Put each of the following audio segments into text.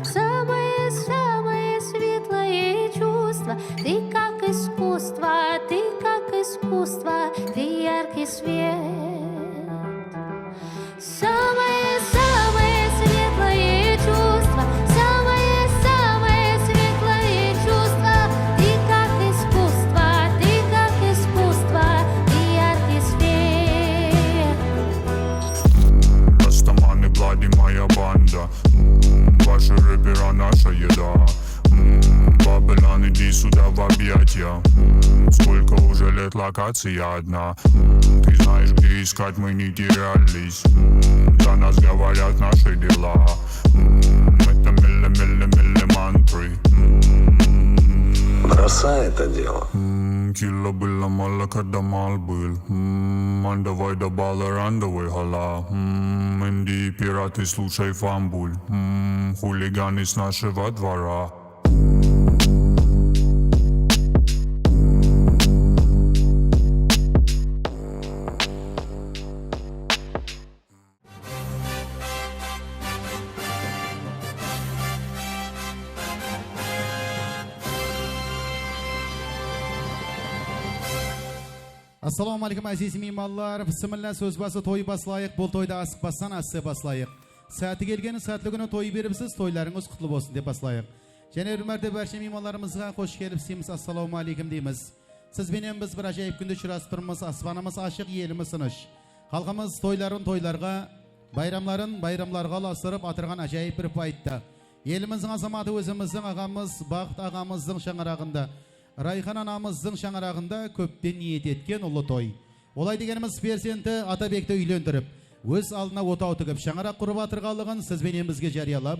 самое светлое чувство. Ты как искусство, ты яркий свет. Самое светлое чувство, самое светлое чувство. Ты как искусство, ты яркий свет. Растаманы, Влади, моя банда. Ваши рэпера, наша еда. Бабелан, иди сюда в объятия. Сколько уже лет локация одна. Ты знаешь, где искать, мы не терялись. За нас говорят наши дела. Это милле мантры. Бросай это дело. Кило было мало, когда мал был. Давай до балла рандовой хала. Инди пираты, слушай фамбуль. Хулиганы с нашего двора. Assalomu alaykum aziz mehmonlar. Bismillah so'z bası to'y baslaiq. Bu to'yda asq bassan assi baslaiq. Saati kelgeni saatligini to'y beribsiz, to'ylaringiz qutlu bo'lsin deb baslaiq. Yana bir marta barcha mehmonlarimizga xush kelibsiz. Assalomu alaykum deymiz. Siz bilan biz bir ajoyib kunda uchrashib turibmiz. Asmanimiz oshiq, yerimiz sinish. Xalqimiz to'ylarga, bayramlarga lastırib atırgan ajoyib bir paytda. Elimizning azamati o'zimizning ag'amiz, Baxt ag'amizning shang'irag'ida. Rayhan anamızın şаңырағында көптен ниет еткен ұлы той. Олай дегеніміз перзенті Атабекті үйленdirіп, өз алдына отау тігіп шаңырақ құрып атырғалығын сізбенен бізге жариялап,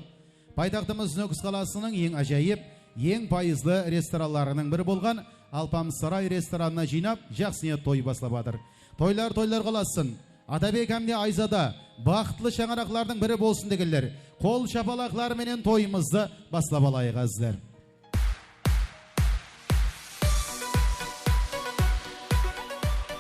пайтақтымыз Нүкіс қаласының ең ажайып, ең пайызлы ресторанларының бірі болған Алпамсарай ресторанына жинап, жақсыне той баслап атыр. Тойлар қаласын. Атабек әмде Айзада бақытлы шаңырақлардың бірі болсын дегендер. Қол шапалақларменен тойымызды баслап алайық аздар.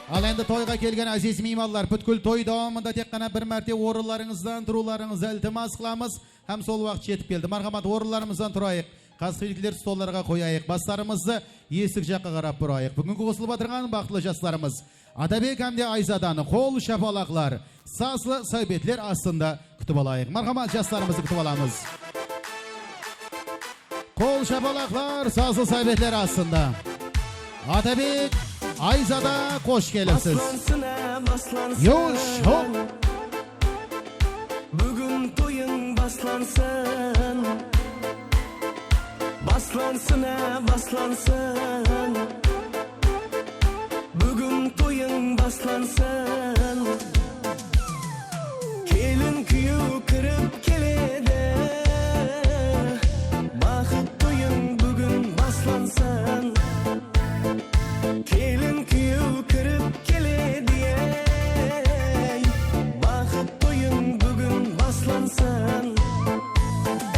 Ал енді тойға келген әзиз меймандар, бүткіл той давамында тек қана бір мәрте орынларыңыздан тұруларыңызды iltimos қыламыз, һәм сол уақыт жетіп келді. Мархамат, орынларымыздан тұрайық, қасқийліктер столларға қойайық, бастарымызды есік жаққа қарап бұрайық. Бүгінгі қосылып отырған бақытлы жастарымыз Атабек әмде Айзаданы қол шапалақлар, сазлы сәубетлер астында күтіп алайық. Мархамат, жастарымызды күтіп аламыз. Қол шапалақлар, сазлы сәубетлер астында. Атабек Ayzada hoş gelipsiz. Yoş hop. Bugün toyun baslansın. Baslansın. Bugün toyun baslansın. Kelin kuyu kırıp kelede. Bakıp toyun bugün baslansın. Kelin kuyu kırıp keledi ey. Bakıp toyun bugün baslansın.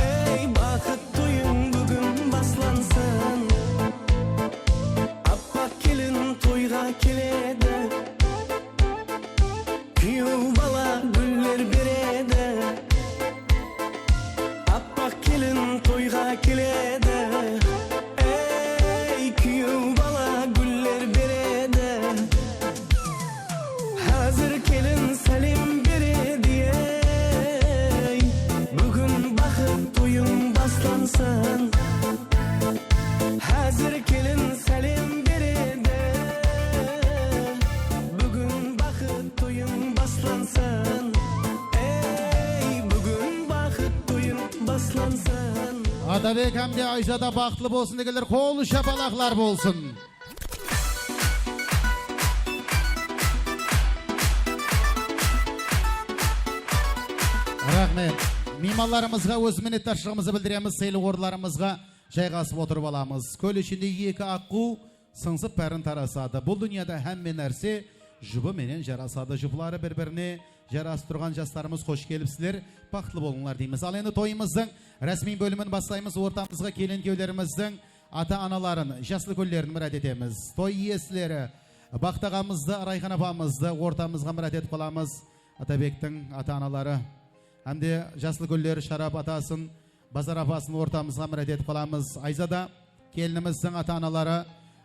Ey bakıp toyun bugün baslansın. Appak kelin toyga keledi. Kuyu bala güller beredi. Appak kelin toyga keledi. Ey kuyu bala güller beredi. Hazır kelin salim beredi. Bugün bakıp toyun baslansın. Hazır kelin salim beredi. Bugün bakıp toyun baslansın. Ey bugün bakıp toyun baslansın. Atabek әмде Ayzada бақытлы болсын дегендер, қол шапалақлар болсын. Рахмет. Меймандарымызға өз миннеттаршылығымызды білдіреміз, сыйлы орындарымызға жайғасып отырып аламыз. Көл ішінде екі аққу сыңсып пәрін тарасады. Бұл дүнияда әмме нәрсе жұбы менен жарасады. Жұбылары бір-біріне жарасып тұрған жастарымыз қош келіпсілер, бақытлы болыңлар дейміз. Ал енді тойымыздың рәсми бөлімін бастаймыз. Ортамызға келін кеулеріміздің ата-аналарын, жаслы көллерін мұрат етеміз. Той иесілері, бақтағамызды, Райхан апамызды ортамызға мұрат етіп қаламыз. Атабектің ата-аналары, әмде жаслы көллері шарап атасын, Bazar apasını ortamızga mirat etip kalamız. Ayzada kelinimizin ata-analары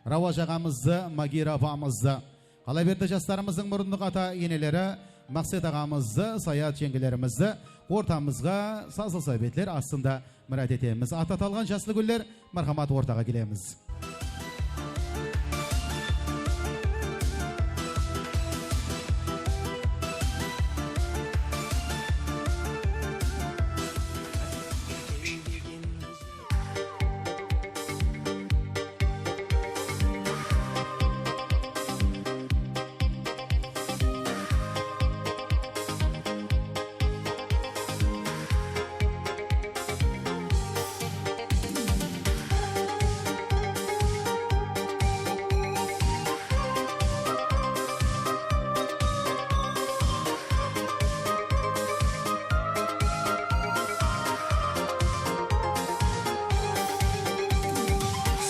Ravaj ağamızdı, Magir apamızdı. Kalaberdi jastlarımızın murunduk ata eneleri Maqsat ağamızdı, Sayat jengilerimizdi. Ortamızga sazlı sohbetler aslında mirat etemiz. Ata talgan jaslı güller marhamat ortaga kelemiz.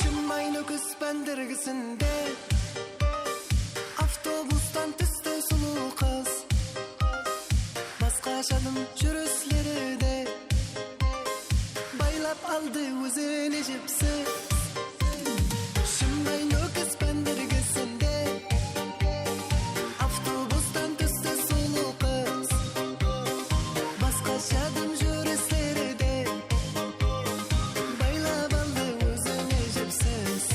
Şimmaylı kız pendirgisinde Avtobustan tüste sulu kız Basqaşadım çürüsleri de Baylap aldı özünü jipsi Şimmaylı kız pendirgisinde Avtobustan tüste sulu kız Basqaşadım çürüsleri de Baylap aldı özünü jipsiz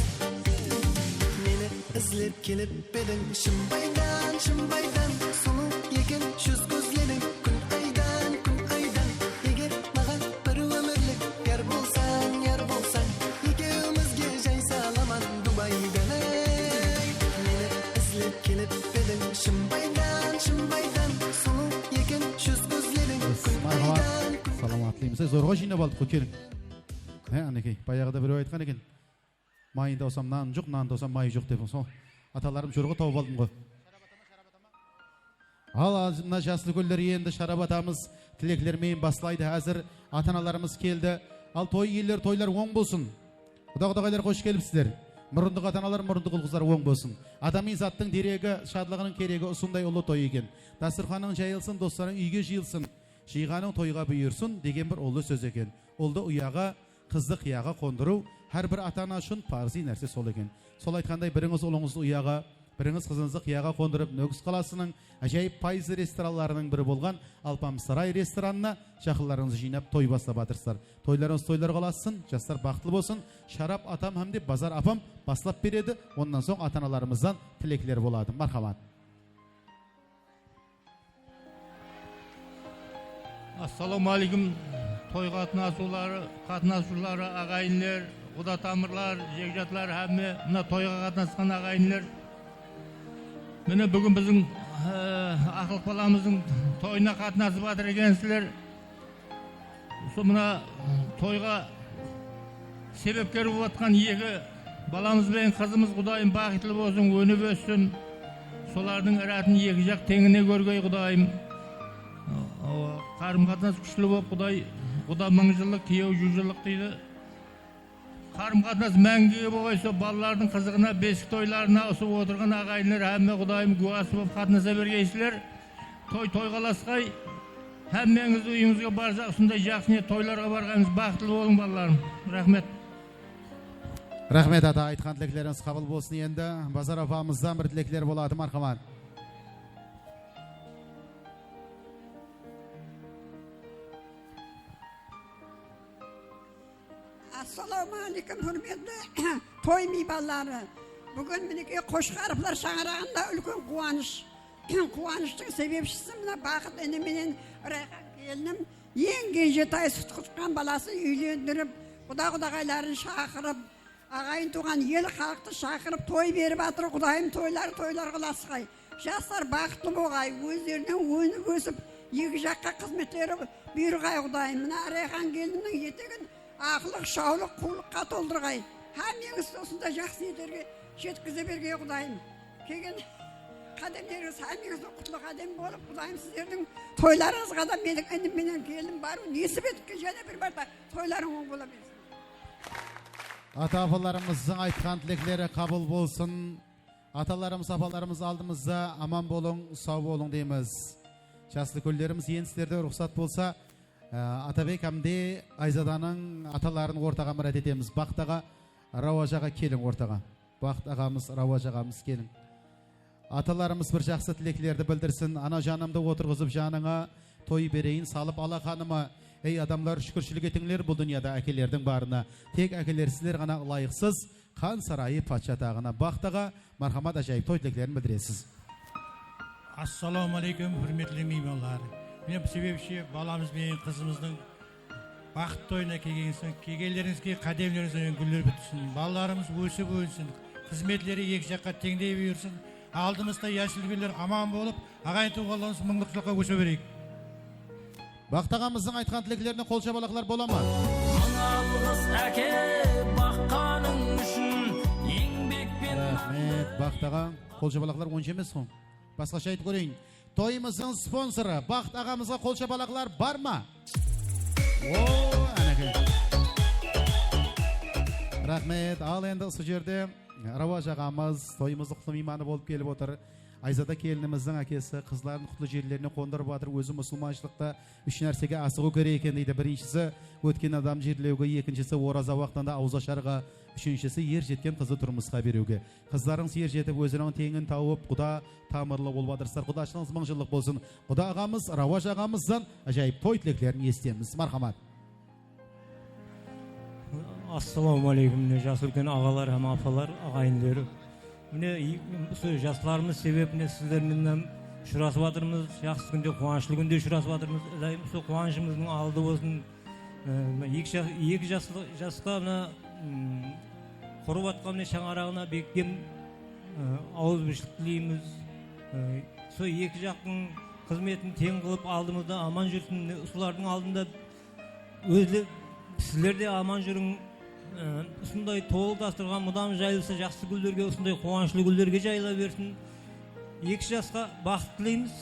Meni izlep kelip bedin Şimbaydan Sonu yekin şüz gözlerin Kun aydan Eger mağan bir ömürlük Yar bolsan Yekimizge jay salaman Dubaydan ey Meni izlep kelip bedin Şimbaydan Sonu yekin şüz gözlerin Kun Marhamat. aydan Salamatlayımsa zorga jine baldık kökelim. He anekey, bayağıda bir aytkan eken. Mayında olsam nan yok, nanda olsam may yok dep. Sol. Atalarım çoruğa taup aldım go. Al azımna jaslı gülleri endi şarabatamız tileklermeyin baslaydı. Hazır atanalarımız keldi. Al toy yeller toylar oң bolsun. Kudagaylar hoş gelipsizler. Murunduk atanalar murunduk kızlar oң bolsun. Adamın zattın deregi şadlığının keregi usunday ulu toy eken. Dasturxanın jayılsın, dostların uyga jıyılsın. Жиғаның тойға бұйырсын деген бір ұлы сөз екен. Олды ұяға, қызды қияға қондыру әр бір ата-ана үшін парзи нәрсе сол екен. Сол айтқандай біріңіз ұлыңызды ұяға, біріңіз қызыңызды қияға қондырып, Нөгіс қаласының әжайып пайызы ресторанларының бірі болған Алпамсарай ресторанына жақындарыңызды жинап той бастап жатырсыздар. Тойларыңыз тойлар қаласын, жастар бақытлы болсын. Шарап атам һәм деп базар апам бастап береді. Ондан соң ата-аналарымыздан тілеклер болады. Мархамат. Ассалаумағалейкум, той қатынасушылары, ағайынлар, құда тамырлар, жекжатлар, әмі, мына тойға қатынасқан ағайынлар. Міне бүгін біздің ақылық баламыздың тойына қатынасып жатыр екенсіздер. Сол мына тойға себепкер болып жатқан екі баламыз бен қызымыз Құдайым бақытлы болсын, өніп өссін. Солардың іратын екі жақ теңіне көргей Құдайым. Қарым қатынас күшлі болып Құда 1000 жылдық, күйеу 100 жылдық дейді. Қарым қатынас мәңгіге болғайса балалардың қызығына, бесік тойларына ұсып отырған ағайынлар әмме Құдайым гуасы болып қатынаса бергейсілер. Той қаласқай, әммеңіз үйіңізге барсақ, сондай жақсы тойларға барғанымыз бақытлы болың балаларым. Рахмет. Рахмет ата, айтқан тілектеріңіз қабыл болсын. Енді Базар апамыздан бір тілектер болады. Мархамат. Assalamualaikum hürmetli toy mibalları. Bugün miniki Qo'shqariqlar şağırağında ulkan quvanish. Quvonishning sebepchisi mina Baqit eneminin Rayhan kelinim yangi jetay sut qutgan balasi uylendirib, Qudag'aylarini chaqirib, ағайын туған ел халықты шақырып той беріп жатыр. Құдайым тойлар қыласқай. Жастар бақытты болғай, өздерінің өніп өсіп, екі жаққа қызметтері бұйырғай Құдайым. Мына Райхан келіннің етегін ақылық, шаулық, қулыққа толдырғай. Әмеңіз осында жақсы етерге жеткізе берге Құдайым. Келген қадемдеріңіз әмеңіз құтлы қадем болып, Құдайым сіздердің тойларыңызға да менің інім менен келін бару несіп етке және бір барда тойларың оң бола берсін. Ата-апаларымыздың айтқан тілектері қабыл болсын. Аталарымыз, апаларымыз алдымызда аман болың, сау болың дейміз. Жасlı kөлдеріміз ен сіздерде рұқсат болса, Атабек әмде Айзаданың аталарын ортаға мұрат етеміз. Бақтаға Рауажаға келің ортаға. Бақт ағамыз, Рауаж ағамыз келің. Аталарымыз бір жақсы тілеклерді білдірсін. Ана жанымды отырғызып жаныңа той берейін салып ала қаныма. Ей адамлар, шүкіршілік етіңлер бұл дүнияда әкелердің барына. Тек әкелерсіздер ғана лайықсыз хан сарайы патша тағына. Бақтаға мархамат ажайып той тілектерін білдіресіз. Ассаламу алейкум, hürmetli meymanlar. Мен себепші баламыз бен қызымыздың бақыт тойына келгендеріңізге қадемлеріңізден гүлдер бітсін. Балаларымыз өсіп өнсін, қызметлері екі жаққа теңдей берсін. Алдымызда яшыл гүлдер аман болып, ағайын туғандарымыз мыңдық жылға өсе берейік. Бақтағамыздың айтқан тілектеріне қол шабалақлар бола ма? Алғыс әке баққаның үшін еңбекпен. Рахмет, Бақтаға қол шабалақлар онша емес соң. Басқаша айтып көрейін. Тойымыздың спонсоры Бақт ағамызға қол шабалақлар бар ма? Әнеке. Рахмет, ал енді осы жерде Рауаж ағамыз тойымыздың құтлы мейманы болып келіп отыр. Айзада келініміздің әкесі қызларын құтлы жерлеріне қондырып жатыр. Өзі мұсылманшылықта үш нәрсеге асығу керек екен дейді. Біріншісі өткен адам жерлеуге, екіншісі ораза уақытында ауыз ашарға, үшіншісі ер жеткен қызды тұрмысқа беруге. Қыздарыңыз ер жетіп өзінің теңін тауып, құда тамырлы болып жатырсыздар. Құдашылығыңыз мың жылдық болсын. Құда ағамыз, Рауаж ағамыздан ажайып той тілектерін естеміз. Мархамат. Ассаламу алейкум, жас үлкен ағалар, һәм апалар, ағайындары. Міне жастарымыз себебіне сіздермен ұшырасып жатырмыз. Жақсы күнде, қуанышлы күнде ұшырасып жатырмыз. Сол қуанышымыздың алды болсын. Екі жасқа мына құрып жатқан шаңырағына беккен ауызбіршілік тілейміз. Сол екі жақтың қызметін тең қылып алдымызда аман жүрсін. Солардың алдында сіздер де аман жүрің. Осындай толы дастырған мұдам жайылса жақсы гүлдерге, осындай қуанышлы гүлдерге жайыла берсін. Екі жасқа бақыт тілейміз.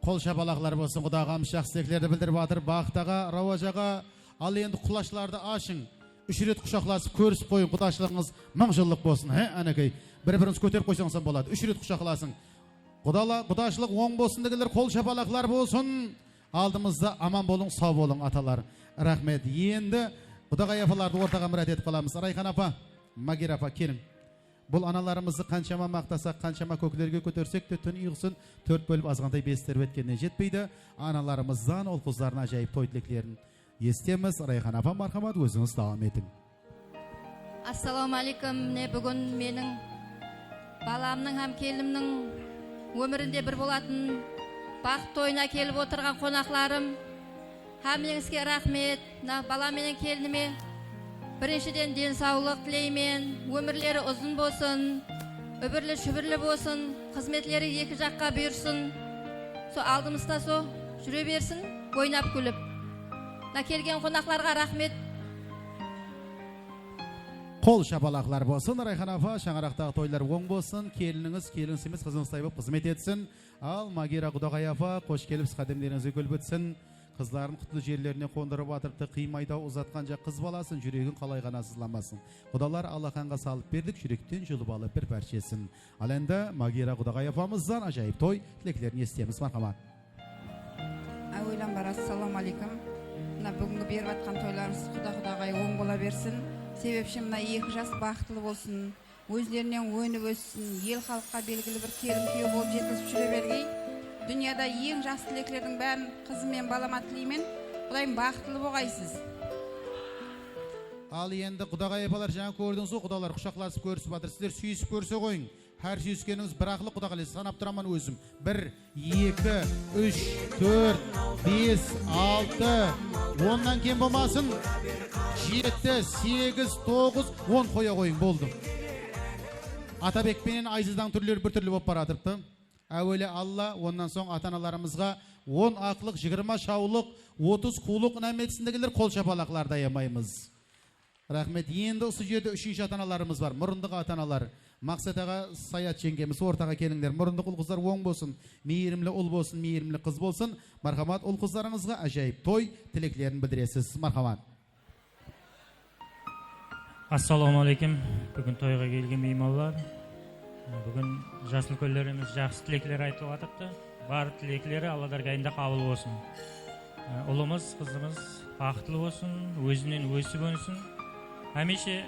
Қол шабалақлар болсын. Құда ағамыз жақсы тілектерді білдіріп жатыр. Бақтаға, Рауажаға, ал енді құлашларды ашың. Үш рет құшақласып көрісіп қойын. Құдашылығыңыз мың жылдық болсын. Әнекей, бір-біріңіз көтеріп қойсаңыз болады. Үш рет құшақласың. Құдашылық оң болсын дегендер, қол шабалақлар болсын. Алдымызда аман болың, сау болың аталар. Рахмет. Енді Құдағай апаларды ортаға мұрат етіп қаламыз. Райхан апа, Магир апа, келің. Бұл аналарымызды қаншама мақтасақ, қаншама көкілерге көтерсек те түн ұйқысын төрт бөліп азғандай бестер өткеннен жетпейді. Аналарымыздан ол қыздарына жайып той тілектерін естеміз. Райхан апа, мархамат, өзіңіз давам етің. Ассаламу алейкум. Бүгін менің баламның һәм келімнің өмірінде бір болатын бақыт тойына келіп отырған қонақларым, Хамлеңізге рахмет. Бала менен келініме біріншіден денсаулық тілеймен, өмірлері ұзын болсын, үбірлі шүбірлі болсын, қызметлері екі жаққа бұйырсын. Со алдымызда со жүре берсін, ойнап күліп. Келген қонақларға рахмет. Қол шабалақлар болсын. Райхан апа, шаңырақтағы тойлар оң болсын. Келініңіз, келінсіз емес, қызыңыздай болып қызмет етсін. Ал Магира Құдағай апа, қош келіпсіз, қадемдеріңізге гүл бітсін. Қызларын құтлы жерлеріне қондырып атырыпты, қимайда ұзатқан жақ қыз баласын, жүрегін қалай ғана сызламасын. Құдалар Аллаханға салып бердік, жүректен жұлып алып бір пәршесін. Ал енді Магира Құдағай апамыздан ажайып той тілектерін естеміз. Мархамат. Әуелен бар, ассаламу алейкум. Бүгінгі беріп атқан тойларыңыз Құдағай оң бола берсін. Себепші мына екі жас бақытлы болсын, өздерінен өніп өссін, ел халыққа белгілі бір келім күйеу болып жеткізіп жүре бергей. Дүнияда ең жақсы тілектердің бәрін қызым мен балама тілеймін. Құдайым бақытлы болғайсыз. Ал енді Құдағай апалар жаңа көрдіңіз, құдалар құшақласып көрісіп жатыр. Сіздер сүйісіп көрсе қойың. Әр сүйіскеніңіз бір ақылы Құдағай, санап тұрамын өзім. 1, 2, 3, 4, 5, 6, 10-нан кем болмасын. 7, 8, 9, 10 қоя қойың, болды. Атабек пенен Айзыздан түрлері бір түрлі болып баратырыпты. Әуелі Алла, ондан соң ата-аналарымызға 10 ақлық, 20 шаулық, 30 қулық нәметсіндегілер қол шапалақларды аямаймыз. Рахмет. Енді осы жерде үшінші ата-аналарымыз бар. Мұрындық ата-аналар. Мақсат аға, Саят жеңгеміз ортаға келіңдер. Мұрындық ұл қыздар оң болсын, мейірімлі ұл болсын, мейірімлі қыз болсын. Мархамат, ұл қыздарыңызға ажайып той тілектерін білдіресіз. Мархамат. Ассаламу алейкум. Бүгін тойға келген меймандар. Бүгін жас үлкендеріміз жақсы тілектер айтып жатыпты. Бар тілектері Алладар қайында қабыл болсын. Ұлымыз, қызымыз бақытлы болсын, өзінен өсіп өнсін. Әмеше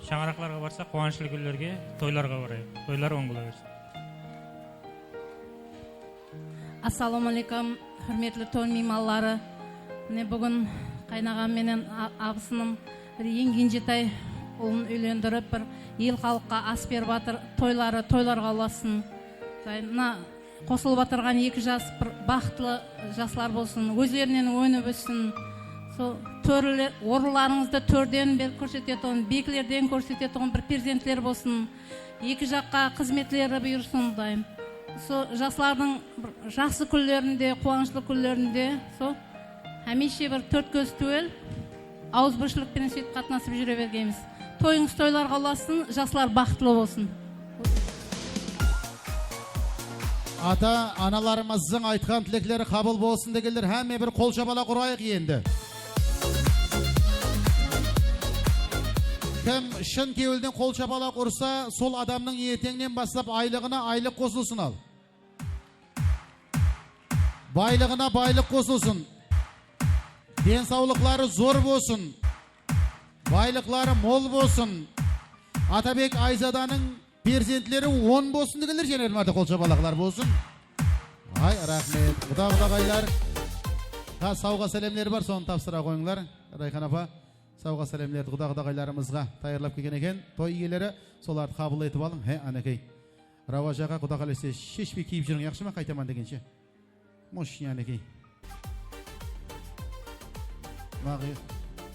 шаңырақларға барса, қуанышты күндерге, тойларға барайық. Тойлар оң бола берсін. Ассалаумағалейкум, hürmetli той мейманлары. Міне бүгін қайнағам менен абысыным бір ең кенжетай ұлын үйлендіріп, бір ел халыққа ас беріп жатыр. Тойларға ұласын. Мына қосылып отырған екі жас бір бақытлы жаслар болсын, өздерінен өніп өссін. Сол орыларыңызды төрден бер көрсететін, бекілерден көрсететін бір перзентлер болсын. Екі жаққа қызметлері бұйырсын дайым. Сол жаслардың жақсы күндерінде, қуанышлы күндерінде, сол әмеше бір төрт көз түгел, ауызбіршілікпен сөйтіп қатынасып жүре бергенбіз. Тойыңыз тойларға ұласын, жаслар бақытлы болсын. Ата аналарымыздың айтқан тілектері қабыл болсын дегендер әмме бір қол шабала құрайық енді. Кім шын кеуілден қол шабала құрса, сол адамның ертеңнен бастап айлығына айлық қосылсын ал. Байлығына байлық қосылсын. Денсаулықтары зор болсын. Байлықлары мол болсын. Атабек Айзаданың перзентлері 10 болсын дегендер женермарды қол шабалақлар болсын. Ай, рахмет. Құдағайлар. Сауға сәлемлері бар, соны тапсыра қойыңлар. Райхан апа, сауға сәлемлерді құдағайларымызға тайырлап келген екен. Той иелері соларды қабыл етіп алың. Анекей. Раважаға құдағалесе шешпей киіп жүрің, яқшы ма қайтаман дегенше. Мош анекей.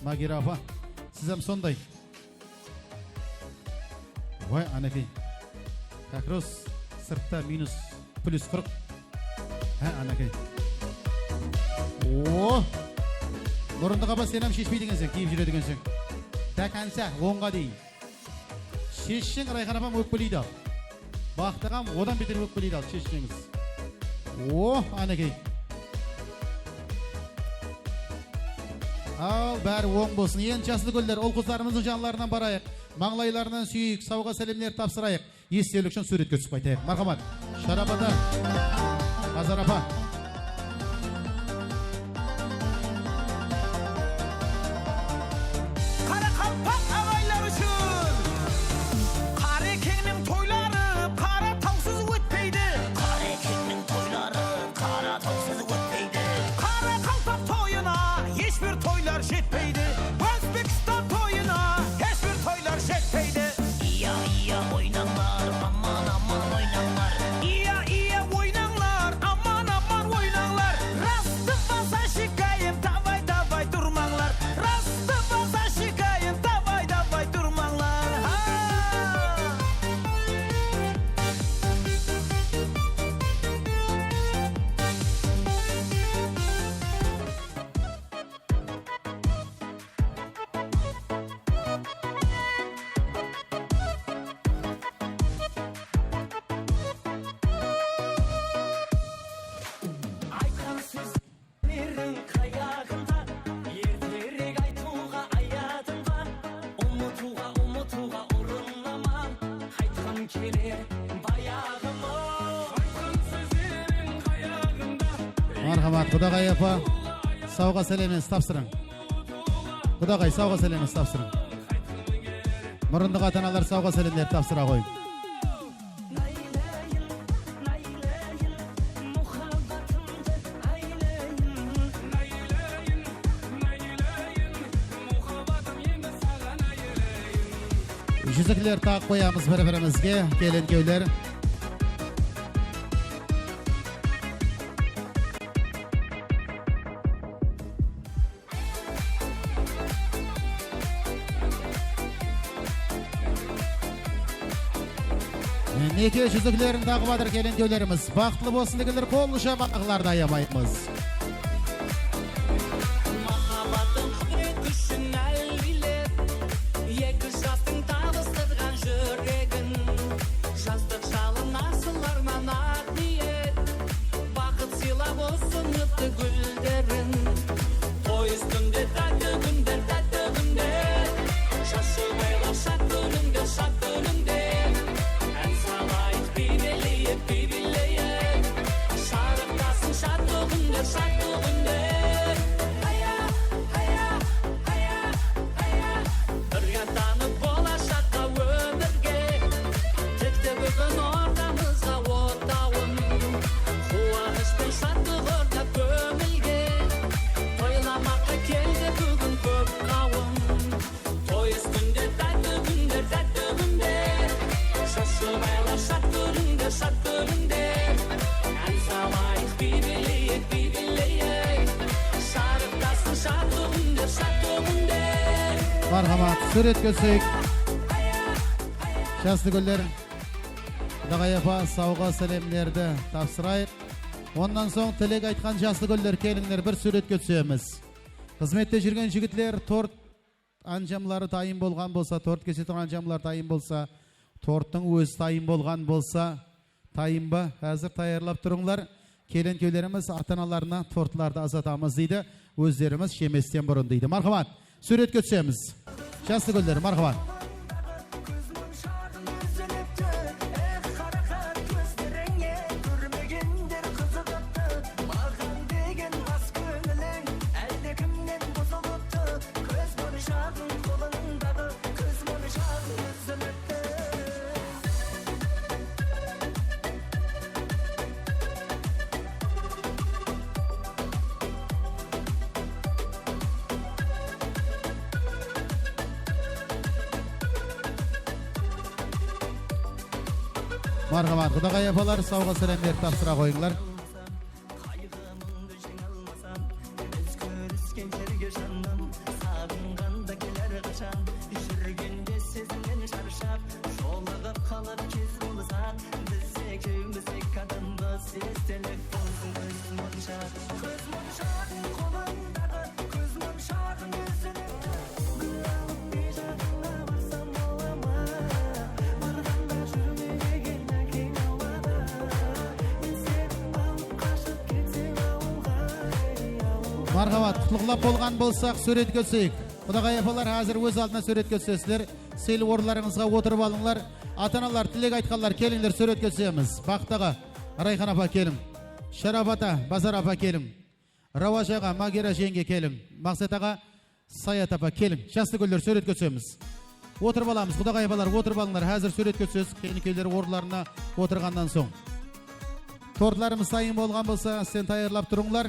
Магира апа, сізім сондай. Вай, анекей. Как раз сыртта минус плюс 40. Анекей. Нұрындық апа, сенім шешпей дегенсің, киіп жүре дегенсің. Тәкәнсә, оңға дейін. Шешшің Райхан апам өкпілейді ал. Бақтығам, одан бетер өкпілейді ал, шешшіңіз. Анекей. Ал, бәрі оң болсын. Ең жасыл көлдер, ол қыздарымыздың жанларынан барайық. Маңлайларынан сүйік, сауға сәлемлер тапсырайық. Естелік үшін суретке түсіп айтайық. Мархамат, Шарапата, Азар апа. Қара қалпақ ағайлар үшін Қара кеңнің тойлары қара таусыз өтпейді. Қара кеңнің тойлары қара таусыз өтпейді. Қара қалпақ тойына ешбір тойлар жетпейді. Өзбекстан тойына ешбір тойлар жетпейді. Iya ойнаңлар, аман ойнаңлар. Iya ойнаңлар, аман ойнаңлар. Расты баса шикайым, давай тұрмаңлар. Расты баса шикайым, давай тұрмаңлар. Айтқан сөздерің қаяғымда, ертерек айтуға аятымға, ұмытуға ұрынама, айтқан келер баяғыма. Айтқан сөздерің қаяғымда. Мархамат, құдағай апа, сауға сәлеміз тапсырың. Құдағай, сауға сәлеміз тапсырың. Мұрындық атаналар сауға сәлемдер тапсыра қойып. Жүзіклер тақ қоямыз бір-бірімізге, келін көйлер. Неке жүзіклерін тағы бадыр келін көйлеріміз. Бақытлы болсын дегендер қолыша бақыларды аямаймыз. Махаббатым жүрек үшін әлбилеп, екі жастың табыстырған жүрегін. Жастық жалын асыларынан ақ ниет, бақыт сыйлап осы үмітті гүлдерін. Той үстінде тәтті күндер, шашып айлап шат күніңде. Ән салайық билейік, шарықтасын шаттық күндер. Hazır şartlı günler Marhamat, süret görsek. Şaslı göller. Dağay apa sağga selamlerde tafsırayık. Ondan soň tilek aytkan şaslı göller kelingler bir süret götsemiz. Hizmetde jirgen jigitler tort anjamlary taýin bolgan bolsa, tort kesetin anjamlar taýin bolsa, tortun öz taýin bolgan bolsa, taýinba hazır taýarlap turuңlar. Kelen köylerimiz ata-analarına tortlarda azatamız deydi. Özlerimiz şemesden burun deydi. Marhamat, süret götsemiz. Şaslı göller, marhamat. Marhamat, Xudagay apalar sağga selam berip tapsyra koyuңlar. Marhamat, qutluklar bolgan bolsak süret götsek. Xudagay apalar hazır öz aldına süret götsesler. Sel orlarınızga oturup alыңlar. Ata-analar tilek aytkanlar kelingler süret götsemiz. Baktaga Rayhan apa kelim. Şarap ata, Bazar apa kelim. Ravaş ağa, Magera jenge kelim. Maksat ağa, Sayat apa kelim. Şaslı göller süret götsemiz. Oturup alamız. Xudagay apalar oturup alыңlar. Hazır süret götsöz. Kenikeyler orlarına oturgandan soň. Tortlarımız taýin bolgan bolsa, sen taýarlap turuңlar.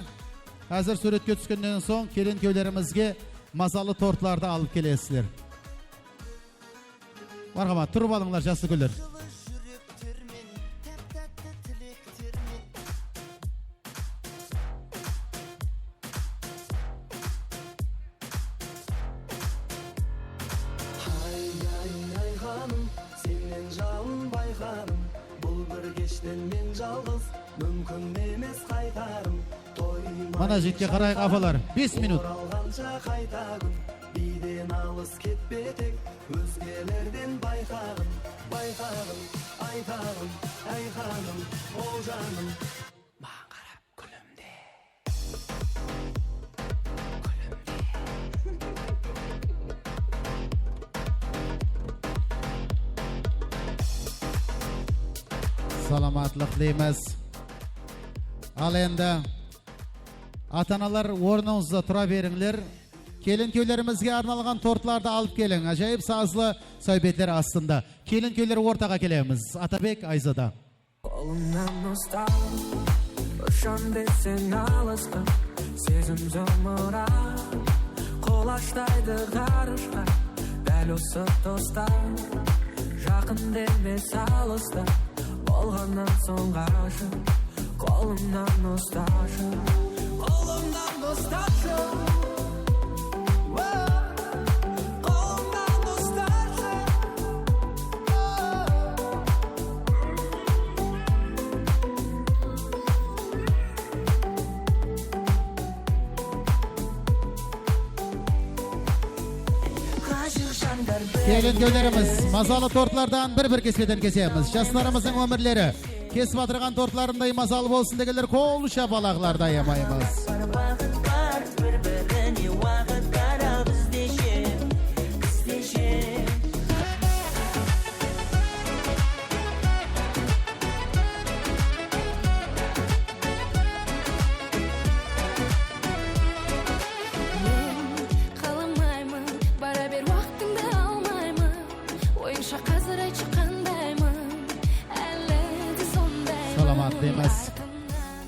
Hazır süret götüskenden soň kelin köylerimizge mazalı tortlarda alıp kelesizler. Marhamat, turup alыңlar şaslı göller. Senden жалын байқадым Бұл бір кештен мен жалғыз Мүмкін емес қайтарым Mana жетке қарайық апалар. 5 минут. Оралғанша қайта күн Биден алыс кетпетек Өзгелерден байқағым Байқағым, айтағым Әй ханым, ол жаным Маған қарап күлімде Salamatlık deymiz. Al endi ata-analar ornunuzda tura beriңler. Kelin köylerimizge arnalgan tortlarda alıp gelin. Acayip sazlı söhbetler aslında. Kelin köyleri ortaga kelemiz. Atabek Ayzada. Kolumdan ustal Uşan desen alışqa Sezim zomura Qolaştaydı qarışqa Dәл осы dostlar Жақын демес алыста Болғаннан соң ғашық Қолымнан ұсташы Қолымнан ұсташы Қолымнан ұсташы Kelin köylerimiz mazalı tortlardan bir kesmeden kesemiz. Şaslarımızın ömürleri kesip atırgan tortlarınday mazalı bolsun degeler kol şapalaklarda yamayımız.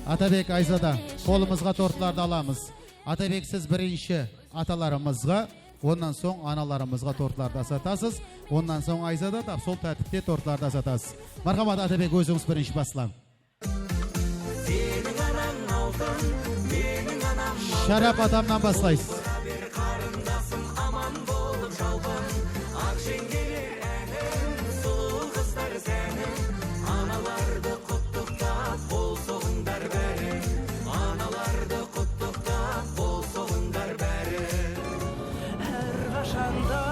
Atabek Ayzada kolumuzga tortlarda alamız. Atabek siz birinci atalarımızga, ondan soň analarımızga tortlarda satasız. Ondan soň Ayzada da sol tertipte tortlarda satasız. Marhamat Atabek özüňiz birinci baslan. Şarap atamdan baslayız. Қарындасым аман болып жалпын ақ жеңгелер әнін сұлу қыздар сәнін аналарды құттықтап қол соғыңдар бәрі аналарды құттықтап қол соғыңдар бәрі әрқашанда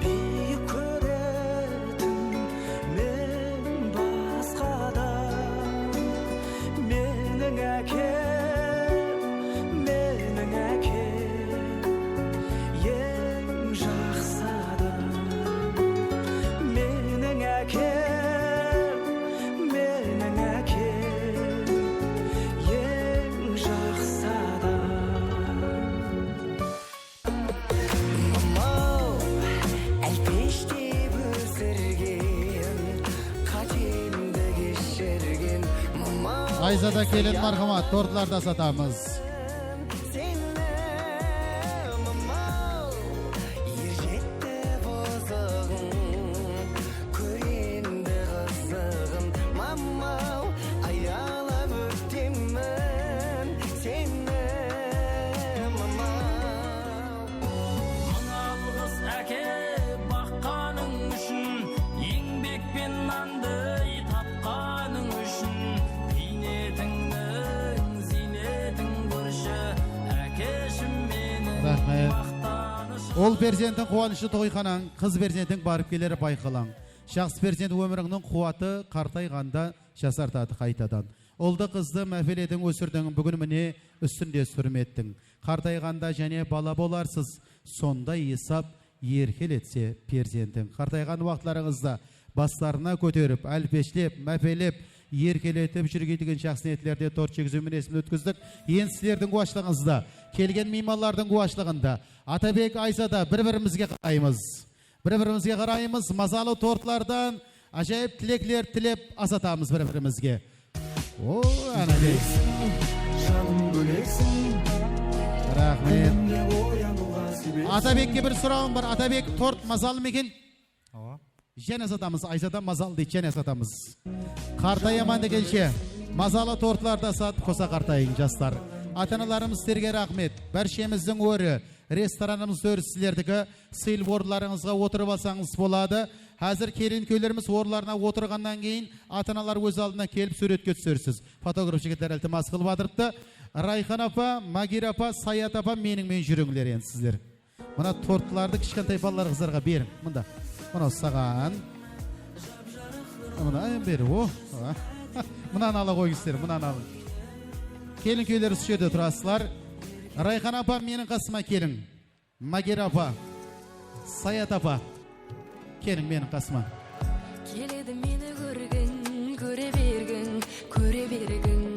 биік көретін мен басқада менің әкем ең жақсы адам менің әкем ең жақсы адам мамау әлпештеп өсірген қатемді кешірген мамау Айзада келін мархамат, тортларда сатамыз. ержетті бозығын көренді қызығын мамау аялап өтемін сені мамау Мың алғыс әке баққаның үшін еңбекпен нанды тапқаның үшін бейнетіңнің зейнетін көрші әкешім менің Рахмет. мақтаныш Ол перзенттің қуанышы тойханаң, қыз перзенттің барып келері байқалаң. Жақсы перзент өміріңнің қуаты қартайғанда жасартады қайтадан. Олды қызды мәфеледің өсірдің, бүгін міне үстінде сүрметтің. Қартайғанда және бала боларсыз, сонда есап еркелетсе перзентің. Қартайған уақытларыңызда бастарына көтеріп, әлпешлеп, мәпелеп, еркелетіп жүргейдіген жақсы ниеттерде торт жегізу рәсімін өткіздік. Енді сіздердің қуашлығыңызда, келген меймандардың қуашлығында, Атабек, Айзада бір-бірімізге қараймыз. Бір-бірімізге қараймыз, мазалы тортлардан ажайып тілеклер тілеп асатамыз бір-бірімізге. О, Анабек. жаным бөлексің Рахмет. оянуға себеп Атабекке бір сұрауым бар. Атабек, торт мазалы ма екен? Және сатамыз, Айзада мазалы дейді, және сатамыз. Қартайаман дегенше, мазалы тортларда сат, қоса қартайын жастар. Ата-аналарымыз сіздерге рахмет. Бәршеміздің өрі, ресторанымыз өрі сіздердікі, сыйл орыларыңызға отырып алсаңыз болады. Әзір келін көйлеріміз орыларына отырғаннан кейін, ата-аналар өз алдына келіп суретке түсерсіз. Фотограф жігіттер ілтимас қылып жатырыпты. Райхан апа, Магир апа, Саят апа менің жүріңдер енді сіздер. Мына тортларды кішкентай балалар қыздарға берің. Мында. Мына саған. Мына бері. Мынаны ала қойыңыздар, мынаны алың. Келін көйлер осы жерде тұрасызлар. Райхан апа менің қасыма келің. Магир апа, Саят апа, келің менің қасыма. Келеді мені көргін, көре бергін.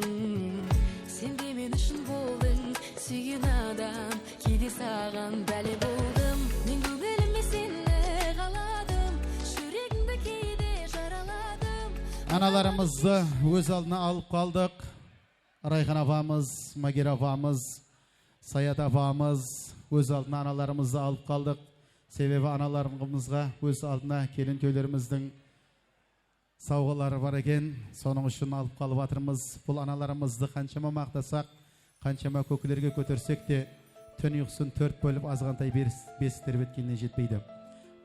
Сен де мен үшін болдың, сүйген адам, кейде саған бәле болдым. Мен көңіліме сені қаладым, жүрегімді кейде жараладым. Аналарымызды өз алдына алып қалдық. Райхан апамыз, Магир апамыз, Саят апамыз өз алдына аналарымызды алып қалдық. Себебі аналарымызға өз алдына келін көйлеріміздің сауғалары бар екен. Соның үшін алып қалып атырмыз. Бұл аналарымызды қаншама мақтасақ, қаншама көкілерге көтерсек те, түн ұйқысын 4 бөліп азғантай бесіктер беткеніне жетпейді.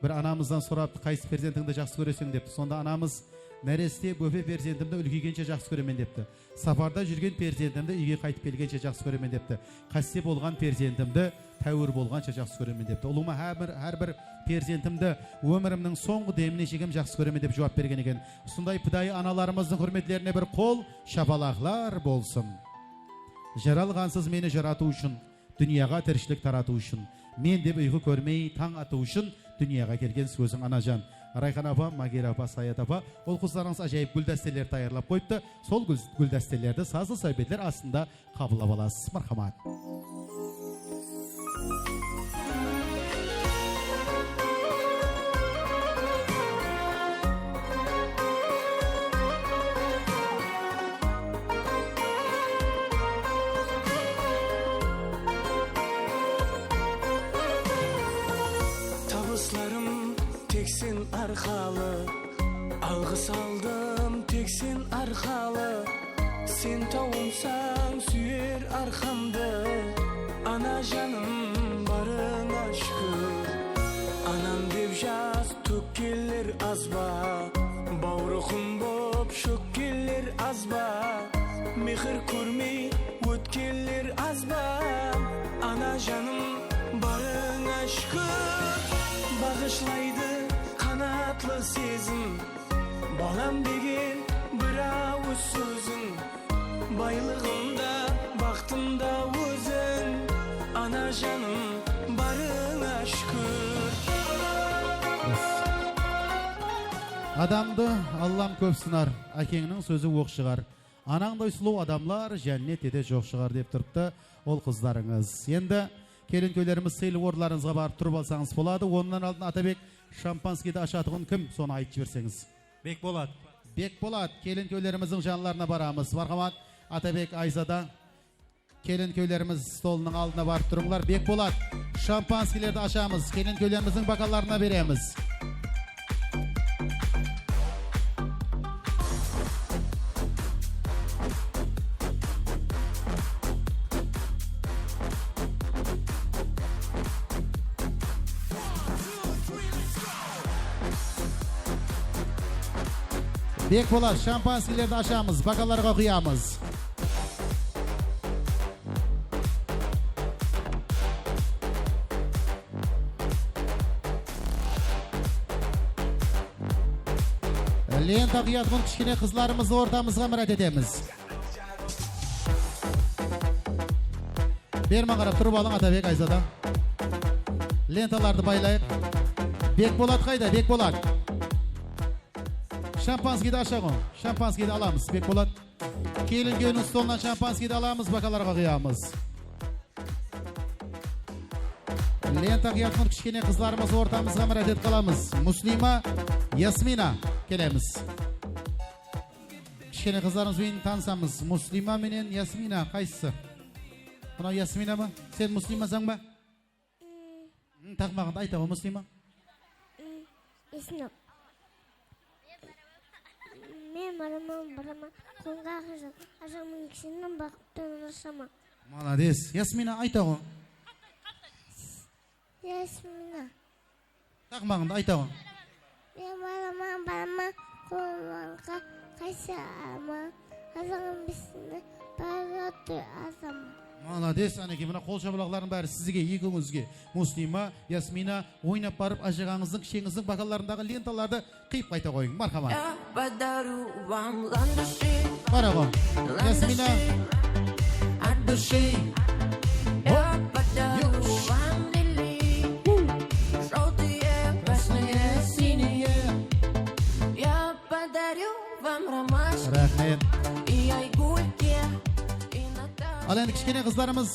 Бір анамыздан сұрапты, қайсы перзентіңді жақсы көресің депті. Сонда анамыз, нәресте бөпе перзентімді үлкейгенше жақсы көремен депті. Сапарда жүрген перзентімді үйге қайтып келгенше жақсы көремен депті. Қасте болған перзентімді тәуір болғанша жақсы көремен депті. Ұлыма әрбір перзентімді өмірімнің соңғы деміне жегем жақсы көремен деп жауап берген екен. Сондай пыдай аналарымыздың құрметлеріне бір қол шапалақлар болсын. Жаралғансыз мені жарату үшін, дүнияға тіршілік тарату үшін, мен деп ұйқы көрмей таң ату үшін дүнияға келген сөзің анажан. Райхан апа, Магир апа, Саят апа, ол қыздарыңыз ажайып гүлдәстелер тайырлап қойыпты. Сол гүлдәстелерді сазды сәубетлер астында қабылдап аласыз. Мархамат. Табысларым тексен арқалы, алғыс алдым тексен арқалы. Сен тауымсаң сүйер арқамды, ана жаным өткелер азба, баурықым боп шөккелер азба, мехір көрмей өткелер азба, ана жаным барыңа шүкір, бағышлайды қанатлы сезім, балам деген бір ауыз сөзің, байлығымда бақытымда өзің, ана жаным барыңа шүкір. Адамды Аллам көп сынар, әкеңнің сөзі оқ шығар. Анаңдай сұлу адамлар жәннетте жоқ шығар деп тұрыпты ол қыздарыңыз. Енді келін көйлеріміз сыйлы орындарыңызға барып тұрып алсаңыз болады. Ондан алдын Атабек шампанскийді ашатығын кім, соны айтып жіберсеңіз. Бекболат. Бекболат, келін көйлеріміздің жанларына барамыз. Мархамат, Атабек, Айзада, келін көйлеріміз столының алдына барып тұрыңлар. Бекболат, шампанскийлерді ашамыз, келін көйлеріміздің бокалдарына береміз. Бекболат, шампанскийлерді ашамыз, бокалдарға құямыз. Лента құятын кішкене қызларымызды ортамызға мұрат етеміз. Берма қарап тұрып алың, Атабек, Айзада. Ленталарды байлайық. Бекболат қайда? Бекболат. Шампанскийді ашағын. Шампанскийді аламыз. Бекболат. Келін күйінің столынан шампанскийді аламыз, бокалдарға құямыз. Лента құятын кішкене қызларымыз ортамызға мұрат ет қаламыз. Муслима, Ясмина келеміз. Кішкене қыздарымыз бейін танысамыз. Муслима менен Ясмина қайсысы? Бұна Ясмина ма? Сен Муслимасаң ба? Тақмағында айта ғой, Муслима. Есін ок. Мен барама, қонға ажамын кісінің бақыптан ұрсама. Молодец. Ясмина айта ғой. Ясмина. Тақмағында айта ғой. Мен барама, қонға қайсама, ажамын бісіні бағыты азама. Молодец, анеке, мына қол шабылақлардың бәрі сізге, екіңізге. Муслима, Ясмина ойнап барып ажығаңыздың, кішеңіздің бокалдарындағы ленталарды қиып қайта қойың. Мархамат. Бара ғой. Ясмина. От души. Желтые, красные, синие. Я подарю вам ромашки. Рахмет. И айгульки. Ал енді кішкене қыздарымыз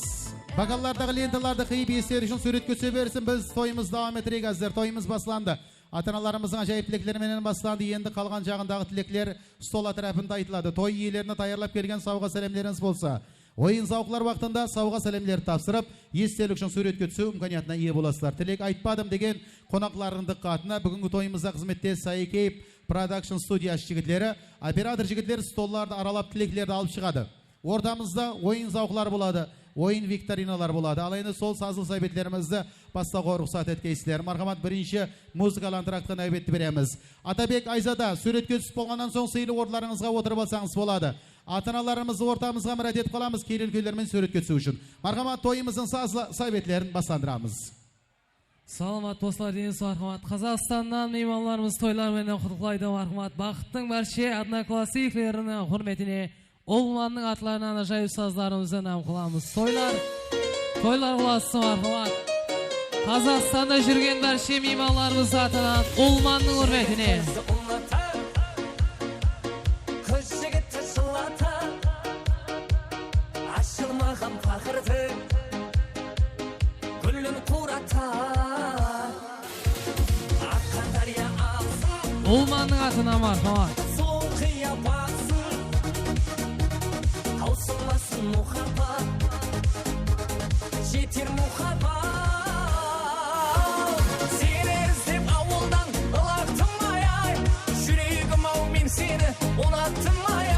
бокалдардағы ленталарды қиып естері үшін сурет көсе берсін. Біз тойымыз давам етірек әздер. Тойымыз басыланды. Ата-аналарымыздың ажайып тілектеріменен басыланды. Енді қалған жағындағы тілектер стол атрапында айтылады. Той иелеріне таярлап келген сауға сәлемлеріңіз болса, ойын зауқлар вақтында сауға сәлемлерді тапсырып, естелік үшін суретке түсу имканиятына ие боласыздар. Тілек айтпадым деген қонақлардың диққатына бүгінгі тойымызда қызметте Сайкейп Продакшн студиясы жігітлері, оператор жігітлер столларды аралап тілеклерді алып шығады. Ортамызда ойын зауқлар болады, ойын викториналар болады. Ал енді сол сазыл сәбеттерімізді бастауға рұқсат еткейсіздер. Мархамат, бірінші музыкалы антрактқа нәубетті береміз. Атабек, Айзада, суретке түсіп болғаннан соң сыйлы орындарыңызға отырып алсаңыз болады. Ата-аналарымызды ортамызға мұрат етіп қаламыз келін көйлермен суретке түсу үшін. Мархамат, тойымыздың сазыл сәбеттерін бастандырамыз. Саламат достар, дейміз мархамат. Қазақстаннан меймандарымыз тойларменен құттықтайды мархамат. Бақыттың барша одноклассниклерінің құрметіне Олманның атларынан ажайып саздарымызды нам қыламыз. Тойлар құласы мархамат. Қазақстанда жүрген барша меймандарымыз атынан Олманның құрметіне. Қыз жігітті жылата, ашылмаған пақырды, гүлін қурата, аққан дария алсын. Олманның атынан мархамат. Сол қия басын, таусылмасын мұхаббат, жетер мұхаббат. Сені іздеп ауылдан ылақтым ай, жүрегім ау мен сені ұнаттым ай.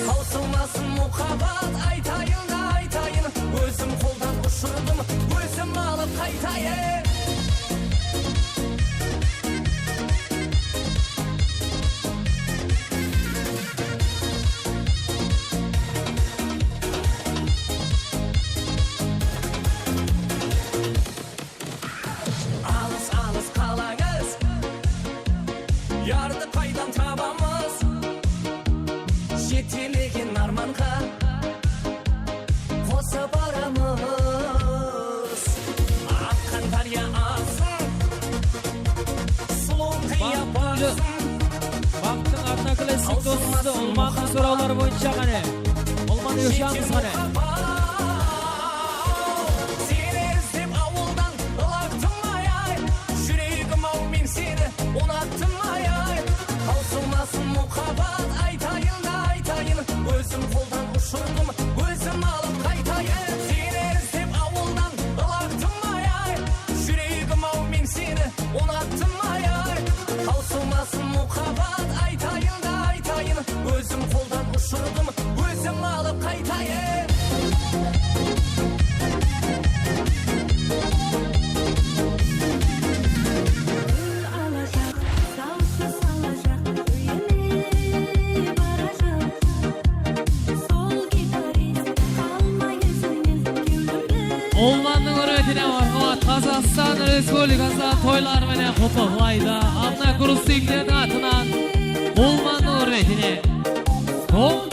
Таусылмасын мұхаббат, айтайын да айтайын, өзім қолдан ұшырдым, өзім алып қайтайын. Özgü Baktın adına klasik dostu Olmanın soruları boyunca gane Olmanı yaşayamız gane Seni ezdim avuldan ılaktım ayay Yüreğim av men seni unattım ayay Tausılmasın muhabbat aytayın da aytayın Özüm koldan uçurdum özüm alıp kaytayın Seni ezdim avuldan ılaktım ayay Yüreğim av men seni unattım ayay Tausılmasın muhabbat aytayın da aytayın Özüm koldan uçurdum özüm alıp kaytayın Olmanın hürmetine marhamat Kazakistan Respublikası'nda toylar mene kutluqlaydı. Adına kurustiklerin atынан Olmanın hürmetine. Top.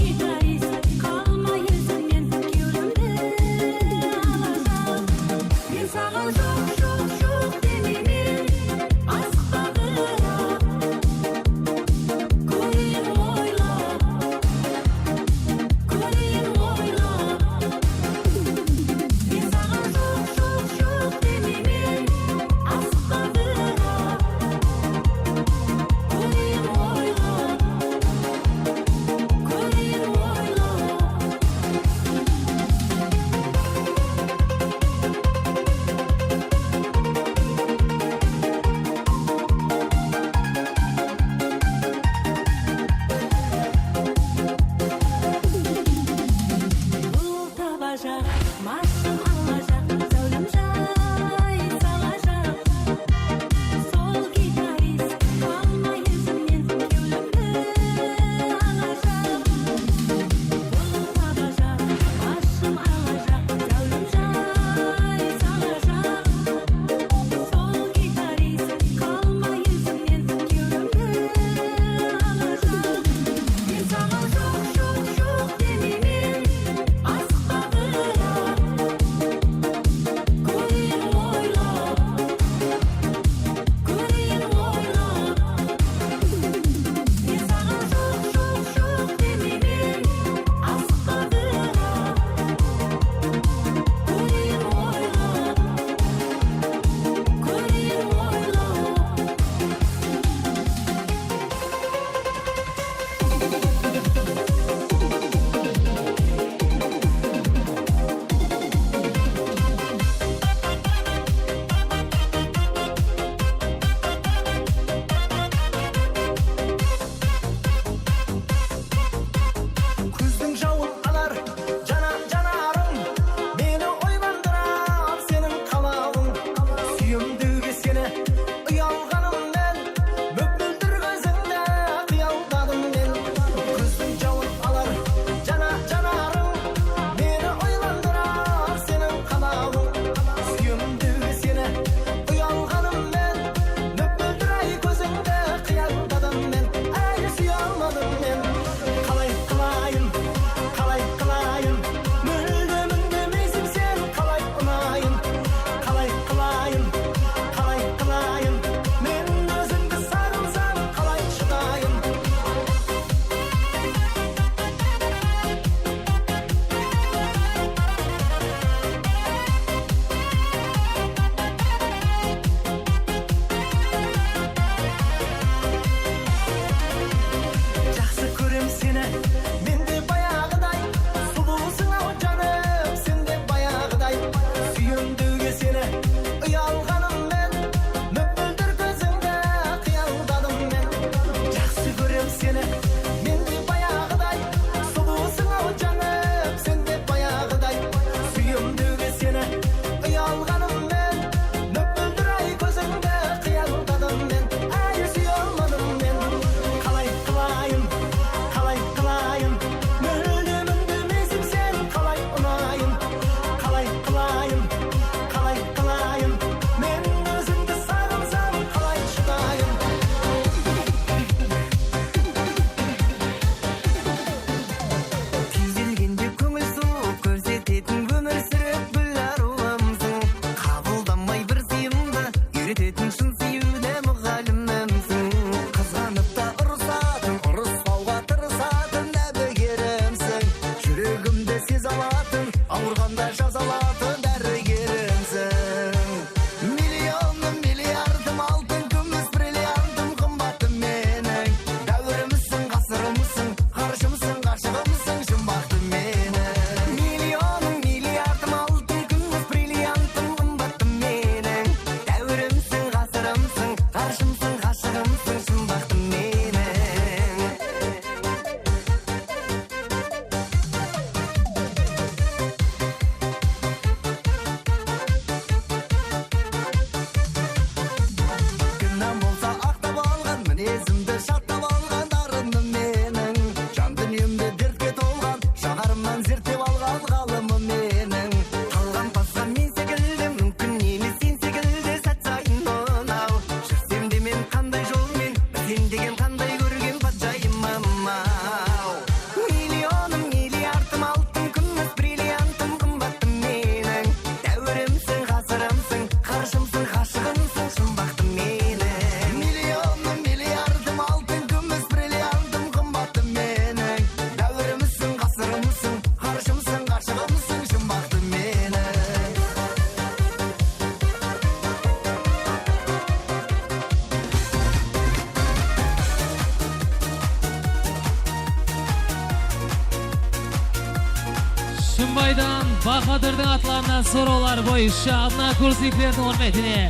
Шымбайдан Бахадырдың атларынан сұраулар бойынша Адна Курсиклердің орметіне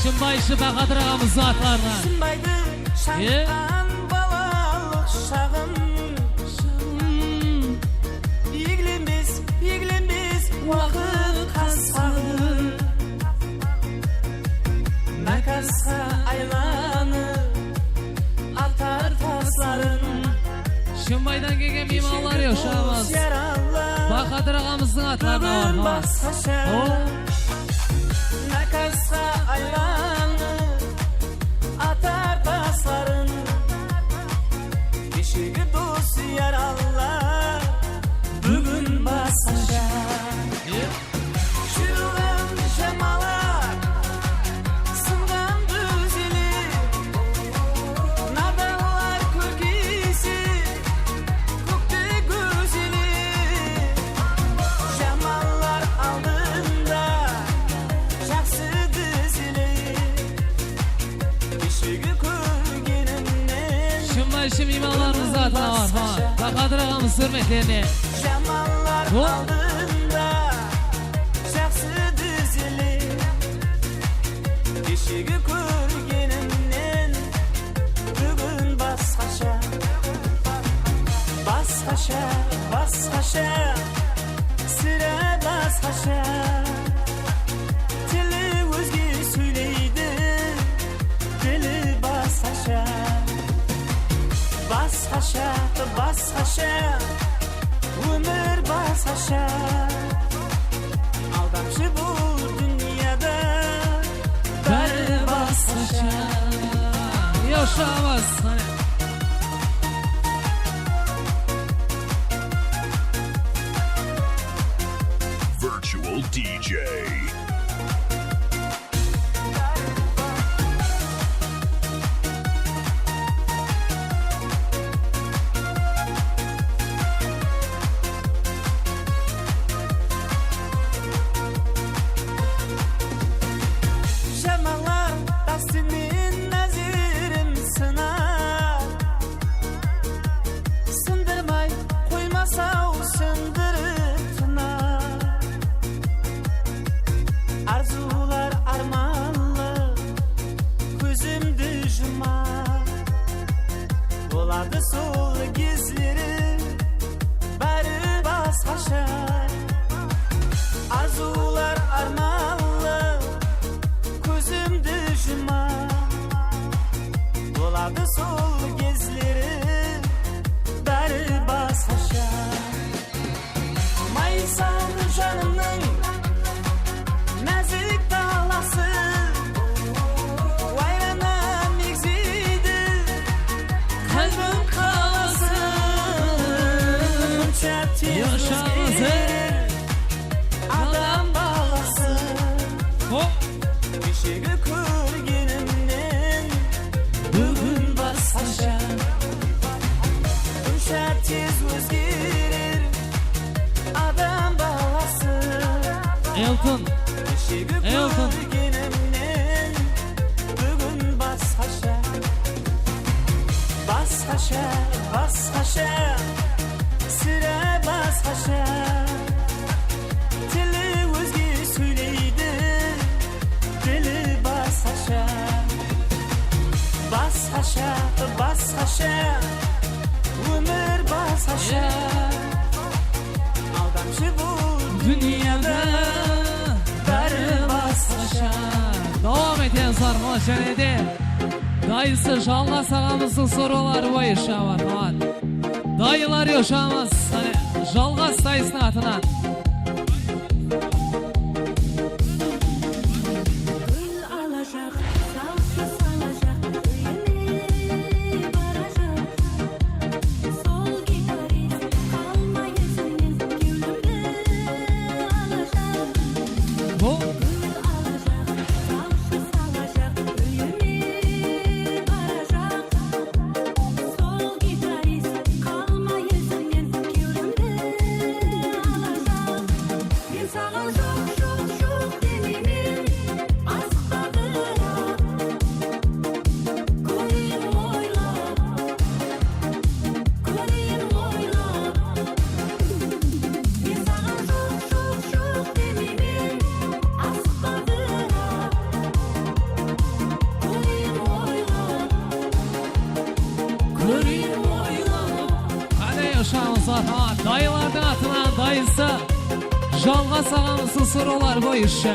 Шымбайшы Бахадыр ағамыздың атларынан Шымбайды шаңқан балалық шағым Егленбес уақыт қасқағым Мәкасқа айланып атар тасларын Шымбайдан келген мейманлар ошамыз Бахадыр ағамыздың атларынан бар Мәкасқа айланып атар тасларын Кешегі дос яралла бүгін басқаша Жүрген жамалар сынған дүзелер Надалар көргейсе көкте көзелер Жамалар алдында жақсы дүзелер Кешегі көргенімнен Шымбайшы мейманларымыз атлар бар Бахадыр ағамыз hürmetlerine Жамалар алдында жақсы дүзелер Кешегі көргенімнен бүгін басқаша Басқаша сірә басқаша Тілі өзге сөйлейді тілі басқаша Басқаша өмір басқаша Алдамшы бұл дүнияда бәрі басқаша Yaşamaz Virtual DJ. Жамалар тасымен нәзірім сынар Сындырмай қоймасау сындырып тынар Арзулар арманлы көзімді жұмар Болады сол кезлері бәрі басқаша Арзулар арманлы көзімді жұмар Болады сол кезлері бәрі басқаша Майсан жанымның нәзік таласы Уайрана мегзейді қалбым қаласы Мұнша тез өзгерер адам баласы Кешегі көргенімнен бүгін басқаша Мұнша тез өзгерер адам баласы Elton Кешегі көргенімнен бүгін басқаша Басқаша сірә басқаша Тілі өзге сөйлейді тілі басқаша Басқаша өмір басқаша Алдамшы бұл дүнияда бәрі басқаша Devam ediyoruz arkadaşlar de. Dayısı Жалғас ағамыздың сұраулары бойынша var. Dayılar yaşamaz. Жалғас dayısının atынан. apalar. Dayılardan atılan dayısı Жалға сағамысы sorular boyunca.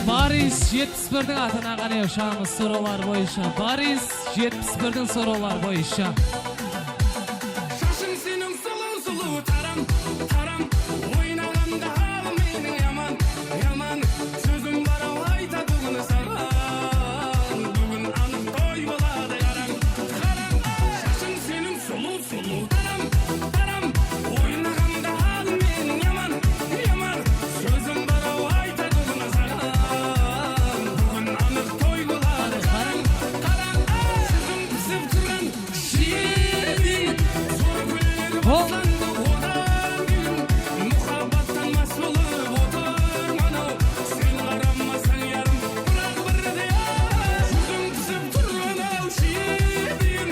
Baris 71'din atına qanay uşağımız sorular boyunca. Baris 71'din sorular boyunca. Şaşın senin sulu sulu taram taram oynaganda halim mening yaman yaman sözüm var ayta bugün saran bugün anık toy bolady qaram qaram şaşın senin sulu sulu taram taram oynaganda halim mening yaman yaman sözüm var ayta bugün saran bugün anık toy bolady qaram qaram sözüm kısıp turan şiirin zor günleri başlandı odan gün muhabbattan masbulup oturman o sen qarammasan yarım bırak birde sözüm kısıp turan o şiirin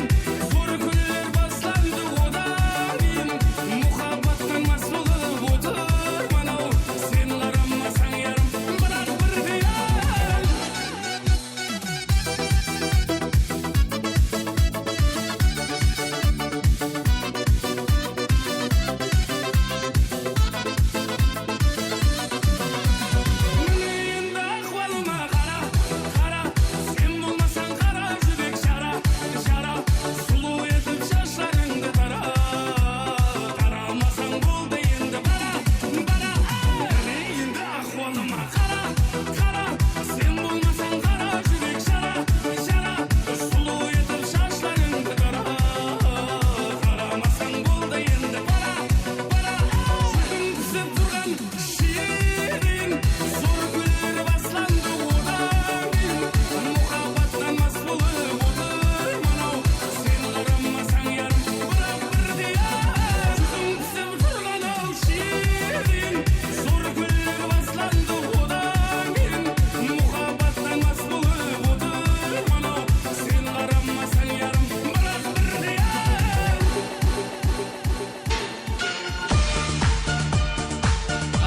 zor günler başlandı odan gün muhabbattan masbulup oturman o sen qarammasan yarım bırak birde Endi ahvalıma qara, qara sen bulmasan qara jürek şara, şara sulu etip şaşlarыңды tara, qaramasan bo'ldi endi bara, bara endi ahvalıma qara, qara sen bulmasan qara jürek şara, şara sulu etip şaşlarыңды tara, qaramasan bo'ldi endi bara, bara sözüm kısıp turgan şiirin zor günler başlandı odan gün muhabbattan mast bolup oturman o sen qarammasan yarım bırak birde sözüm kısıp turgan o şiirin zor günler başlandı odan gün muhabbattan mast bolup oturman o sen qarammasan yarım bırak birde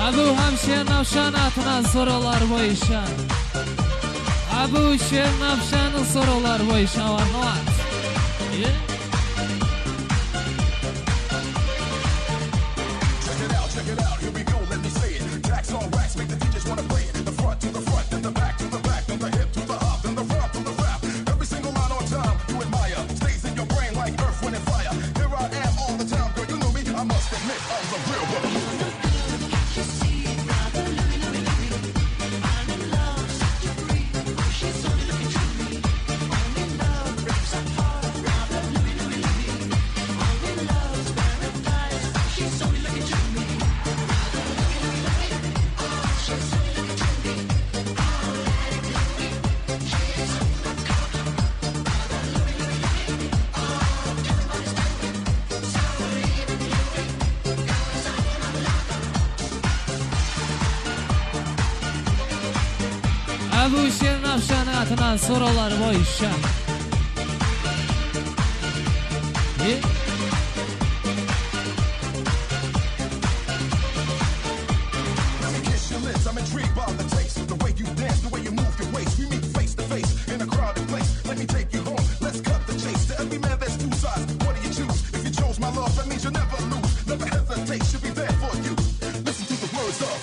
Abu Hamşer Navşan atılan sorular boyunca. Abu Şer Navşan'ın sorular boyunca var mı var? Check it out, here we go, let me say it. Tracks on wax, make the DJs wanna play it. The front to the front, then the back to the back, then the hip to the hop, then the front to the rap. Every single line on time, you admire. Stays in your brain like earth, wind, and fire. Here I am all the time, girl, you know me. I must admit, I'm the real one. Abu Şer Navşan atılan sorular boyunca. Let me kiss your lips, I'm intrigued by the taste. The way you dance, the way you move your waist. We meet face to face in a crowded place. Let me take you home, let's cut the chase. To every man there's two sides, what do you choose? If you chose my love, that means you'll never lose. Never hesitate, should be there for you. Listen to the words of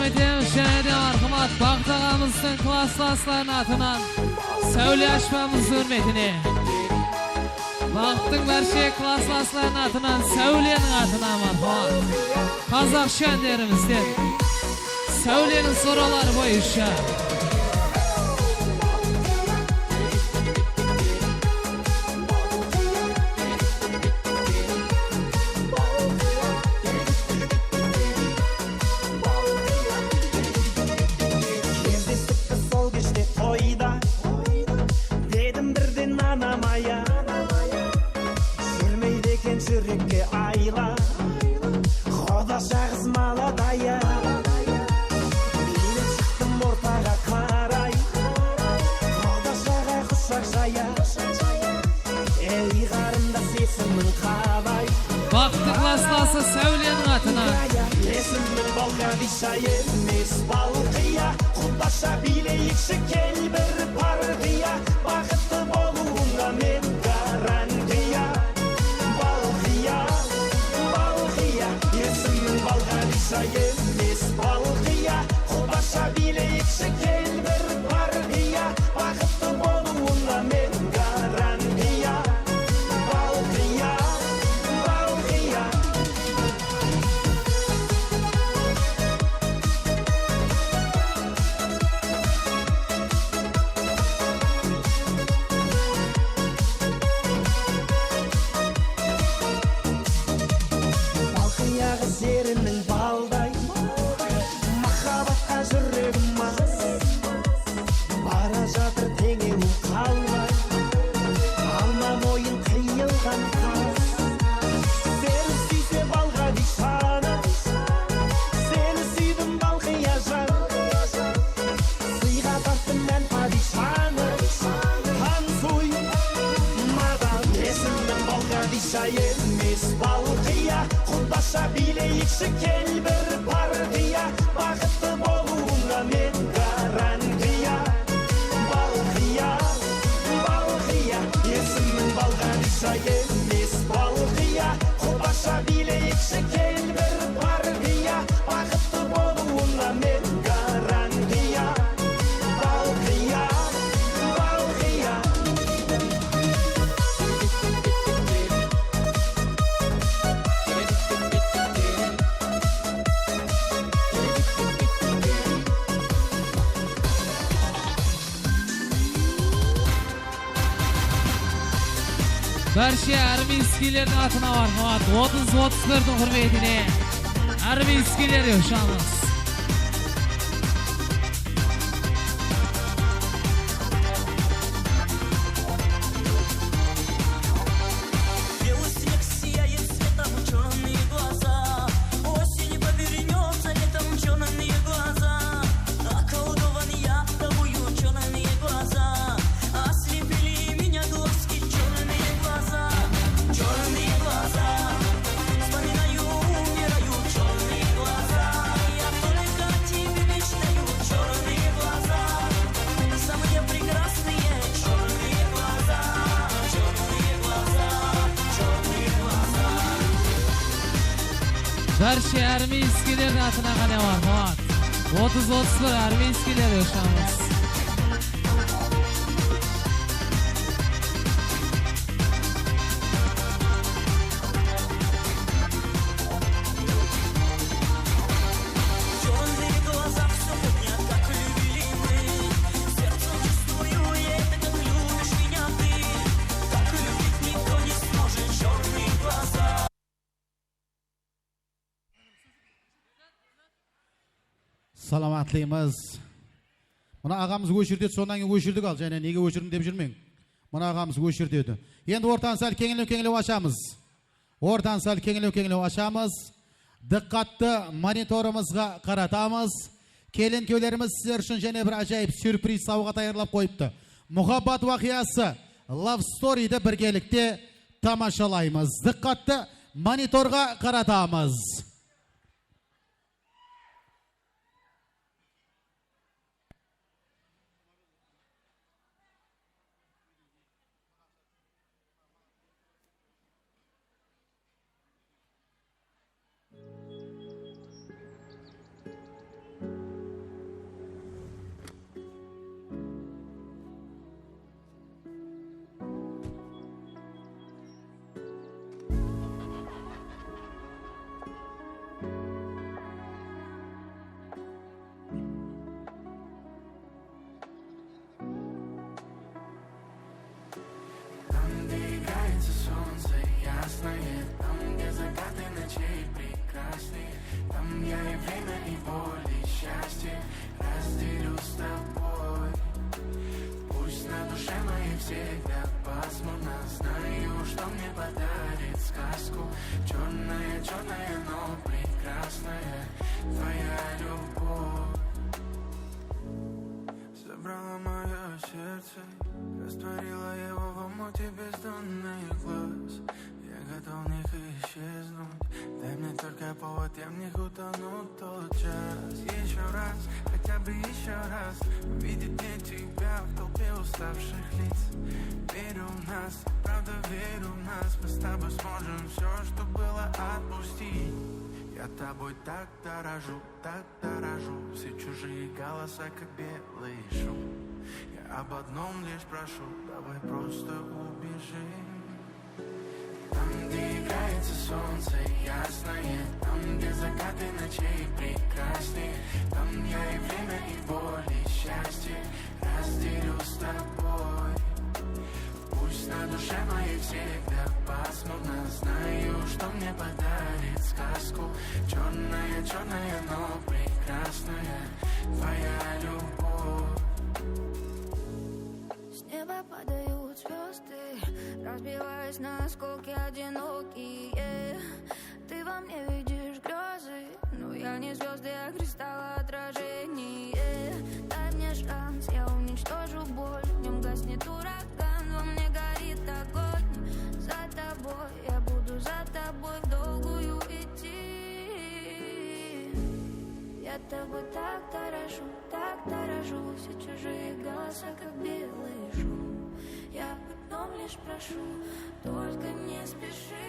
etemiz, şene de marhamat. Bakt ağamızın klaslarının atından Söyle açmamız hürmetine. Baktın her şey klaslarının atından Söylenin atından marhamat. Kazak şenlerimizden Söylenin soruları boyuşa. Жүрекке айла Хода шағыз маладая Билеп шықтым ортаға қарай Хода шаға құшақ жая Ей қарындас есімің қалай Baktı klaslası Söyley'nin atına Есімің Балқадиша емес Балқия Құдаша билейікші кел бір партия Бақытты болуыңа мен гарантия Балқадиша емес Балқия Құдаша билейікші кел бір партия Бақытты болуыңа мен гарантия Балқия, Балқия Балқияға серінің балдай Махаббатқа жүрегім аз Бара жатыр теңеуім қалмай Алма мойын қиылған қаз Сені сүйсе Балқадишаны Сені сүйдім Балқия жан Сыйға тарттым мен падишаны Танцуй мадам Есімім Балқадиша емес Балқия Құдаша билейікші кел бір партия Бақытты болуыңа мен гарантия Балқия, Балқия Есімің Балқадиша емес Балқия Құдаша билейікші кел бір партия Бақытты болуыңа мен гарантия Балқия, Балқия Berşe Ermeyskilerin atına var. 30-31'din hürmetine Ermeyskiler yaşamız. Белый снег сияет цветом черные глаза Осень повернется летом черные глаза Околдован я тобою черные глаза Ослепили меня глазки черные глаза Черные глаза Вспоминаю, умираю черные глаза Я только тебе мечтаю черные глаза Самые прекрасные черные глаза Черные глаза Черные глаза Berşe Ermeyskilerin atına kale var. 30-31 Ermeyskiler yaşamız. Черные глаза все помнят, как любили мы Сердцем чувствую я это, как любишь меня ты Как любить никто не сможет черные глаза Salamatligimiz. Mana ağamız o'chirdi, sondan keyin o'chirdik al. Yana nega o'chirding deb жүрмең. Mana ağamız o'chirdi edi. Endi o'rtani sal kengilib ochamiz. O'rtani sal kengilib ochamiz. Diqqatni monitorimizga qaratamiz. Kelin-kuylarimiz sizlar uchun yana bir ajoyib syurpriz sovg'a tayyorlab qo'yibdi. Muhabbat voqeasi Love Story'da birgalikda tomoshalaymiz. Diqqatni monitorga qaratamiz. играется солнце ясное, там, где закаты ночей прекрасные, там я и время, и боль, и счастье разделю с тобой. Пусть на душе моей всегда пасмурно, знаю, что мне подарит сказку. Черная, черная, но прекрасная твоя любовь. Забрала мое сердце, растворила его в омуте бездонных глаз. Я готов в них исчезнуть, дай мне только повод, я в них утону тот час. Еще раз, хотя бы еще раз увидеть мне тебя в толпе уставших лиц. Верю в нас, правда верю в нас, мы с тобой сможем все, что было, отпустить. Я тобой так дорожу, все чужие голоса, как белый шум. Я об одном лишь прошу, давай просто убежим. Там, где играется солнце ясное, там, где закаты ночей прекрасные, там я и время, и боль, и счастье разделю с тобой. Пусть на душе моей всегда пасмурно, знаю, что мне подарит сказку. Черная, черная, но прекрасная твоя любовь. С неба падают звезды, разбиваясь на осколки одинокие. Ты во мне видишь грезы, но я не звезды, а кристалл отражение. Дай мне шанс, я уничтожу боль, в нем гаснет ураган, во мне горит огонь. За тобой, я буду за тобой в долгую идти. Я тобой так дорожу, все чужие голоса, как белый шум. Я об одном лишь прошу, только не спеши.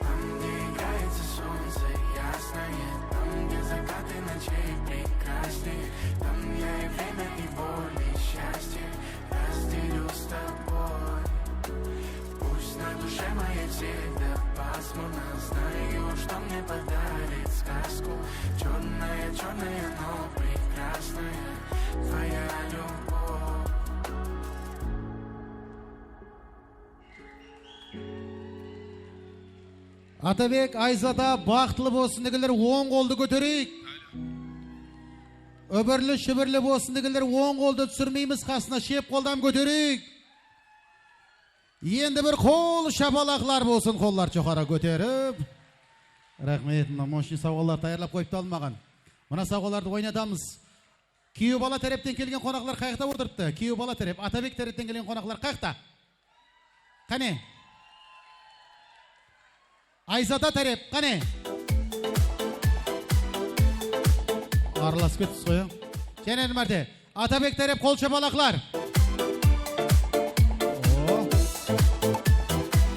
Там, где играется солнце ясное, там, где закаты ночей прекрасные, там я и время, и боль, и счастье разделю с тобой. Пусть на душе моей всегда пасмурно, знаю, что мне подарит сказку. Черная, черная, но прекрасная твоя любовь. Атабек, Айзада бақытлы болсын дегендер оң қолды көтерейік. Өбірлі шүбірлі болсын дегендер оң қолды түсірмейміз, қасына шеп қолдан көтерейік. Енді бір қол шапалақлар болсын, қоллар жоғары көтеріп. Рахмет, мощный сауғалар таярлап қойыпты алмаған. Мына сауғаларды ойнатамыз. Күйеу бала тараптан келген қонақлар қайықта отырыпты. Күйеу бала тарап, Атабек тараптан келген қонақлар қайықта. Қане? Айзада тарап, қане? Аралас көтсіз қойың. Және мәрте, Атабек тарап қол шапалақлар.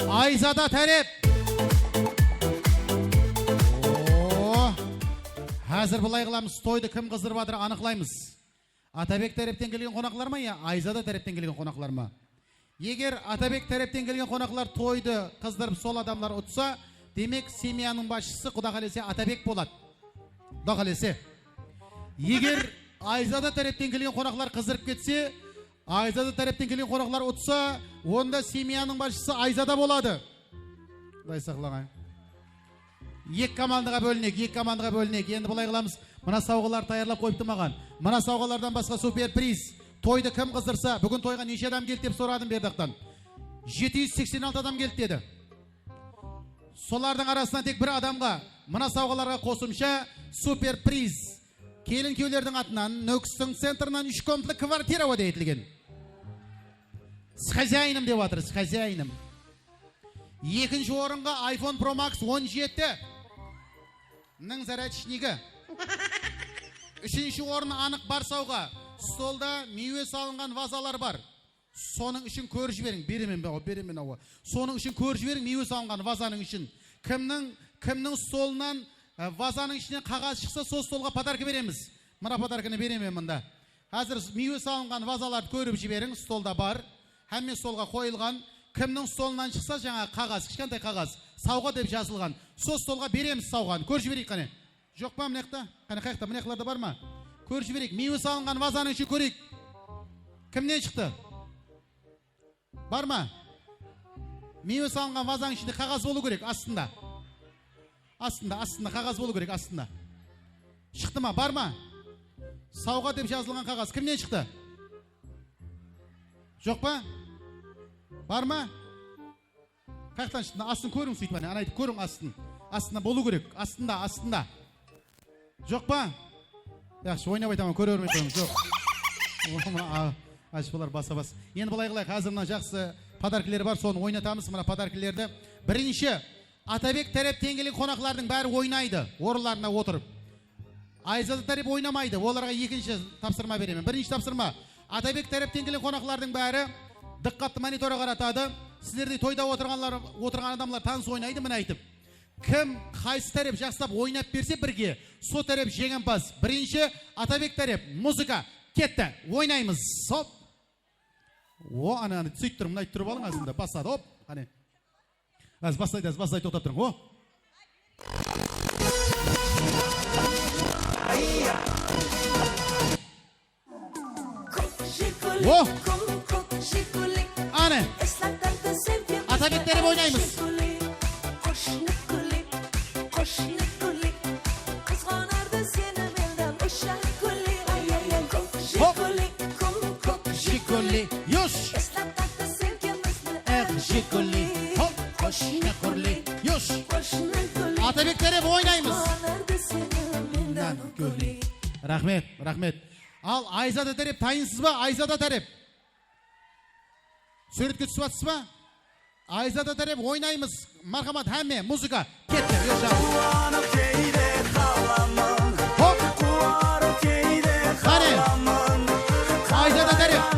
Айзада тарап. Қазір бұлай қыламыз, тойды кім қыздырып жатыр анықлаймыз. Атабек тараптан келген қонақлар ма, я Айзада тараптан келген қонақлар ма? Егер Атабек тараптан келген қонақлар тойды қыздырып сол адамлар ұтса, демек семьяның басшысы құда қалесе Атабек болады. Құда қалесе. Егер Айзада тараптан келген қонақлар қыздырып кетсе, Айзада тараптан келген қонақлар ұтса, онда семьяның басшысы Айзада болады. Құдай сақлаған. Екі командаға бөлінек. Енді бұлай қыламыз. Мына сауғалар таярлап қойыпты маған. Мына сауғалардан басқа супер приз. Тойды кім қыздырса, бүгін тойға неше адам келді деп сұрадым бердіқтан. 786 адам келді деді. Солардың арасынан тек бір адамға, мына сауғаларға қосымша супер приз. Келін күйеулердің атынан Нөкістің центрынан 3 комнатлы квартира өте етілген. С хозяином деп жатыр, с хозяином. Екінші орынға iPhone Pro Max 17 ның зарядшнігі. Үшінші орын анық бар сауға. Столда мейве салынған вазалар бар. Соның үшін көріп жіберің. Беремен ауы. Соның үшін көріп жіберің, мейве салынған вазаның үшін. Кімнің столынан вазаның ішінен қағаз шықса, сол столға подарка береміз. Мына подарканы беремен мұнда. Қазір мейве салынған вазаларды көріп жіберің. Столда бар. Әмме столға қойылған. Кімнің столынан шықса, жаңа қағаз, кішкентай қағаз, сауға деп жазылған. Сол столға береміз сауған. Көріп жіберейік қане. Жоқ па мынаяқта? Қане қаяқта, мынаяқларда бар ма? Көріп жіберейік. Мейве салынған вазаның іші көрейік. Кімнен шықты? Бар ма? Мейме салынған вазаның ішінде қағаз болу керек, астында. Астында қағаз болу керек, астында. Шықты ма, бар ма? Сауға деп жазылған қағаз. Кімнен шықты? Жоқ па? Бар ма? Қаяқтан шықты? Астын көрің сөйтіп, ана айтып көрің астын. Астында болу керек, астында. Жоқ па? Яқшы, ойнап айтамын, көре өрмей қойым. Жоқ. Ашпалар баса-бас. Енді былай қылайық, қазір жақсы подаркілер бар, соны ойнатамыз, мына подаркілерді. Бірінші, Атабек тараптан келген қонақлардың бәрі ойнайды, орындарына отырып. Айзада тарап ойнамайды, оларға екінші тапсырма беремін. Бірінші тапсырма, Атабек тараптан келген қонақлардың бәрі диққатты мониторға қаратады. Сіздерде тойда отырған адамлар таныс ойнайды, міне айтып. Кім қайсы тарап жақсылап ойнап берсе бірге, со тарап жеңімпаз. Бірінші, Атабек тарап, музыка, кетті, ойнаймыз. Соп. О, ана сөйтіп тұрмын, айтып тұрып алың азында, басады, оп, қане. Аз бастайды, тоқтап тұрың, о. О, ане, Атабектері ойнаймыз. Жиколи, юш. Жиколи, хоп, қошнақұрли, юш. Атабектері ойнаймыз. Рахмет. Ал Айзада тарап тайынсыз ба? Айзада тарап. Суретке түсіп атсыз ба? Айзада тарап ойнаймыз. Мархамат, әмме, музыка. Кетті. Хоп. Қане. Айзада тарап.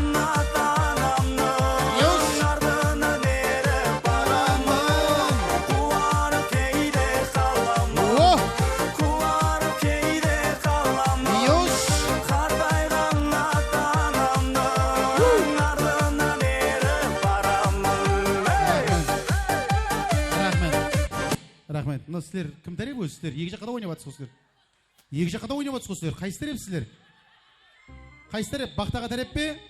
Рахмет. Мына сіздер кім тарап өзсіздер? Екі жаққа да ойнап атсыз сіздер. Екі жаққа да ойнап атсыз сіздер. Қайсы тарап сіздер? Қайсы тарап? Бақтаға тарап пе?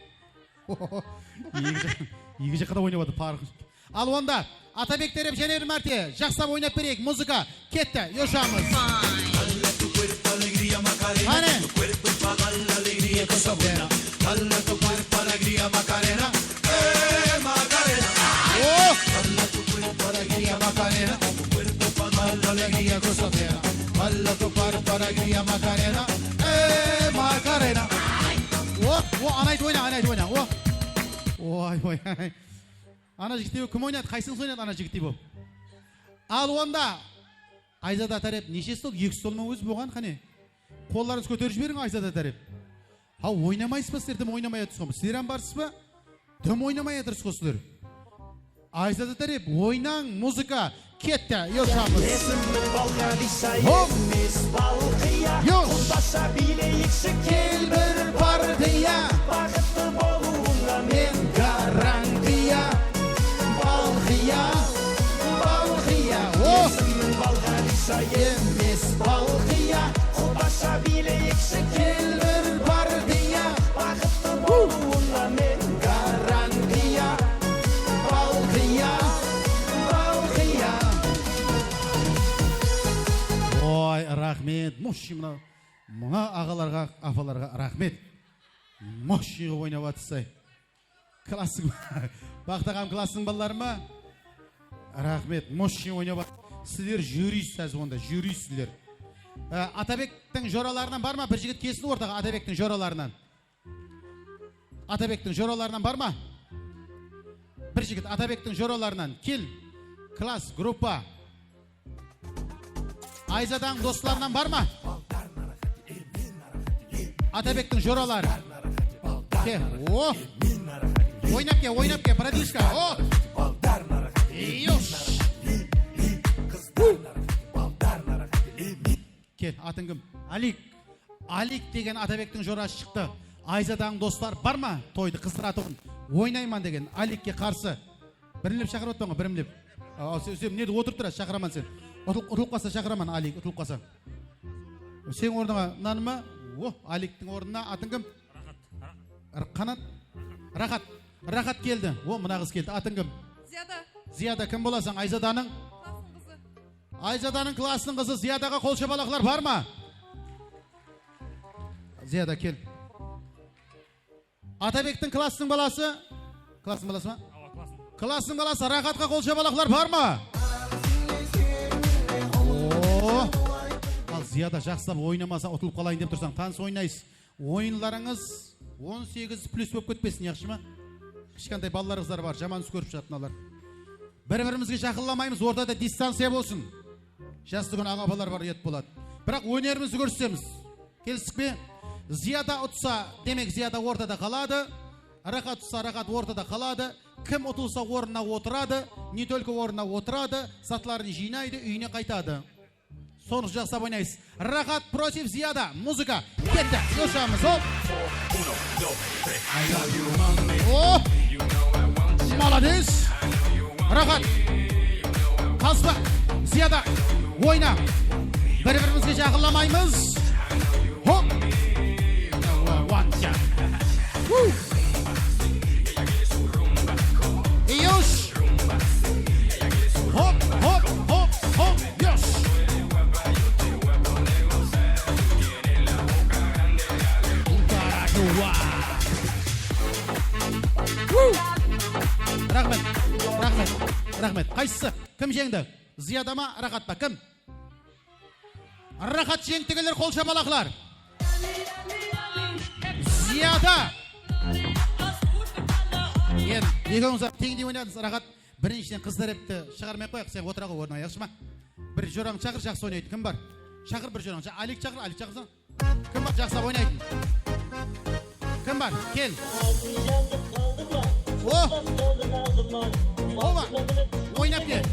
Екі жаққа да ойнап аты парық. Ал онда Атабек тарап және бір мәрте жақсылап ойнап берейік. Музыка кетті. Йошамыз. Қане? Анайды ойна. Ой. Ана жігіттей кім ойнады? Қайсыңыз ойнады ана жігіттей болып? Ал онда Айзада тарап неше стол? 2 столмен өз болған қане? Қолларыңыз көтеріп жіберің Айзада тарап. Ойнамайсыз ба сіздер? Дым ойнамай атырсыз ғой. Сіздер барсыз ба? Дым ойнамай атырсыз ғой сіздер. Айзада тарап ойнаң, музыка кетті. Йошамыз. Хоп. Йош. Кел бір партия. Бақытты болуыңа мен гарантия. Балқия. Есімнің Балғариса емес Балқия. Қолдаша билейікші кел бір партия. Бақытты болуыңа мен гарантия. Балқия. Ой, рахмет. Мұна ағаларға, афаларға рахмет. Мощиға ойнап атысай. Классың ба? Бақтағам классың балалар ма? Рахмет. Мощиға ойнап атысай. Сіздер жүрейсіз әзі онда, жүрейсіздер. Атабектің жораларынан бар ма? Бір жігіт кесін ортаға Атабектің жораларынан. Атабектің жораларынан бар ма? Бір жігіт Атабектің жораларынан. Кел. Класс, группа. Айзадаң достарынан бар ма? Атабектің жоралары. О! Ойнап ке, продюшка. О! Йош! Кел, атың кім? Алик деген Атабектің жорасы шықты. Айзадаң достар бар ма? Тойды қыстыратуын. Ойнайман деген Аликке қарсы. Бірімлеп шақырып өтпен ғой, бірімлеп. Сен неді отырып тұрас, шақыраман сен. Ұтылып қалса шақыраман, Алик, ұтылып қалса. Сен орныңа наны ма? Аликтің орнына атың кім? Қанат? Рахат келді. Мына қыз келді. Атың кім? Зияда кім боласың? Айзаданың? Айзаданың классының қызы. Зиядаға қол шапалақлар бар ма? Зияда кел. Атабектің классының баласы? Классының баласы ма? Классының баласы. Рахатқа қол шапалақлар бар ма? Ал Зияда жақсылап ойнамаса ұтылып қалайын деп тұрсаң, таныс ойнайсыз. Ойынларыңыз 18 плюс болып кетпесін, яқшы ма? Кішкентай балаларыңыздар бар, жаман көріп жататын алар. Бір-бірімізге жақынламаймыз, ортада дистанция болсын. Жастығын ағапалар бар ет болады. Бірақ өнерімізді көрсетеміз. Келістік пе? Зияда ұтса, демек Зияда ортада қалады. Рахат ұтса, Рахат ортада қалады. Кім ұтылса орнына отырады, не только орнына отырады, сатларын жинайды, үйіне қайтады. Соны жақсап ойнайсыз. Рахат против Зияда. Музыка. Кетті. Слушаемыз. О! Молодец. Рахат. Қалыспа. Зияда. Ойна. Бір-бірімізге жақынламаймыз. Хоп. Юш. Хоп, хоп, хоп, хоп. Юш. Рахмет, рахмет, рахмет. Қайсысы? Кім жеңді? Зияда ма, Рахат па? Кім? Рахат жеңдігілер қол шапалақлар. Зияда. Екеуіңіз теңдей ойнадыңыз. Рахат біріншіден қыз тәріпті шығармай қояқ, сен отыра ғой орнына, яқшы ма? Бір жораң шақыр, жақсы ойнайды. Кім бар? Шақыр бір жораң. Алик шақыр, Алик шақырсың. Кім бар жақсап ойнайды? Кім бар? Кел. О! Ова! Ойнап кел.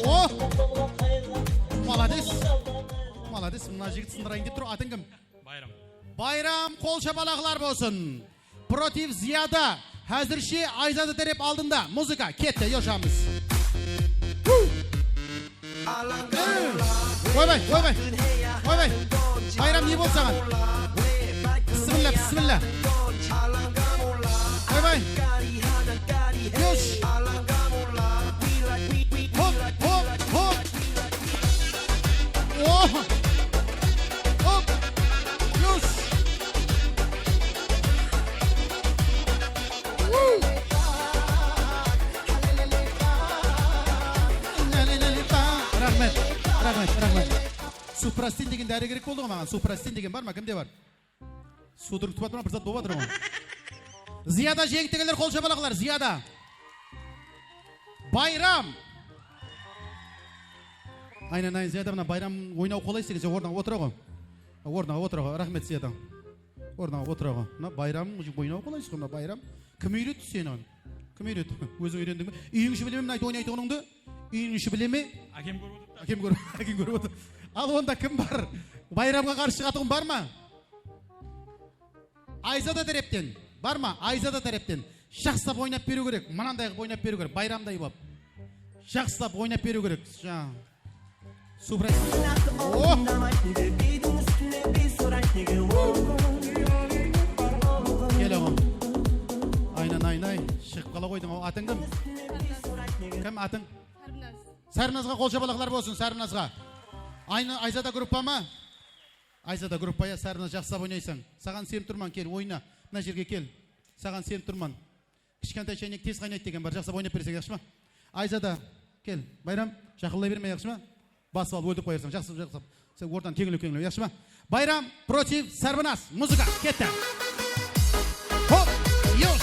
О! Молодец. Молодец. Мына жігіт сындырайын деп тұр. Атың кім? Байрам. Байрам, қол шапалақлар болсын. Против Зияда. Әзірше Айзада тереп алдында. Музыка кетті, ешамыз. Ойбай, ойбай. Ойбай. Байрам не бол саған? Бісміллә, бісміллә. Ойбай. Еш. Хоп, хоп, хоп. О! Хоп. Еш. Рахмет, рахмет, рахмет. Супрастин деген дәрі керек болды ғой маған. Супрастин деген бар ма? Кімде бар? Судырып тұпатыр ма? Бір зат болатыр ма? Зияда жеңтігілер қол шапалақлар. Зияда. Байрам. Айнан, Зияда мына Байрам ойнау қолай сен орнаға отыра ғой. Орнаға отыра ғой. Рахмет Зияда. Орнаға отыра ғой. Мына Байрам ойнау қолай сен Байрам. Кім үйретті сені оны? Кім үйретті? Өзің үйрендің бе? Үйің іші білеме айты ойнайды оныңды? Үйің іші білеме? Әкем көріп отыр. Ал онда кім бар? Байрамға қарсы шығатығын бар ма? Айзада тараптен. Бар ма? Айзада тараптен. Жақсылап ойнап беру керек. Мынандай ойнап беру керек. Байрамдай болып. Жақсылап ойнап беру керек. Супер. О! Кел оғым. Айнай. Шығып қала қойдың. Атың кім? Кім атың? Сарназға қол шапалақлар болсын, Сарназға. Айзада группа ма? Айзада группа, я Сарназ жақсылап ойнайсың. Саған сеніп тұрман, кел, ойна. Мына жерге кел. Саған сеніп тұрман. Кішкентай шайнек тез қайнайды деген бар, жақсылап ойнап берсек, жақсы ма? Айзада, кел. Байрам, жақылай берме, жақсы ма? Басып алып өлдіп қойырсың, жақсылап. Сен ортан кеңілу, жақсы ма? Байрам против Сарназ. Музыка, кетті. Хоп, юш.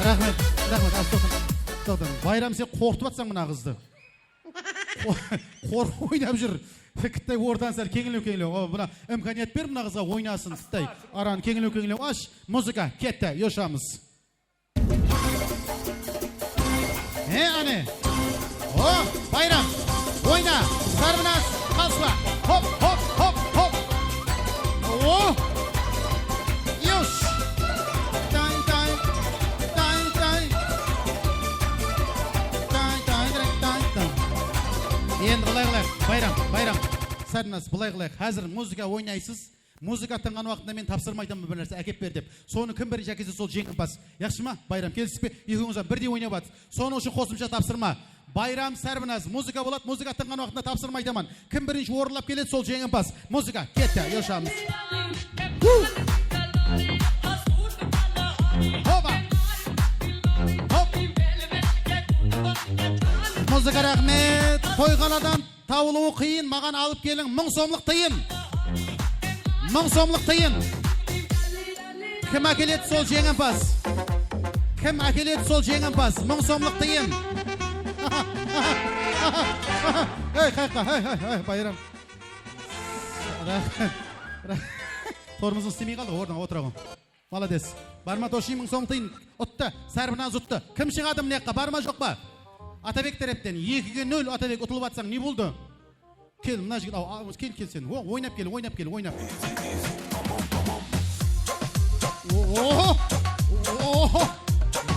Рахмет, тоқтан. Байрам, сен қорқытып атсаң мына қызды. Қорқып ойнап жүр. Кіттай ортан сәл кеңілеу. Бұна үмканиет бер мына қызға ойнасын. Кіттай араны кеңілеу. Аш, музыка, кетті, ешамыз. Ане. О, Байрам, ойна. Сарназ, қалсыла. Хоп, хоп, хоп, хоп. О, еш. Енді бұлай қылайық, Байрам, Сарназ, бұлай қылайық. Қазір музыка ойнайсыз, музыка тыңған уақытында мен тапсырма айтамын бір нәрсе әкеп бер деп. Соны кім бірінші әкелсе сол жеңімпаз. Яқшы ма? Байрам келісіп пе? Екеуіңіз бірдей ойнап жатсыз. Соның үшін қосымша тапсырма. Байрам Сәрбіназ музыка болады, музыка тыңған уақытында тапсырма айтамын. Кім бірінші орындап келеді сол жеңімпаз. Музыка кетті, ешамыз. Музыка рахмет. Тойғаладан табылуы қиын, маған алып келің 1000 сомлық тиын. 1000 сомлық тиын. Кім әкеледі сол жеңімпаз? Кім әкеледі сол жеңімпаз? 1000 сомлық тиын. Ей, қайқа, Байрам. Торымызын істемей қалды, орнына отырағын. Молодец. Барма Тоши 1000 сом тиын. Ұтты, Сәрбіназ ұтты. Кім шығады мынаяққа? Барма жоқ па? Атабек тараптан 2-0 Атабек ұтылып атсаң не болды? Кел, мына жігіт, кел сен. Ойнап кел.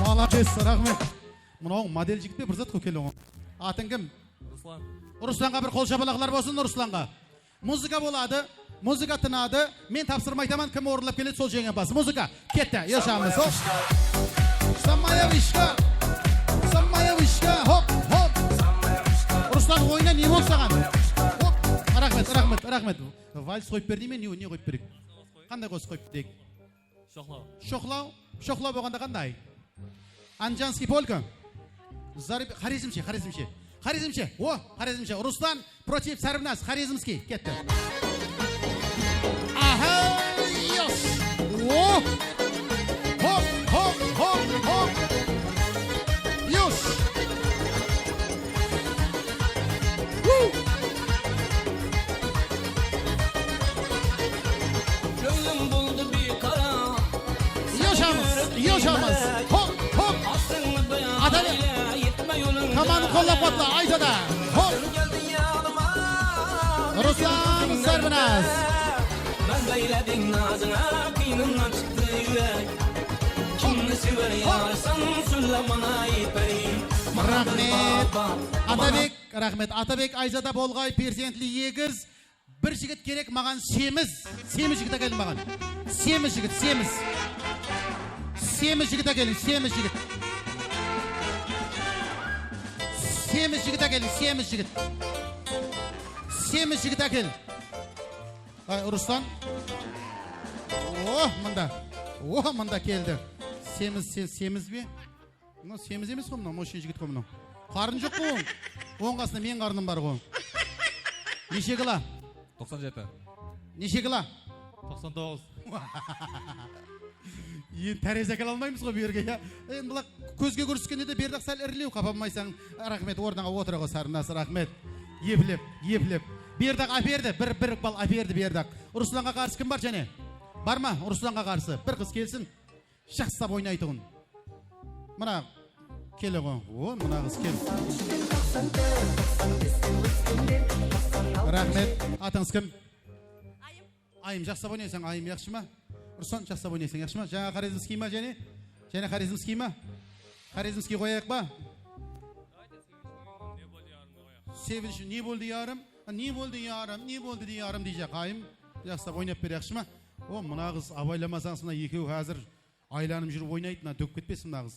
Молодец, рахмет. Мынау модель жігіт пе бір зат қой келі оған. Атың кім? Руслан. Русланға бір қол шапалақлар болсын, Русланға. Музыка болады, музыка тынады. Мен тапсырма айтамын, кім орындап келеді сол жеңімпаз. Музыка кетті, ешамыз. Самая вишка. Хоп. Руслан ойна не бол саған? Рахмет. Вальс қойып берді ме, не қойып берек? Қандай қос қойып берек? Шоқлау болғанда қандай? Анжанский полька. Харизмше. Руслан против Сәрбіназ. Харизмский. Кетті. Аха, йос. Хоп. Йос. Gönlüm buldu bir kara. Yaşamız. Hop. Atali. Kamanı kolla patla. Ayzada. Hop. Ruslan Sərbinaz. Ben beyledim nazına, kıynımdan çıktı yürek. Kimni sever yarsan, söyle bana ipeyim. Рахмет. Атабек Айзада болғай перзентлі егіз. Бір жігіт керек маған семіз жігіт әкелін маған. Семіз жігіт әкелін. Семіз жігіт әкелін. Руслан. Мында келді. Семіз бе? Семіз емес қой мынау, мощный жігіт қой мынау. Қарын жоқ қой. Оң қасында мен қарным бар ғой. Неше кило? 97. Неше кило? 99. Енді тәрез әкел алмаймыз ғой берге. Енді бұлақ көзге көріскенде де бердақ сәл ірілеу қапамайсаң. Рахмет, орныңа отыра ғой Сәрбіназ, рахмет. Епілеп. Бердақ аперді, бір бал аперді бердақ. Русланға қарсы кім бар және? Бар ма? Русланға қарсы. Бір қыз келсін. Жақсап ойнайтығын. Мына келі ғой. Мына қыз кел. Рахмет. Атыңыз кім? Айым жақсап ойнайсың, айым яқшы ма? Руслан жақсап ойнайсың, яқшы ма? Жаңа Харизмский ма және? Және Харизмский ма? Харизмский қояйық ба? Севінші, не болды ярым? Не болды ярым дейжек, айым. Жақсап ойнап бер, яқшы ма? Мына қыз абайламасаңыз, мына екеу қазір айланып жүріп ойнайды, мына дөп кетпесін мына қыз.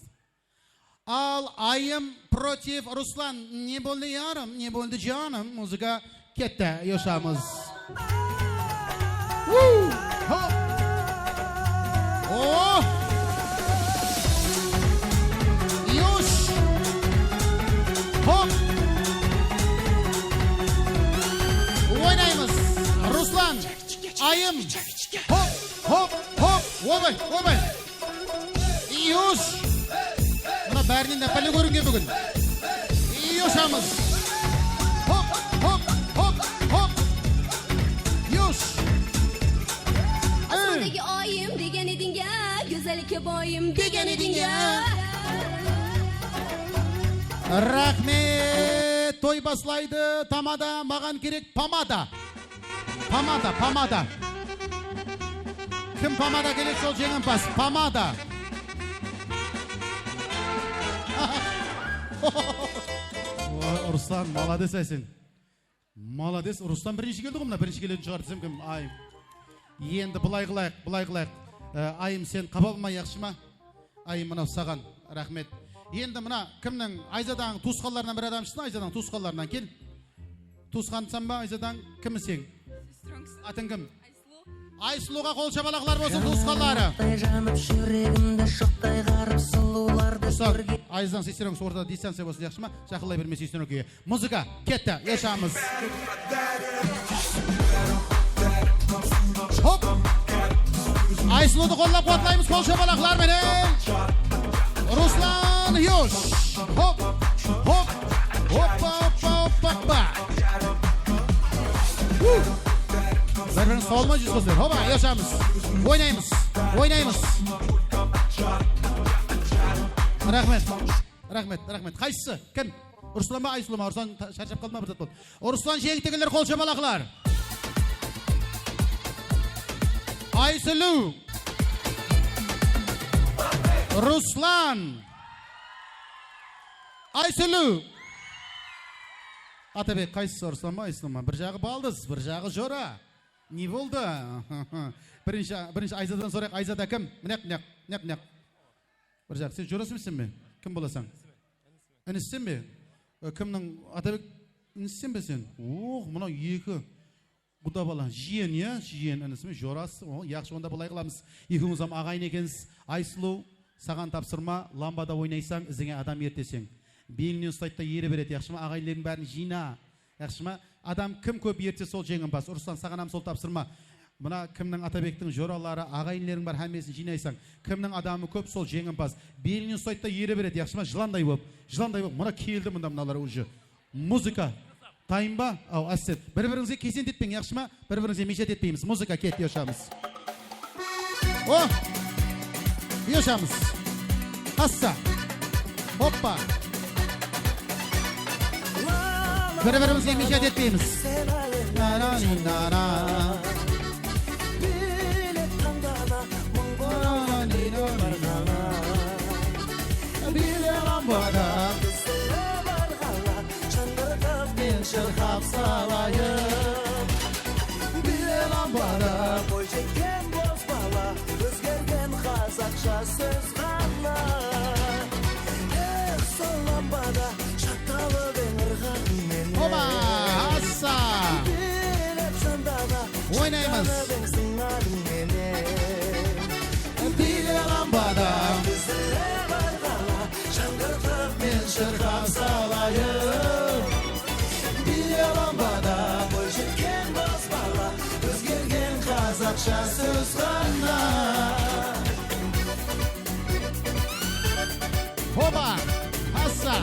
Ал айым против Руслан. Не болды ярым, не болды жаным. Музыка кетті, ешамыз. Юш. Хоп. Ойнаймыз. Руслан. Айым. Хоп. Обай. Юш. Мына бәрінен нәпәлі көрінген бүгін. Юшамыз. Хоп. Юш. Aslındaki ayım degen edin ya, güzellik boyum degen edin ya. Рахмет. Той баслайды. Тамада, маған керек помада. Помада. Кім помада керек сол жеңімпаз? Помада. Руслан, молодец әсен. Молодец. Руслан бірінші келді ғой мына, бірінші келетін шығар десем кім? Енді бұлай қылайық. Айым сен қабалмай яқшы ма? Айым мынау саған, рахмет. Енді мына кімнің Айзадаң туысқанларынан бір адамшысың, Айзадаң туысқанларынан кел. Туысқансың ба Айзадаң? Кімі сен? Атың кім? Айсұлуға қол шапалақлар болсын туысқанлары. Айзадаң сестеріңіз ортада дистанция болсын яқшы ма? Жақылай берме сестеріңізге. Музыка, кетті, ешамыз. Хоп! Айсұлуды қоллап қуатлаймыз қол шапалақлар менен. Руслан Юш. Хоп, хоп, опа. Бір-бірін соғылмай жүз қосыр. Хопа, ешамыз. Ойнаймыз. Рахмет. Қайсысы? Кім? Руслан ба, Айсұлу ма? Руслан шаршап қалды ма? Руслан жеңтігілер қол шапалақлар. Айсұлу. Руслан. Айсұлу. Атабек, қайсысы Руслан ба, Айсұлу ма? Бір жағы балдыз, бір жағы жора. Не болды? Бірінші Айзадан сұрайық. Айзада кім? Мінек. Бір жағы, сен жорасы мүсін бе? Кім боласың? Інісісен бе? Кімнің? Атабек, інісісен бе сен? Мұна екі. Бұда бала, жиен, я? Жиен інісімен жорасы. Яқшы, онда бұлай қыламыз. Екіңіз ағайын екенсіз. Айсұлу, саған тапсырма, ламбада ойнайсаң, ізіңе адам ертесең. Белінен ұстайды да ері береді. Яқшы ма? Ағайынлердің бәрін жина. Яқшы ма? Адам кім көп ерте сол жеңімпаз. Руслан, саған сол тапсырма. Мына кімнің Атабектің жоралары, ағайынлерің бар әмесін жинайсаң. Кімнің адамы көп сол жеңімпаз. Белінен ұстайды да ері береді. Яқшы ма? Жыландай боп. Мұна келді мұнда мыналар уже. Музыка. Тайым ба? Ау, әсет. Бір-біріңізге кесен детпен, яқшы ма? Бір-біріңізге мешет етпейміз. Музыка кет, ешамыз. Ешамыз. Асса. Hoppa. Бір-бірімізге мешет етпейміз. Шырқап салайын Биле ламбада Бой жеткен боз бала Өзгерген қазақша сөз ғана Сол ламбада Шатталып еңірған менен Оба, аса Билеп жандана Ойнаймыз Биле ламбада Бізді барғала Жаңғыртып мен шырқап салайын Ламбада бой жеткен боз бала Өзгерген қазақша сөз ғана Хоба, аса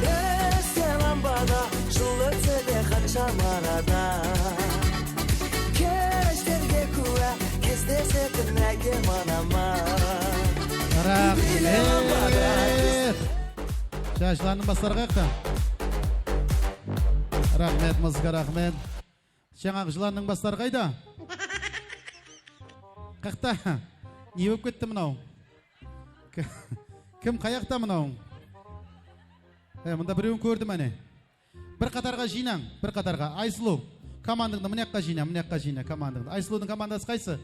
Есте ламбада жыл өтсе де қаншам арада Кештерге куә кездесетін әкем анама Рахмет. Шашыларының бастары қақта? Рахмет, музыка, рахмет. Жаңағы жыланның бастары қайда? Қақта? Не өп кетті мұнау? Кім қаяқта мұнау? Мұнда біреуін көрдім әне. Бір қатарға жинаң, бір қатарға. Айсұлу, командыңды мұнеққа жина, командыңды. Айсұлудың командасы қайсы?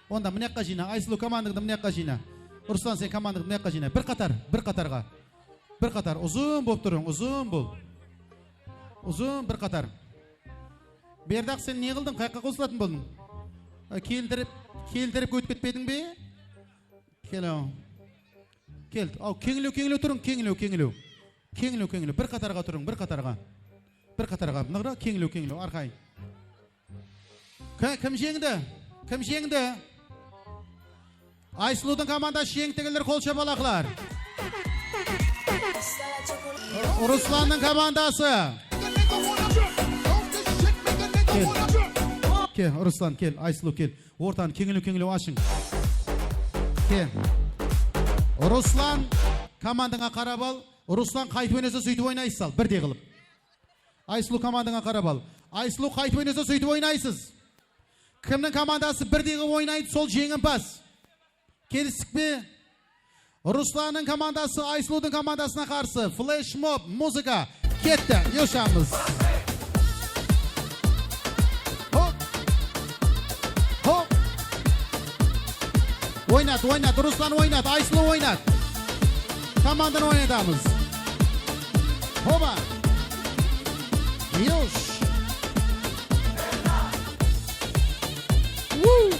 Онда мұнеққа жина, Айсұлу командыңды мұнеққа жина. Руслан, сен командыңды мұнеққа жина. Бір қатарға. Бір қатар. Ұзын болып тұрың, ұзын бол. Ұзын, бір қатар. Бердақ, сен не қылдың? Қайыққа қосылатын болдың? Келдіріп өтіп кетпедің бе? Кел. Кеңілеу тұрың, кеңілеу. Бір қатарға тұрың, бір қатарға. Нұғыра, кеңілеу, арқайын. Кім жеңді? Айсұлудың командасы жеңтігілер қол шапалақлар. Русланның командасы. Кел, Руслан, кел, Айсұлу, кел. Ортаны кеңілеу ашың. Кел. Руслан командаңа қарап ал. Руслан қайтып ойнаса сөйтіп ойнайсыз. Бірде қылып. Айсұлу командаңа қарап ал. Айсұлу қайтып ойнаса сөйтіп ойнайсыз. Кімнің командасы бірде қылып ойнайды, сол жеңімпаз. Келістік пе? Ruslan'ın komandası Ayslud'un komandasına karşı flash mob muzika ketdi. Yoşamız. Hop. Hop. Oynat, oynat. Ruslan oynat. Ayslu oynat. Komandanı oynatamiz. Hoba. Yoş. Woo.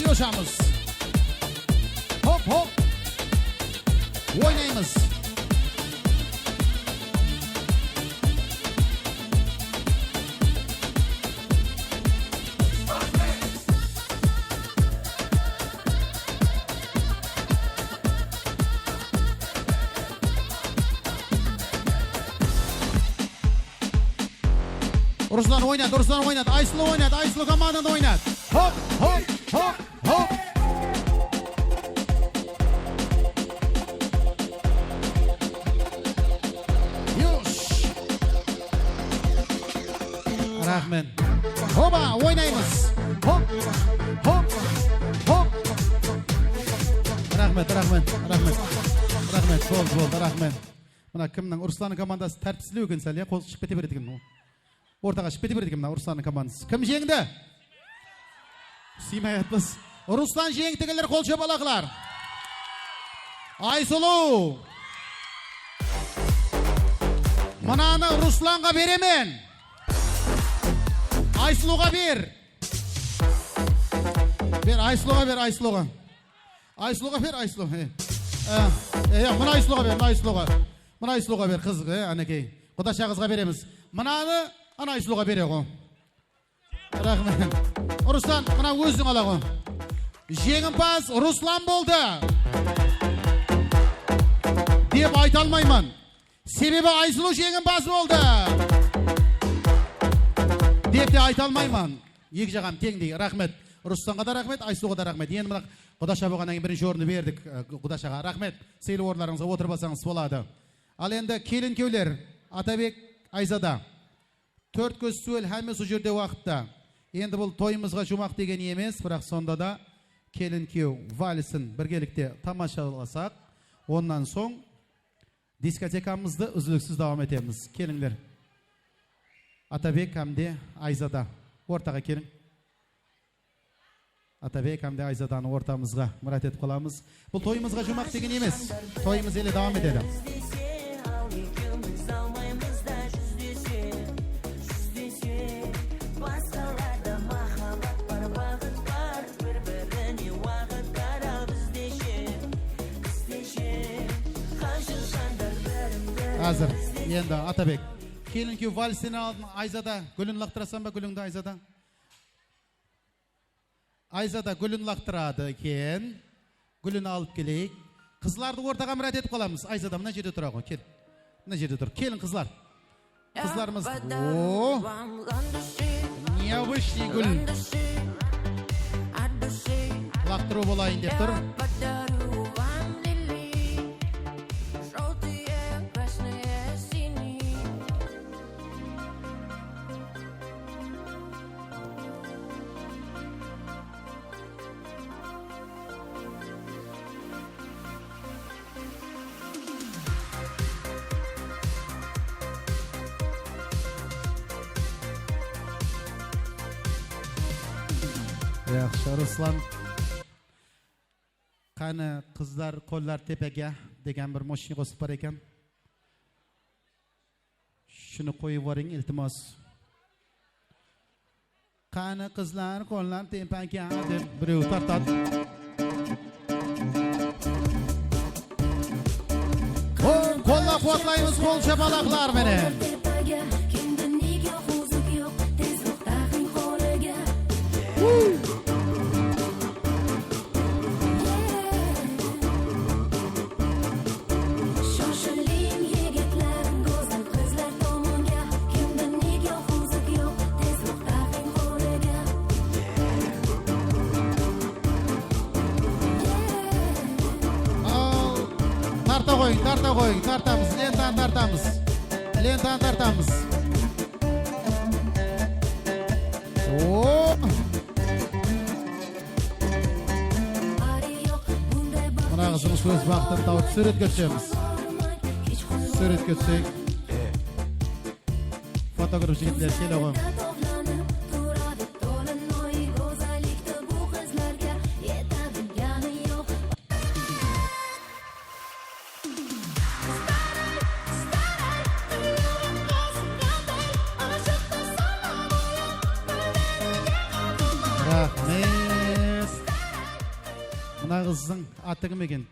Yoşamız. Hop hop. Oynayımız. Ruslan oynat, Ruslan oynat. Ayslu oynat, Ayslu komandanı oynat. Hop hop hop hop. Rahmet. Hoba oynayımız. Hop. Hop. Hop. Rahmet, rahmet, rahmet. Rahmet, bol, rahmet. Buna kimden? Ruslan'ın komandası tertipsizliği ökün sel ya. Kol çıkıp beti verdik mi? Ortağa çıkıp beti verdik mi? Ruslan'ın komandası. Kim jengdi? Siymay atmaz. Ruslan jengdikiler kol çabalaklar. Aysulu. Mananı Ruslan'a veremen. Aysluğa bir. Bir Aysluğa ver Aysluğa. Aysluğa ver Aysluğa. Buna Aysluğa ver, Aysluğa. Buna Aysluğa ver kız, anakey. Kudaşa kızga veremiz. Mananı ana Aysluğa verego. Rahmet. Ruslan, buna özün alago. Jengimpas Ruslan boldu. Dep ayta almayman. Sebebi Ayslu jengimpas boldu. Dep de ayta almayman. Екі жағам тең dey. Рахмет. Ruslan'a da rahmet, Aysluğa da rahmet. Енді мына Құдаша болғаннан кейін бірінші орынды бердік Құдашаға. Рахмет. Сейлі орындарыңызға отырып алсаңыз болады. Ал енді келін кеулер Атабек Айзада. 4 көз сөйл һәмме сол жерде уақытта. Енді бұл тойымызға жұмақ деген емес, бірақ сонда да келін кеу вальсін біргелікте тамашаласақ, ондан соң дискотекамызды үзіліксіз давам етеміз. Келіңдер. Атабек әмде Айзада. Ортаға келің. Атабек әмде Айзаданы ортамызға мұрат етіп қаламыз. Бұл тойымызға жұмақ деген емес. Тойымыз еле давам етеді. Hazır. Енді Атабек. Келін кеу вальсini алдын Айзада. Гүлін лақтырасам ба гүліңді Айзада? Айзада гүлін лақтырады екен. Гүлін алып келейік. Қызларды ортаға мұрат етіп қаламыз. Айзада мына жерде тұра ғой. Кел. Мына жерде тұр. Келін қызлар. Қызларымыз. О! Необычный гүл. Лақтыру болайын деп тұр. Yaxşı, Ruslan. Qani qizlar qo'llar tepaga degan bir moshina qo'sib bor ekan. Shuni qo'yib yuboring, iltimos. Qani qizlar qo'llar tepaga deb birov tortadi. Qo'llab-quvvatlaymiz qo'l chapaloqlar meni. Tarta qo'ying, tartamiz, lentani tartamiz. Lentani tartamiz. Ağzımız söz vaxtını tavut sürüt götüremiz. Sürüt götürsek. Fotoğraf jigitler kel oğlum. Rahmet. Mına kızın atı kim ekin?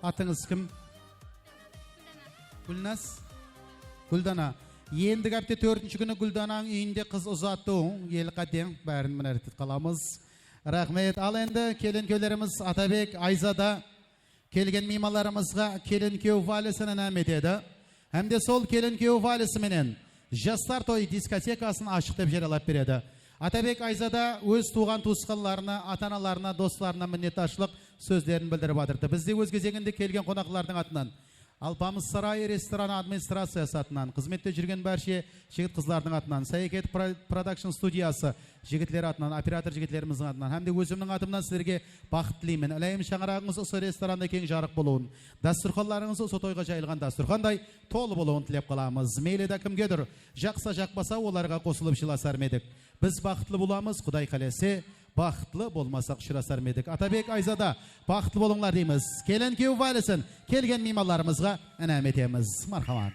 Atınız kim? Gülnaz? Güldana. Endi kapte 4-cü günü Güldana'nın uyinde kız uzattı. Yel qadem bärin mına retit kalamız. Rahmet. Al endi kelin köylerimiz Atabek, Ayzada kelgen mimalarımızga kelin köy valesine nämet edi. Hem de sol kelin köy valesi menen Jastar toy diskotekasını aşık dep jeralap beredi. Atabek Ayzada öz tuğan tuğsqanlarına, atanalarına, dostlarına minnetdaşlık sözlerini bildirip atırdı. Bizde öz кезегінде kelgen qonaqlarning atынан Alpamız Sarayı restoran administrasiyası atынан, қызметте жүрген barcha жігіт қыздардың атынан, Sayeket Production студиясы жігітлер атынан, оператор жігітлеріміздің атынан, hem de өзімнің атымнан сіздерге бақыт тілеймін. Әлейім шаңырағыңыз осы ресторанда кең жарық болуын, дастұрханларыңыз осы тойға жайылған дастұрхандай толы болуын тілеп қаламыз. Мейлі да кімгедір, жақса жақпаса оларға қосылып жыласар медік. Біз бақытлы боламыз, Құдай қалесе, бақытлы болмасақ шырасар медік. Атабек Айзада бақытлы болыңлар дейміз. Келен кеу вайлысын, келген меймандарымызға әнәм етеміз. Мархамат.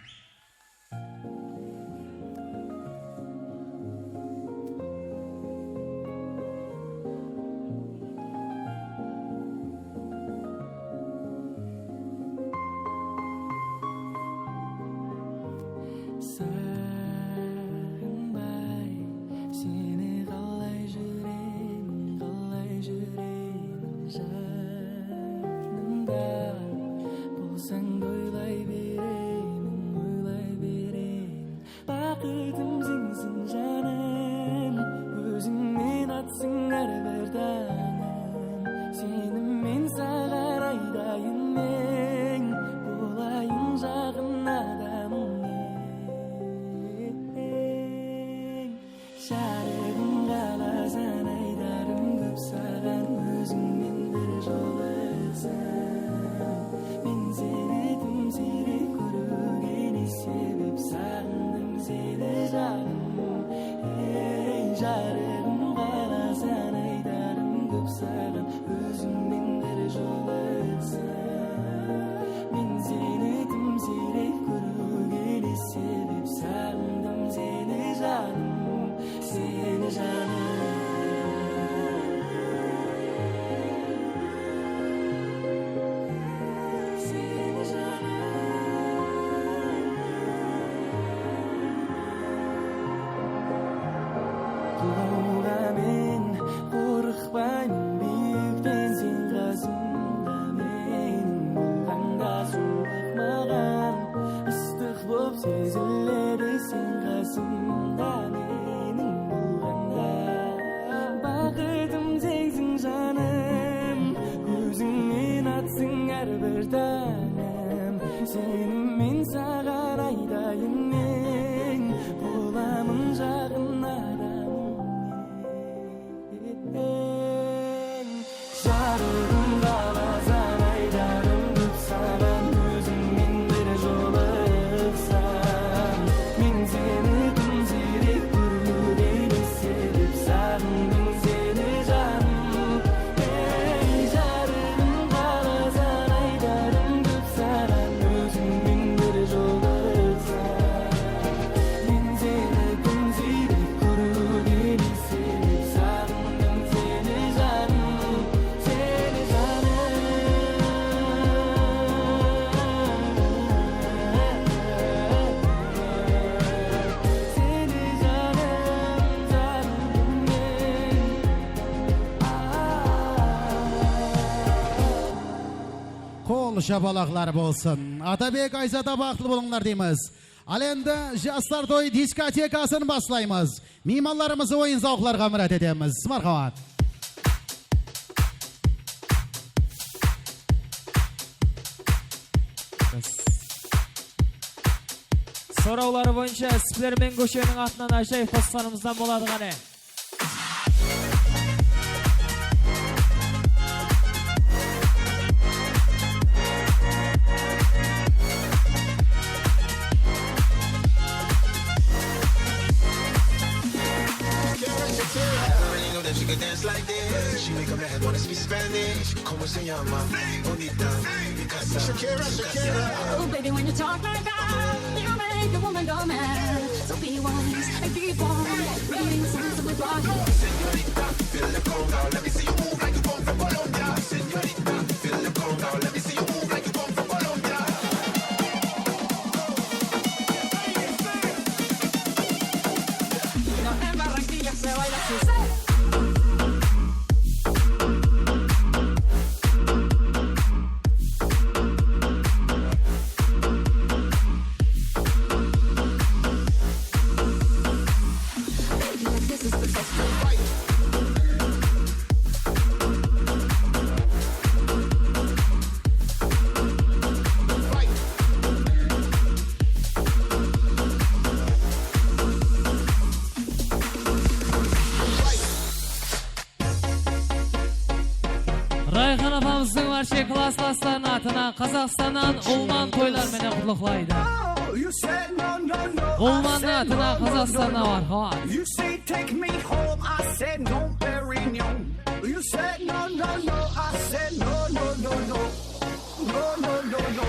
Şabalaklar bolsun. Atabek Ayzada baqtlı bolunlar deymiz. Alende Jastar toy diskotekasını baslaymiz. Mimarlarımızı oyun zavqlarga müracaat edemiz. Marhamat. Soraulары boyunca Siplermen Көшенің атынан Ajayip Bostanımızdan boladı gane. can dance like this. She make a man wanna speak Spanish. Como se llama? Bonita. Picasa. Shakira, Shakira. Oh, baby, when you talk like that, you make a woman go mad. So be wise and keep on reading signs of the rock. Señorita, feel the conga. Let me see you move like you come from Colombia. Señorita, feel the conga. Let me see you move like you come from Colombia. No, en Barranquilla se baila así. Rayhan apamыздың барша классластарының атынан Қазақстаннан Улман тойлар менен құтлықлайды. Улманның атынан Қазақстанна бар. You say take me home, I said no, Perignon. You said no, no, no, I said no, no, no, no. No, no, no, no.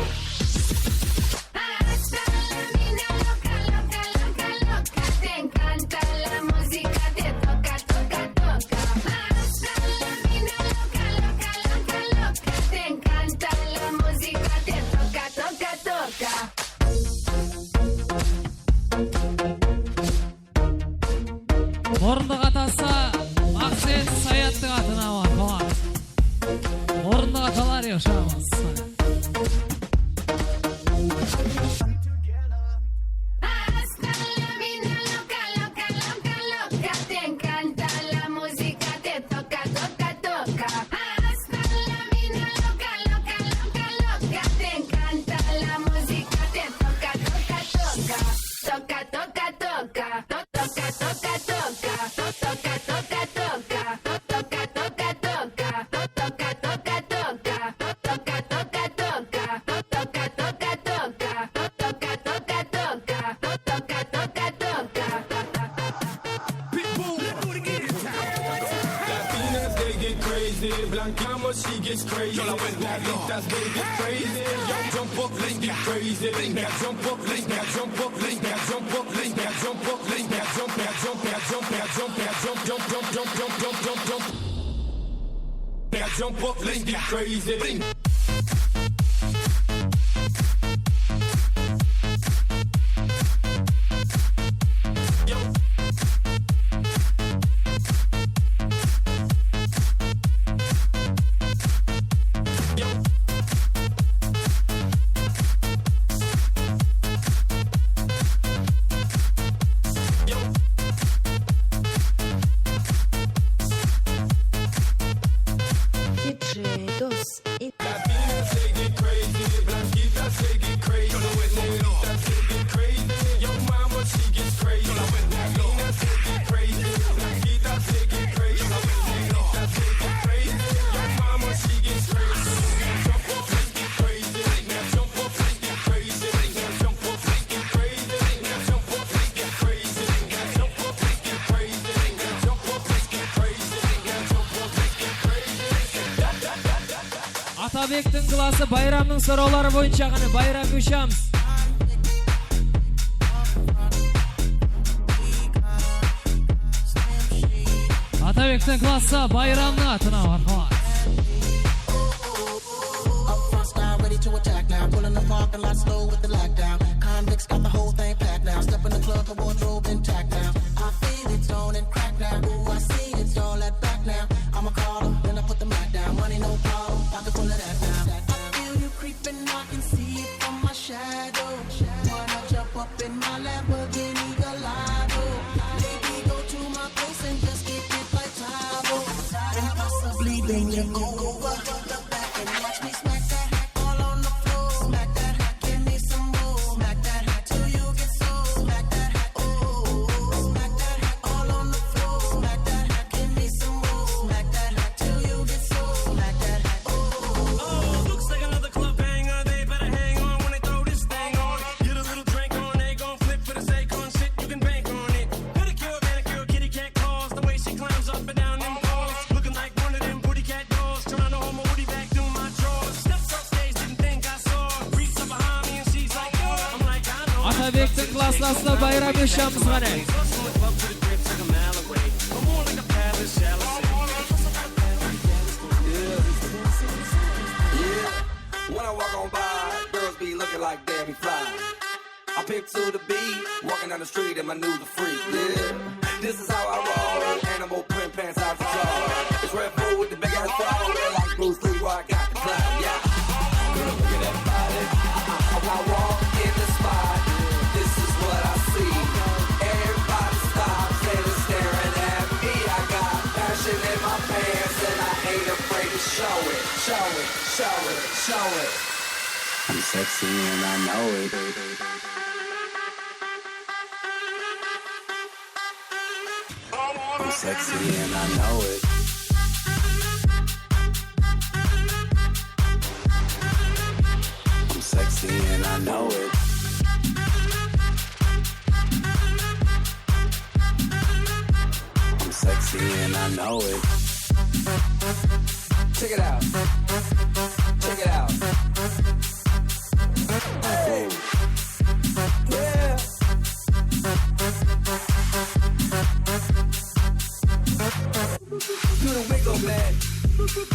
Орындық атасы Ақсен Саяттың атына бар. Орындық аталар yaşamaz. Blancamos, she gets crazy. Latitas, they get crazy. Y'all jump up, let's get crazy. Now jump up, let's now jump up, let's now jump up, let's now jump up, let's now jump, now jump, now jump, now jump, now jump, jump, jump, jump, jump, jump, jump, jump. Now jump up, let's get crazy. Atabek'tin klası bayramның сұраулары бойынша ғана байрам көшеміз. Atabek'tin klасы bayрамның атына бар. Ready to attack now, pulling the parking lot slow with the lockdown. Convicts got the whole thing packed now. Step in the club, the wardrobe intact now. I feel it's on and crack now. Ooh, I see it's all that back now. I'ma call them, then I put the Mac down. Money no problem, pocket full of that now. I feel you creeping, I can see it from my shadow. Wanna jump up in my Lamborghini Gallardo? Maybe go to my place and just kick it like Tahoe. And possibly then you go over, look back and watch me smack that hack all on the floor. Smack that hack, give me some more. Smack that hack till you get so. Smack that hack, oh. Smack that hack all on the floor. Smack that hack, give me some more. Smack that hack till you get so. Smack that hack, oh. Oh, looks like another club banger. They better hang on when they throw this thing on. Get a little drink on, they gon' flip for the sake on shit. You can bank on it. Pedicure, manicure, kitty cat calls. The way she climbs up and down them poles. Atabek'tin klaslasında bayram yaşamız var. When I walk on by, girls be looking like Debbie Fly. I pimp to the beat, walking down the street and my news are free. Yeah, this is how I roll. Animal print pants out the drawer. It's Red Bull with the big ass bra. Like Bruce Lee, where I got the clout. Yeah, girl, look at that body. When I walk in the spot, this is what I see. Everybody stops and is staring at me. I got passion in my pants and I ain't afraid to show it, show it, show it, show it. I'm sexy and I know it. I'm sexy and I know it. I'm sexy and I know it. I'm sexy and I know it. Check it out. Check it out. Hey. Yeah. Do the wiggle, man.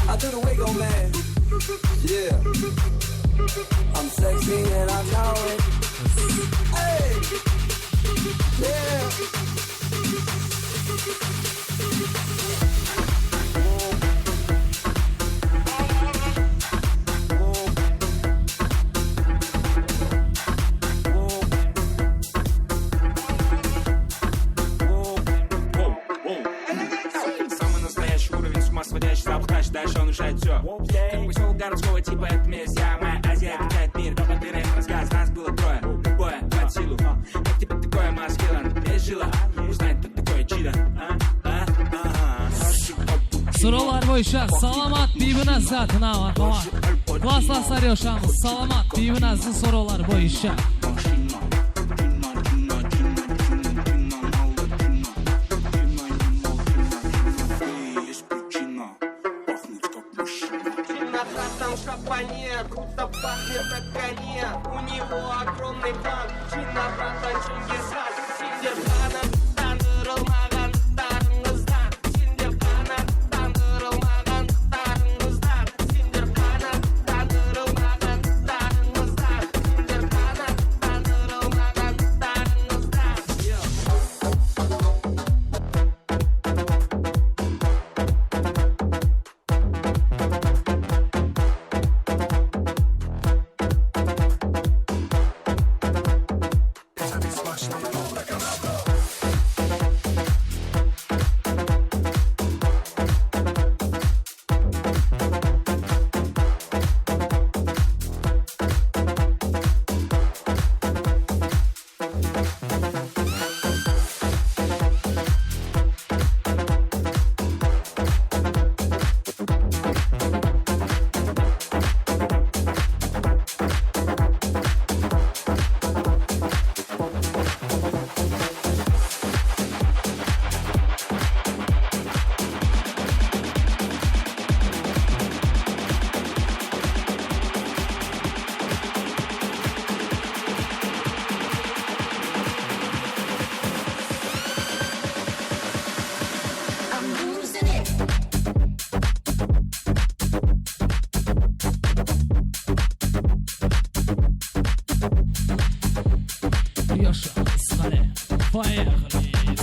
I do the wiggle, man. Yeah. I'm sexy and I know it. Hey. Yeah. Сводящий запах, дальше он решает все. Как посел городского типа, это месть. Я моя Азия качает мир. Допоты рэп рассказ, нас было трое. Любое под силу. Как тебе такое маскилан? Без жила. Узнать, кто такое чидо. Sorular boyunca Salamat Bibinaz'dan var. Klaslaslar yaşamız. Salamat Bibinaz'ın sorular boyunca. Круто пахнет от коне. У него огромный план. Чина, братан, Чингисхан. Синдерхана, тандырылмаған тарыңыздан. Синдерхана, тандырылмаған тарыңыздан. Синдерхана, тандырылмаған тарыңыздан. Синдерхана, тандырылмаған тарыңыздан.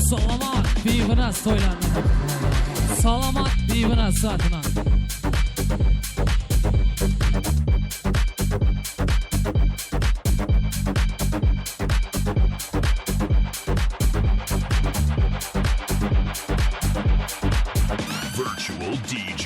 Salamat Bibinaz toylandı. Salamat Bibinaz zatına. Virtual DJ.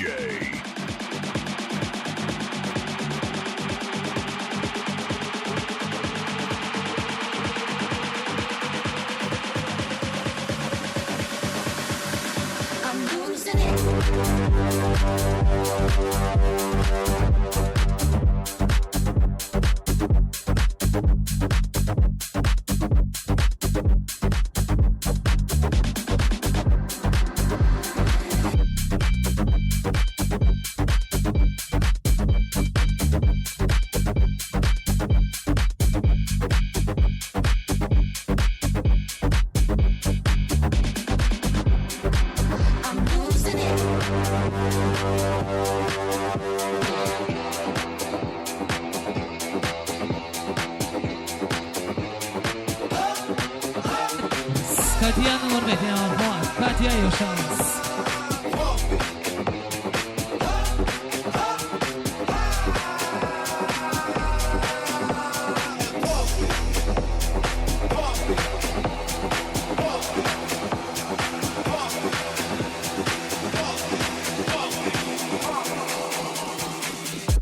Katiya'nın hürmetine marhamat. Katiya yaşamız.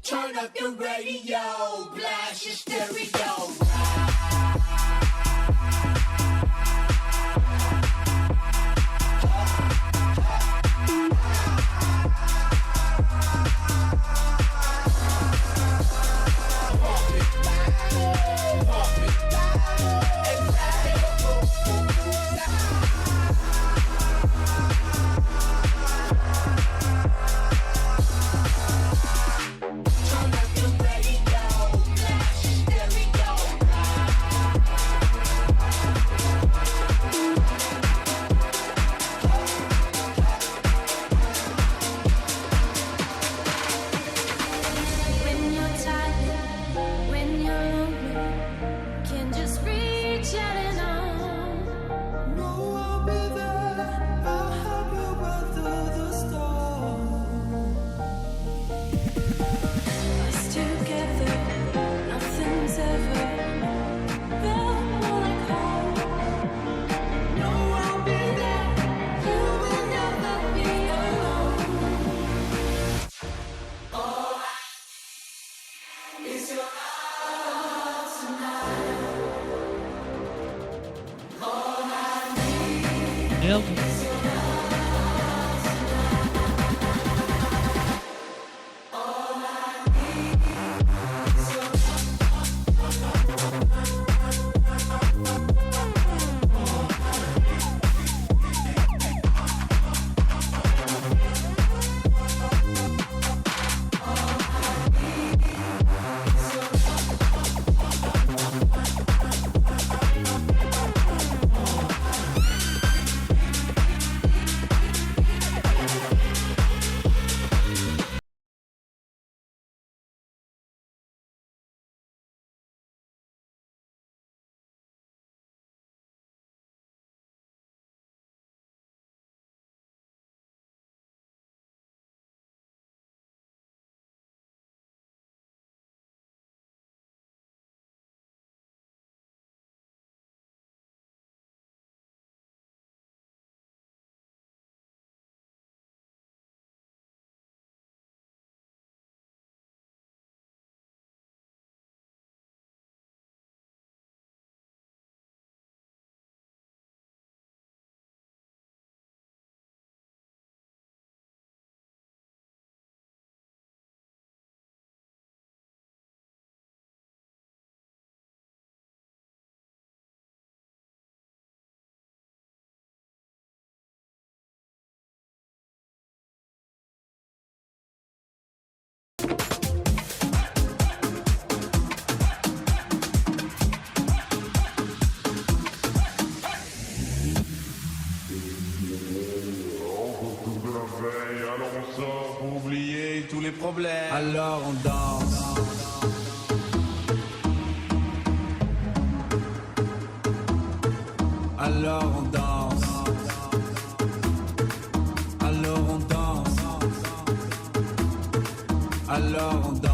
Turn up your radio, blast your stereo. When you're tired, when you're lonely, can just reach out and on. No, I'll be there. I'll help you weather the storm. Us together, nothing's ever felt more like home. No, I'll be there. You will never be alone. Is your love tonight? All I need Elton. is your love tonight. All I need is your Pour oublier tous les problèmes. Alors on danse. Alors on danse. Alors on danse. Alors on danse.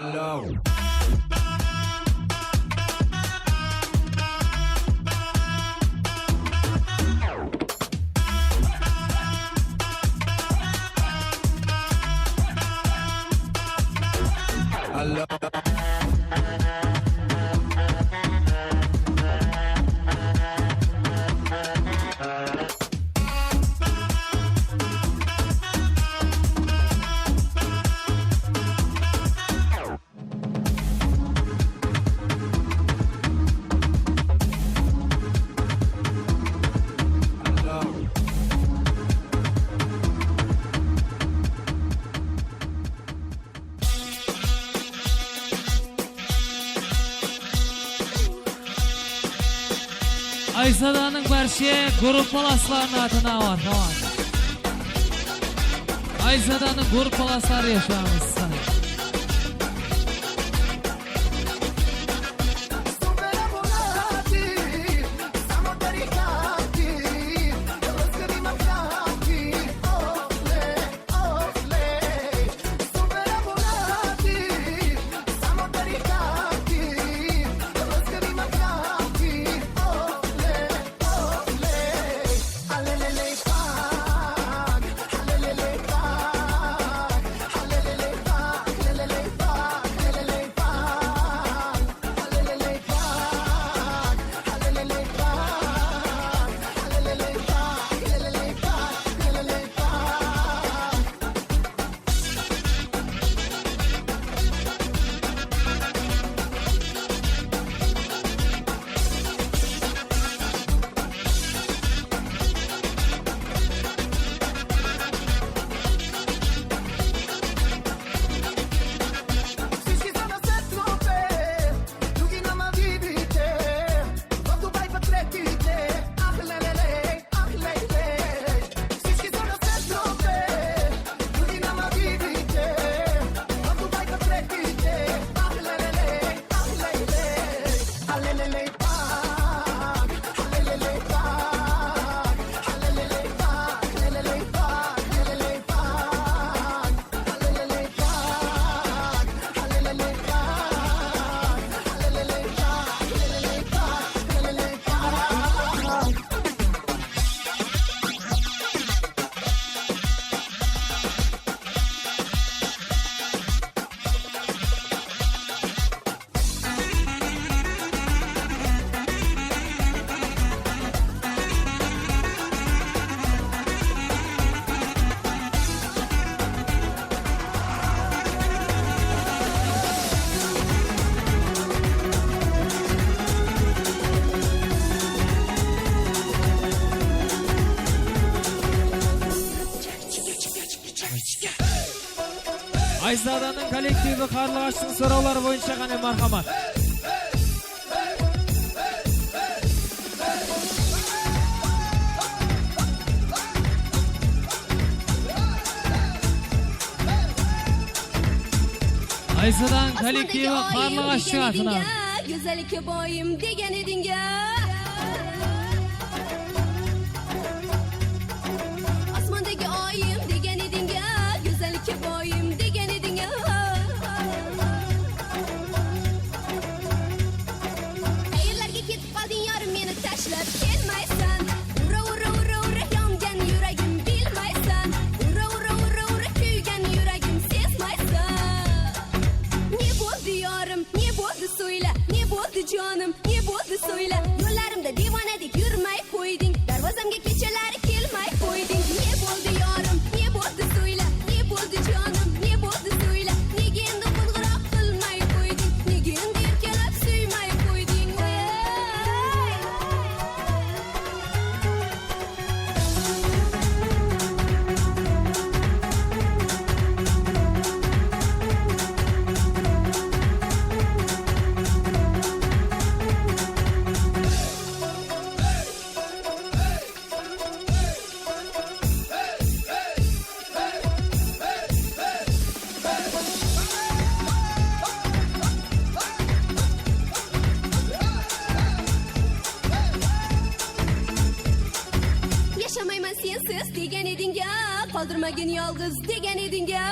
Alors Aysada'nın barşe grup palaslarının adına var. Tamam. Aysada'nın grup palasları yaşamız sana. Aysada'nın kolektivi Karlıgaç'ın soruları boyunca gane marhamat. Aysada'nın kolektivi Karlıgaç'ın adına. Güzellik boyum degen edin ya. Asmandaki ayım degen edin ya. Güzellik boyum degen edin ya. Hayırlarga ketip kaldın yarım meni tashlab kelmaysan. Ura ura ura ura yongan yuragim bilmaysan. Ura ura ura ura kuygan yuragim sezmaysan. Ne bo'ldi yorim, ne bo'ldi so'yla, ne bo'ldi jonim, ne bo'ldi so'yla. Yo'llarimda devonadek yurmay qo'yding, darvozamga kechalari kelmay qo'yding. Ne bo'ldi yorim, ne bo'ldi so'yla, ne bo'ldi jonim, ne bo'ldi so'yla. Nega endi qo'ng'iroq qilmay qo'yding, nega endi erkalab suymay qo'yding. Yaşamayman sensiz degan eding ya. Qoldirmagin yolg'iz degan eding ya.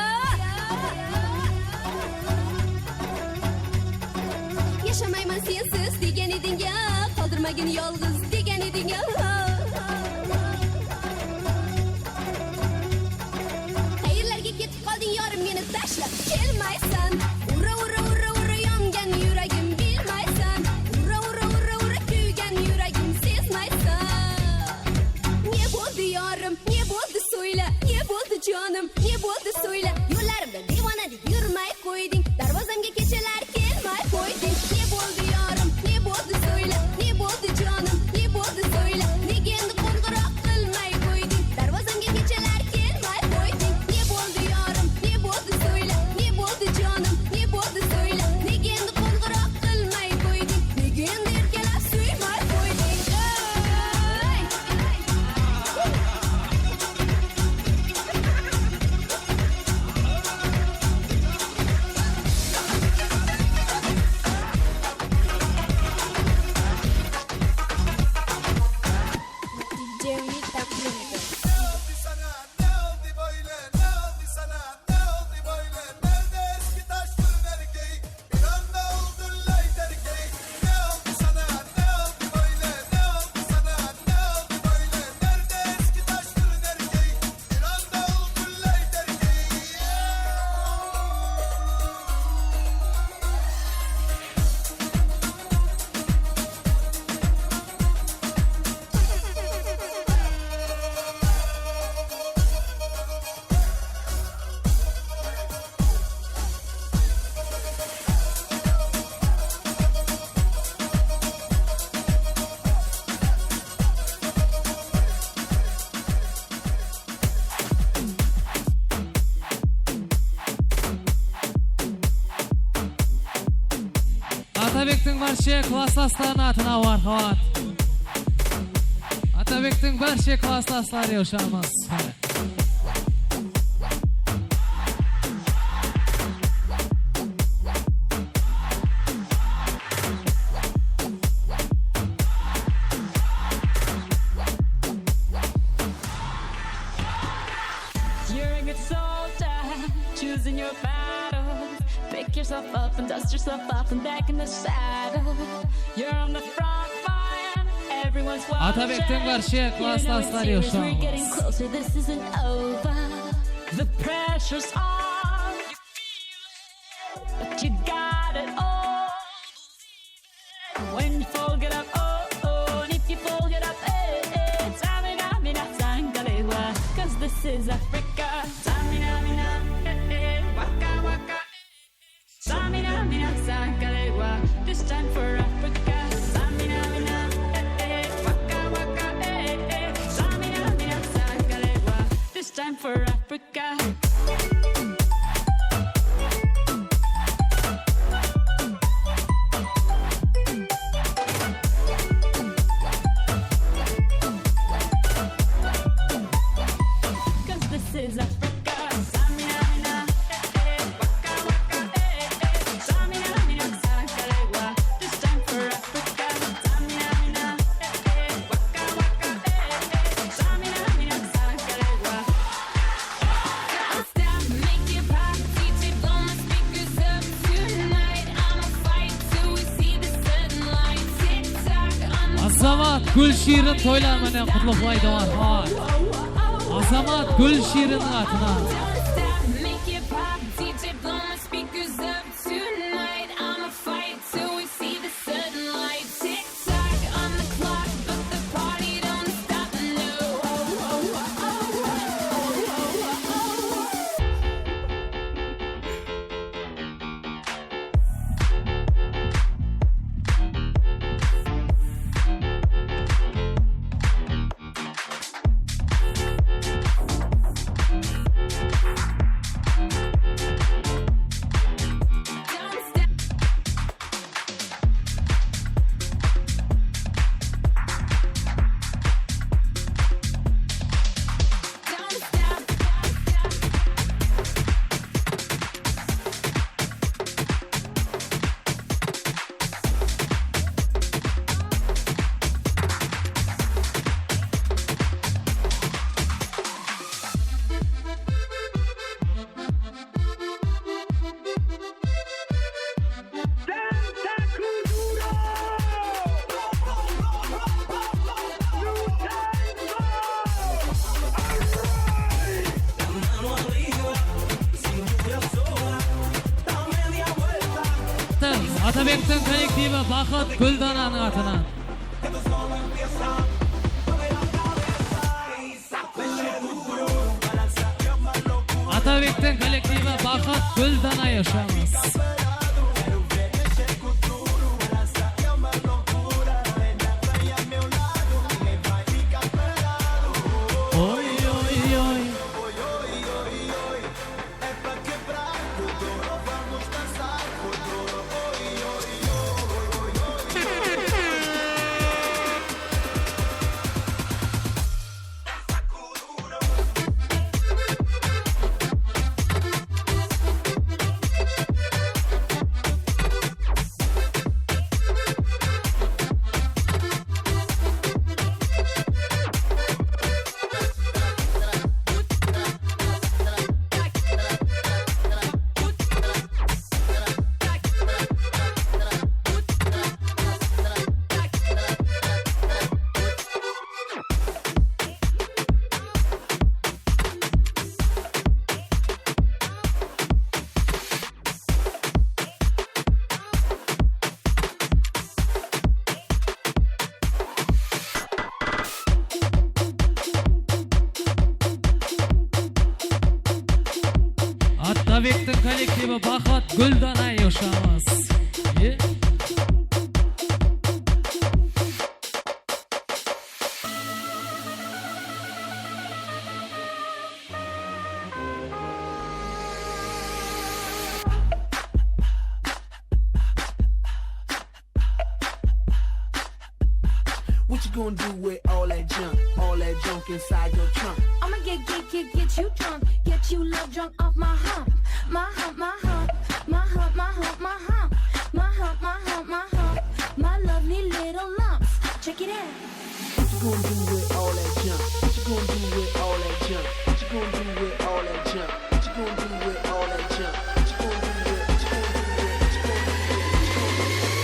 Yaşamayman sensiz degan eding ya. Qoldirmagin yolg'iz degan eding ya. Qayerlarga ketib qolding yorim meni tashlab kelmaysan. Ura ura ura ura yongan yuragim bilmaysan. Ura ura ura ura kuygan yuragim sezmaysan. Ne bo'ldi yorim, ne bo'ldi so'yla, ne bo'ldi jonim, ne bo'ldi so'yla. Yo'llarimda devonadek yurmay qo'yding, darvozamga kechalari kelmay qo'yding. Ne bo'ldi yorim, ne bo'ldi so'yla, ne bo'ldi jonim, ne Atabek'tin barcha klassdaşlarının atına marhamat. Atabek'tin barcha klassdaşlari yaşamaz. You're a good soldier, choosing your battles. Pick yourself up and dust yourself off and back in the saddle. You're on the front line, everyone's watching. Atabek'tin barcha klassdaşlari We're yaşamaz. getting closer, this isn't over. The pressure's on, you feel it, but you got it all. When you fall, get up, oh, oh, and if you fall, get up, eh, eh. Tamina, mina, sangalewa, 'cause this is Africa. Tamina, mina, eh, eh, waka, waka, eh. Tamina, mina, sangalewa, this time for Africa. Tamina, mina, eh, eh, waka, waka, eh, eh. Tamina, mina, sangalewa, this time for Africa. This is Africa. Samina, mina, eh, eh, waka, waka, eh, eh. Samina, mina, sangalewa, this time for Africa. Samina, mina, eh, eh, waka, waka, eh, eh. Samina, mina, sangalewa. Don't stop, make it pop, DJ blow my speakers up tonight. I'ma fight till we see the sunlight. Tick tock on the Azamat Gülşirin toylarmenen qutluklaydı marhamat. Azamat Gülşirin'in atına. Make it pop, DJ blow my speakers up tonight. I'ma fight till we see the sunlight. Tick tock on the clock, but the party don't stop, no. Atabek'tin kollektivi Baxit Guldana'nın atına. Atabek'tin kollektivi Baxit Guldana yaşamaz. Oy oy oy. Atabek'tin kollektivi Baxit Guldana yaşamaz. gonna do with all that junk inside your trunk? I'ma get you drunk, get you love drunk off my hump, my hump, my hump, my hump, my hump, my hump, my hump, my hump, my hump, my lovely little lumps. Check it out. What you gonna do with all that junk? What you gonna do with all that junk? What you gonna do with all that junk? What you gonna do with all that junk?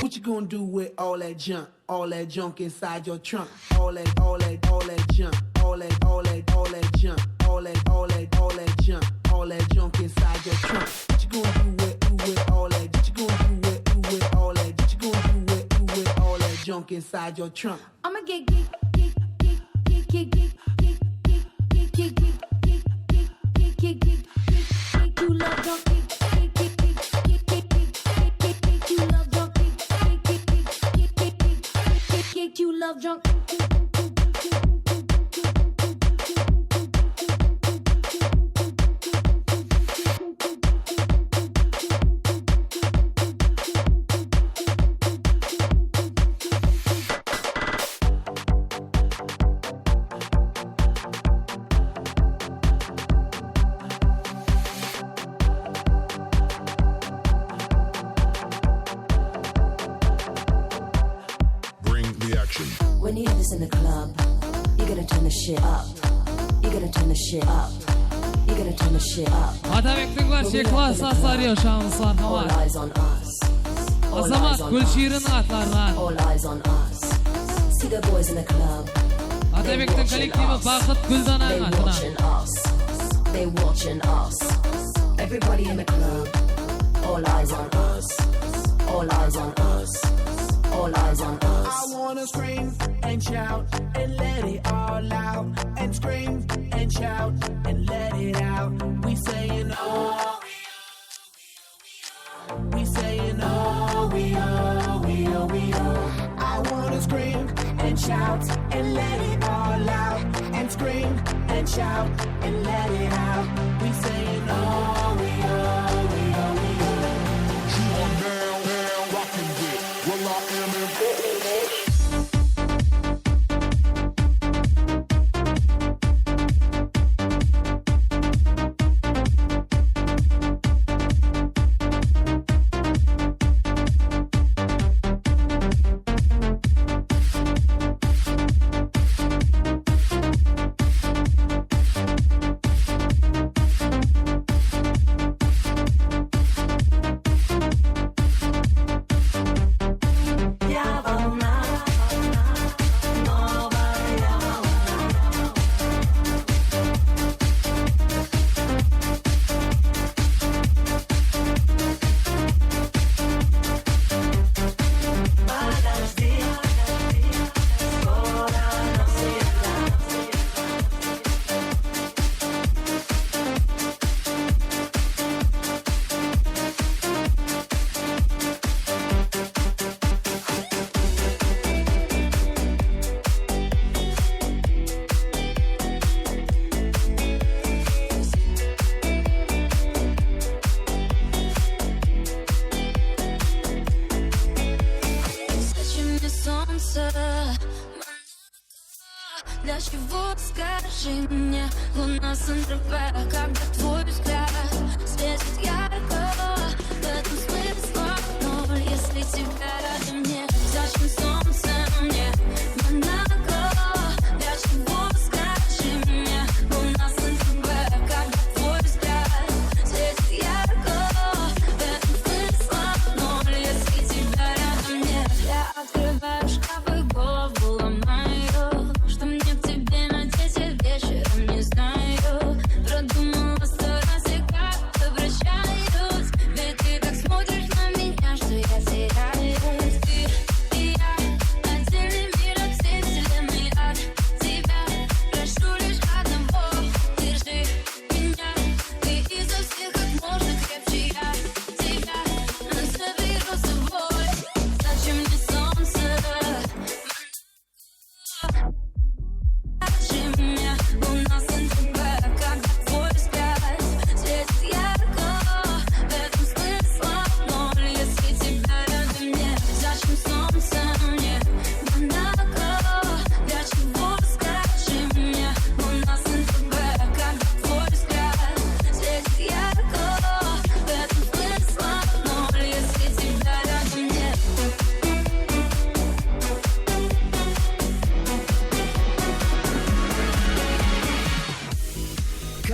What you gonna do with all that junk? All that junk inside your trunk. All that junk. All that junk. All that junk. All that junk inside your trunk. What you gonna do with all that? What you gonna do with all that? What you gonna do with all that junk inside your trunk? I'ma get you love drunk. You love drunk. When you hear this in the club, you gotta turn the shit up. You gotta turn the shit up. You gotta turn the shit up. Atabek'tin başka klas asları yaşamız var. All eyes on us. Azamat Gülşirin atlarlar. All eyes on us. See the boys in the club. Atabek'tin kolektivi Bakıt Güldan'ın They atına. watching us. They watching us. Everybody in the club. All eyes on us. All eyes on us. All eyes on us. I wanna scream and shout and let it all out. And scream and shout and let it out. We saying oh, we saying oh, we oh, we oh, we oh. I wanna scream and shout and let it all out. And scream and shout and let it out. We saying oh, we oh, we oh, we oh. You are now rocking with Will I Am in Для чего, скажи мне, луна с НТВ, когда твой взгляд светит ярко, в этом смысла ноль, если тебя ради мне, зачем солнце мне, Монако, для чего, скажи мне, луна с НТВ, когда твой взгляд светит ярко, в этом смысла ноль, если тебя рядом нет, я открываю шкаф и голову ломаю, что мне к тебе надеть вечером, не знаю. Продумала 100 раз и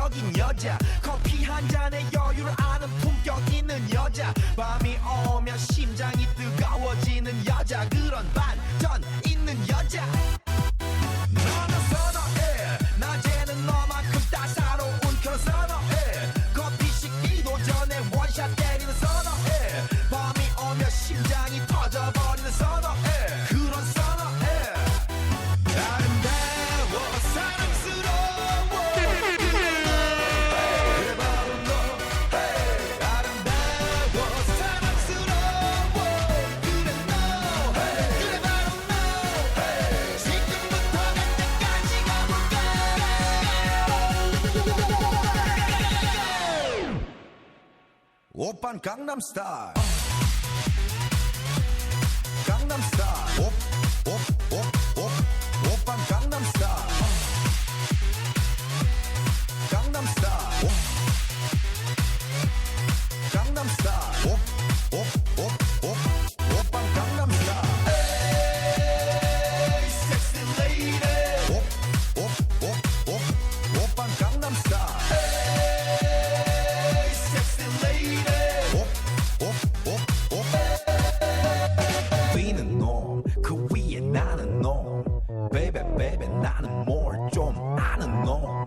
매력적인 여자 커피 한 잔에 여유를 아는 품격 있는 여자 밤이 오면 심장이 뜨거워지는 여자 그런 반전 있는 여자 너는 선호해 낮에는 너만큼 따사로운 그런 선호해 커피 식기도 전에 원샷 때리는 선호해 밤이 오면 심장이 터져버리는 선호해 그런 선호해 아름다워 사랑스러워 그래 바로 너 아름다워 사랑스러워 그래 너 그래 바로 너 지금부터 갈 때까지 가볼까 오빤 강남스타일 강남스타일 오빤 강남스타일 강남스타일 강남스타일 오빤 강남스타일 에이 섹시 레이디 오빤 강남스타일 에이 섹시 레이디 위는 놈그 위에 나는 놈 Baby baby 나는 뭘 좀 아는 놈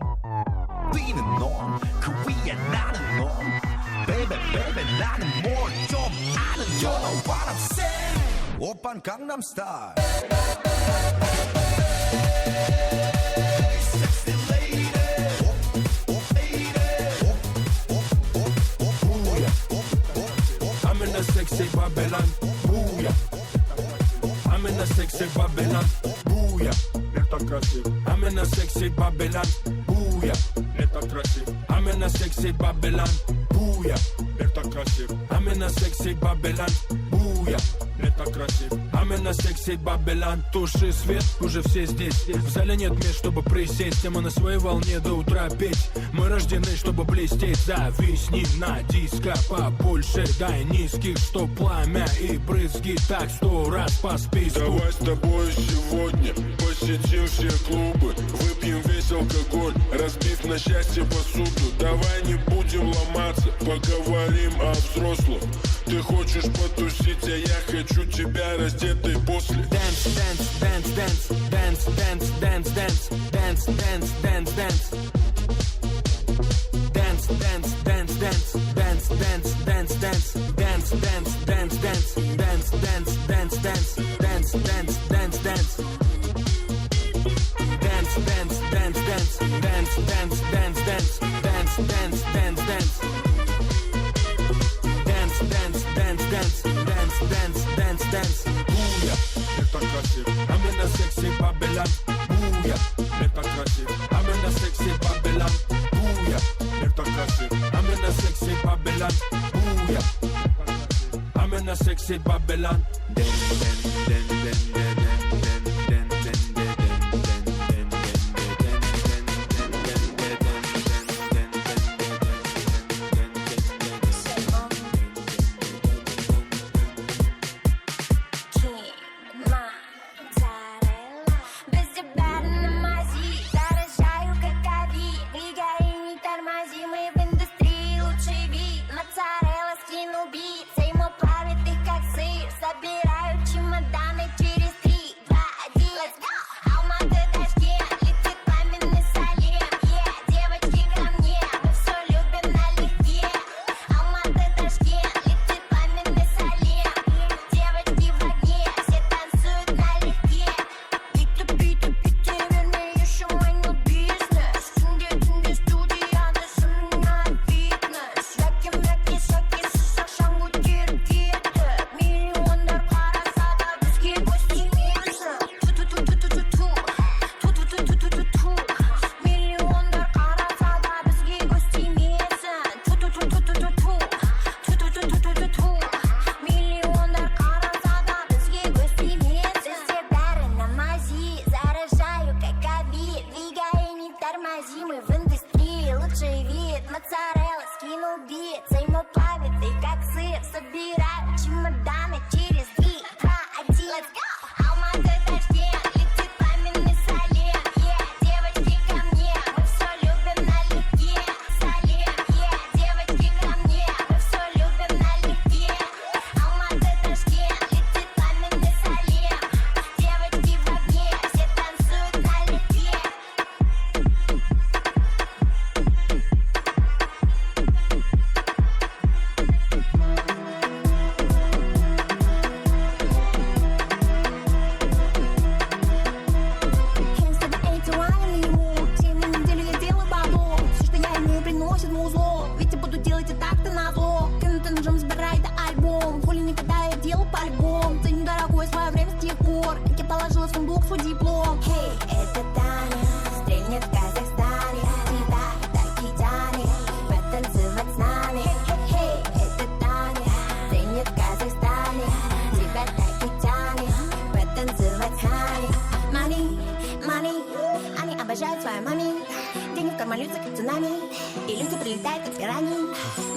위는 놈그 위에 나는 놈 Baby baby 나는 뭘 좀 아는 놈 You know what I'm saying 오빤 강남스타일 Sexy lady I'm in a sexy Babylon, booyah. I'm in a sexy Babylon, booyah. Это красиво. I'm in a sexy Babylon, booyah. Это красиво. I'm in a sexy Babylon, booyah. Это красиво. I'm in a sexy Babylon, booyah. Это красиво. I'm in a sexy Babylon. Туши свет, уже все здесь. В зале нет мест, чтобы присесть. Мы на своей волне до утра петь. Мы рождены, чтобы блестеть. Зависни на диско побольше. Дай низких, что пламя и брызги. Так 100 раз по списку. Давай с тобой сегодня посетим все клубы. Выпьем весь алкоголь, разбив на счастье посуду. Давай не будем ломаться, поговорим о взрослом. Ты хочешь потусить, а я хочу тебя раздетой после. Dance, dance, dance, dance, dance, dance, dance, dance, dance, dance, dance, dance. Dance, dance, dance, dance, dance, dance, dance, dance, dance, dance, dance, dance, dance, dance, dance, dance, dance, dance, dance, dance. Dance, dance, dance, dance, dance, dance, dance, dance, dance, dance, dance, dance. Dance, dance, dance, dance, dance, dance, dance, dance. Booyah, это красиво. I'm in a sexy Babylon. Booyah, это красиво. I'm in a sexy Babylon. Booyah, это красиво. I'm in a sexy Babylon. Booyah, I'm in a sexy Babylon. Yeah. сверху диплом. Hey, это Таня, стрельнет в Казахстане. Тебя так и тянет потанцевать с нами. Hey, это Таня, стрельнет в Казахстане. Тебя так и тянет потанцевать с нами. Money, money, они обожают свою мами. Деньги в карман льются, как цунами. И люди прилетают, как пираньи.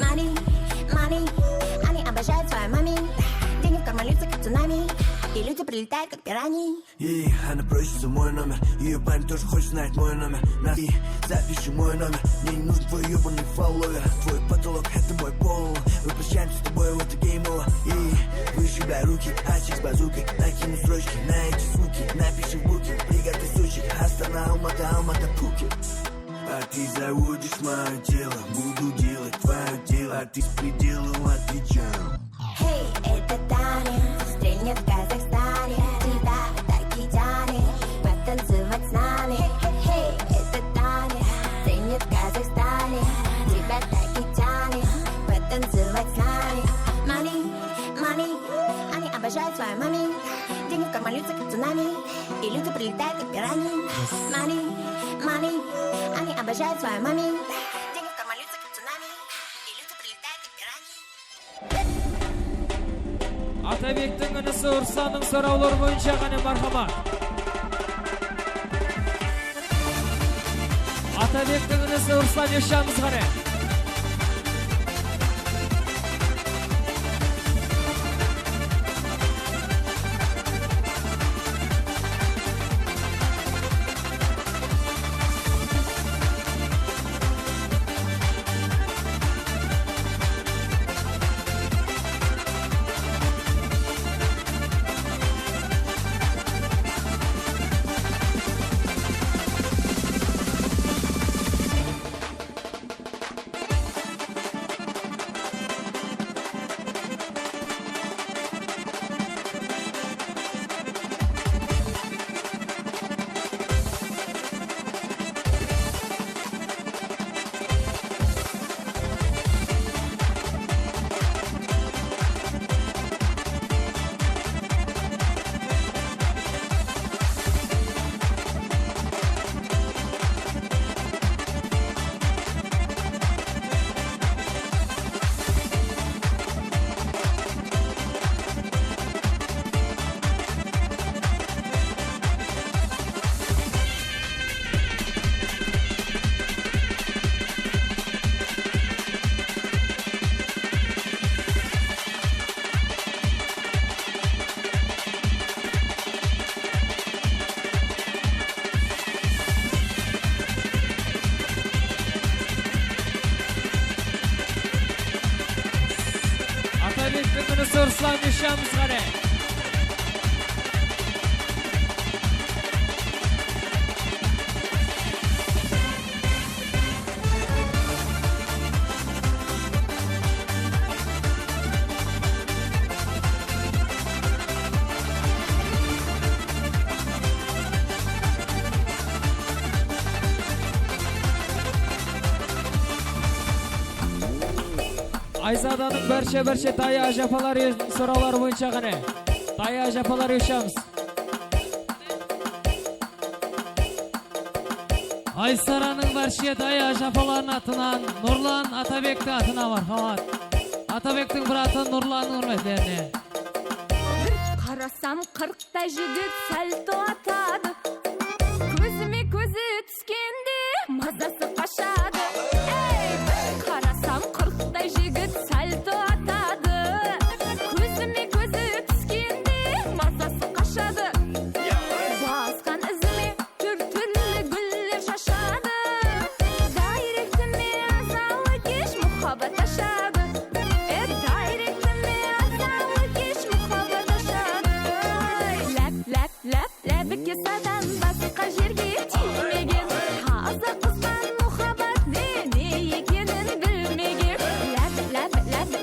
Money, money, они обожают свою мами. Деньги в карман льются, как цунами. И люди прилетают, как пираньи. Ей, она просится мой номер. Ее парень тоже хочет знать мой номер. И запиши мой номер. Мне не нужен твой ебаный фолловер. Твой потолок это мой пол. Мы прощаемся с тобой, вот и гейм овер. И вышибай руки, ачик с базукой. Накину строчки на эти звуки. Напиши в буки, приготай сучек. Астана, Алмата, Алмата, Пхукет. А ты заводишь мое тело. Буду делать твое дело. А ты с пределом отвечаю. Hey, это Таня, стрельнет в Казахстане. Тебя так и тянет потанцевать с нами. Hey, это Таня, стрельнет в Казахстане. Тебя так и тянет потанцевать с нами. Money, money, они обожают свою мами. Деньги в карман льются, как цунами. И люди прилетают, как пираньи. Money, money, они обожают свою мами. Деньги в карман льются, как цунами. И люди прилетают, как пираньи. Atabek'tin inisi Ursan'ın soravları boyunca gane marhamat. Atabek'tin inisi Ursan yaşamız gane. Atabek'tin inisi Ursan yaşamız gane. Ayzada'nın berçe daya japalar soralar boyunca gane. Daya japalar yaşamız. Aysara'nın berçe daya japaların atынан Nurlan Atabek'ti atına marhamat. Atabek'tin bir atı Nurlan'ın hürmetlerine. Karasam 40'ta jigit salto atadı. Көзіме көзі түскенде мазасы қашады. Ей, қарасам 40'та жігіт сальто атады. Көзіме көзі түскенде мазасы қашады. Басқан ізіме түрлі гүллер шашады. Дайректіме азалы кеш мұхаббат ашады. Дайректіме азалы кеш мұхаббат ашады. Ләбіке садан басқа жерге тимеген. Таза қыздан мұхаббат не екенін білмеген.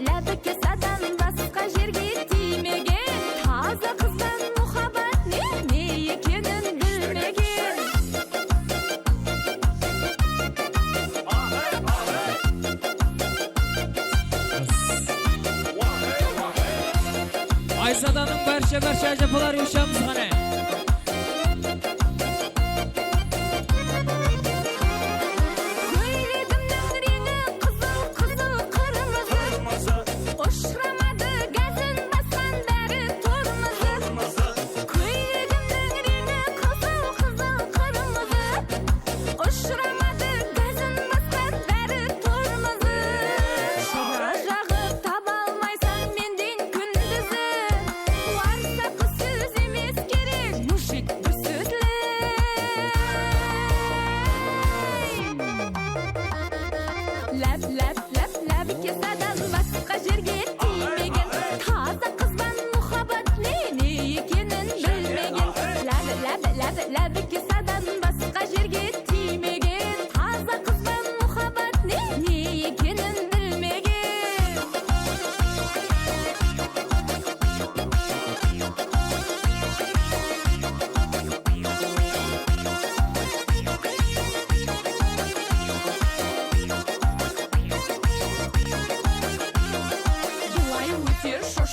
Ләбіке садан басқа жерге тимеген. Таза қыздан мұхаббат не екенін білмеген. Ayzada'nın berçe japalar yaşamız gane.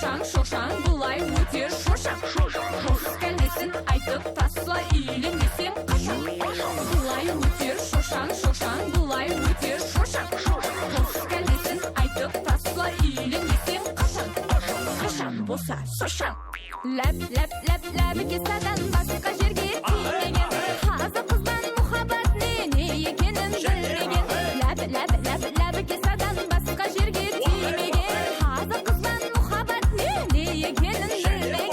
шошаң Бұлай өтер шошаң Қыз кәлесін айтып тасла Үйленесем қашан Бұлай өтер шошаң Бұлай өтер шошаң Қыз кәлесін айтып тасла Үйленесем қашан Қашан болса шошаң Ләп кесадан басқа жерге тимеген Қазы қыздан мұхаббат не екенін білмеген Ләп кесадан басқа жерге тимеген Қазы қыздан мұхаббат не екенін білмеген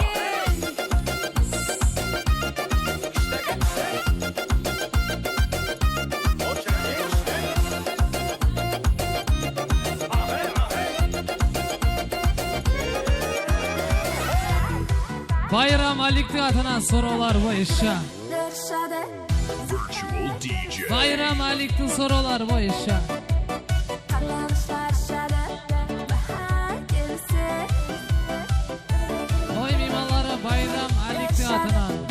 Bayram Alik'ti atынан sorular boyunca. Bayram Alik'tin sorular boyunca. Toy mimarları Bayram Alik'ti atından.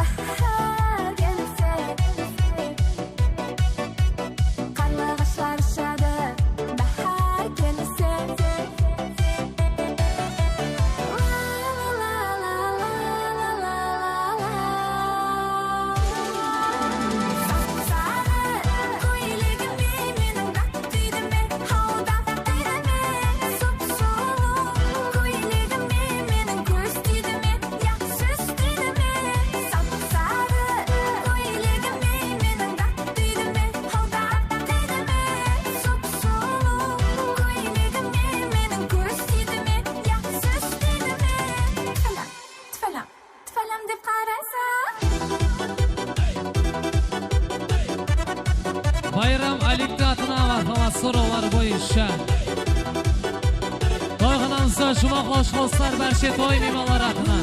Bayram Alik'ti atına marhamat sorular boyunca. Toyxonamızda cuma xoş olsunlar barcha toy mimarlar atına.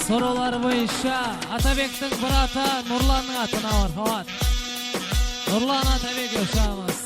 Sorular boyunca Atabek'tin brata Nurlan'ın atına var. Havat. Nurlan Atabek yaşamız.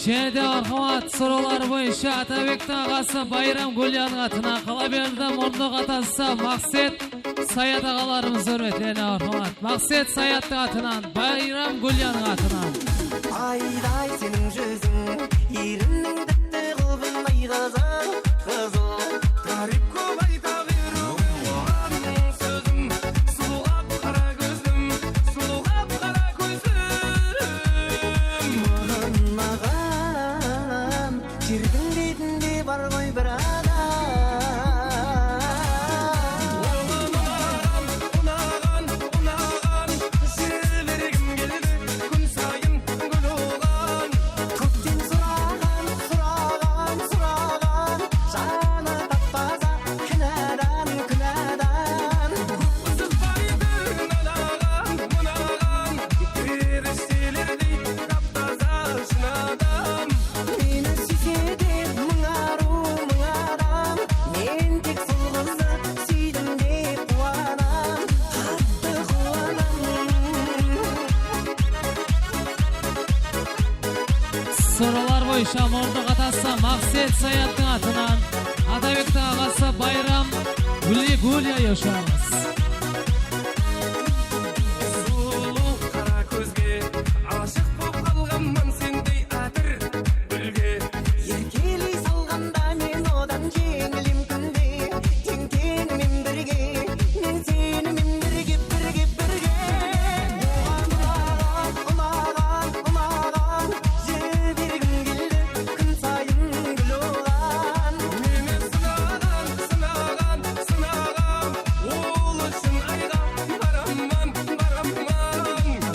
Және de marhamat sorular boyunca Atabek'tin ağası Bayram Gulyan'ın atına Kalaber'den ordu katası Maksat Sayat ağalarımız hürmetlerine marhamat. Maksat Sayat'ın atından Bayram Gulyan'ın atından. Ayday senin yüzün Yerinin dipte kılbınday kızıl Kızıl Garip kobayda Oğlanın sözüm Suluğap kara gözlüm Suluğap kara gözlüm Mağan Jirgin betinde var koy bir adam Sorular boyunca ordu katası Maksat Sayat'ın atından Atabek'tin ağası Bayram Gulya yaşarız. Suluq qara ko'zga oshiq bo'lib qolganman sendey atir gulga Yerkeli solganda men odan jenglim kunde Teng men birge men seni men birge Umagan Jebirgim geldi kun sayın gül olan Meni sınagan Ol üçün ayga baramman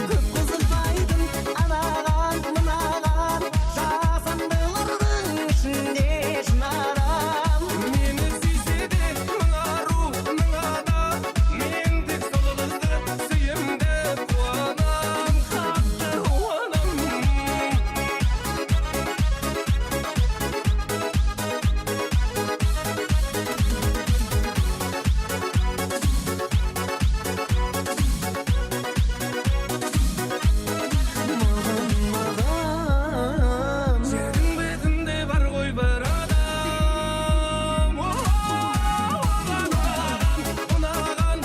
Köp kızılbaydın anagan mınagan Жасандылардың ішінде шынаram Meni sүйсе de мыңару мыңада Мен тек сол қызды сүйем деп қуанам Қатты қуанам Жердің бетінде бар ғой бір адам Ұнаған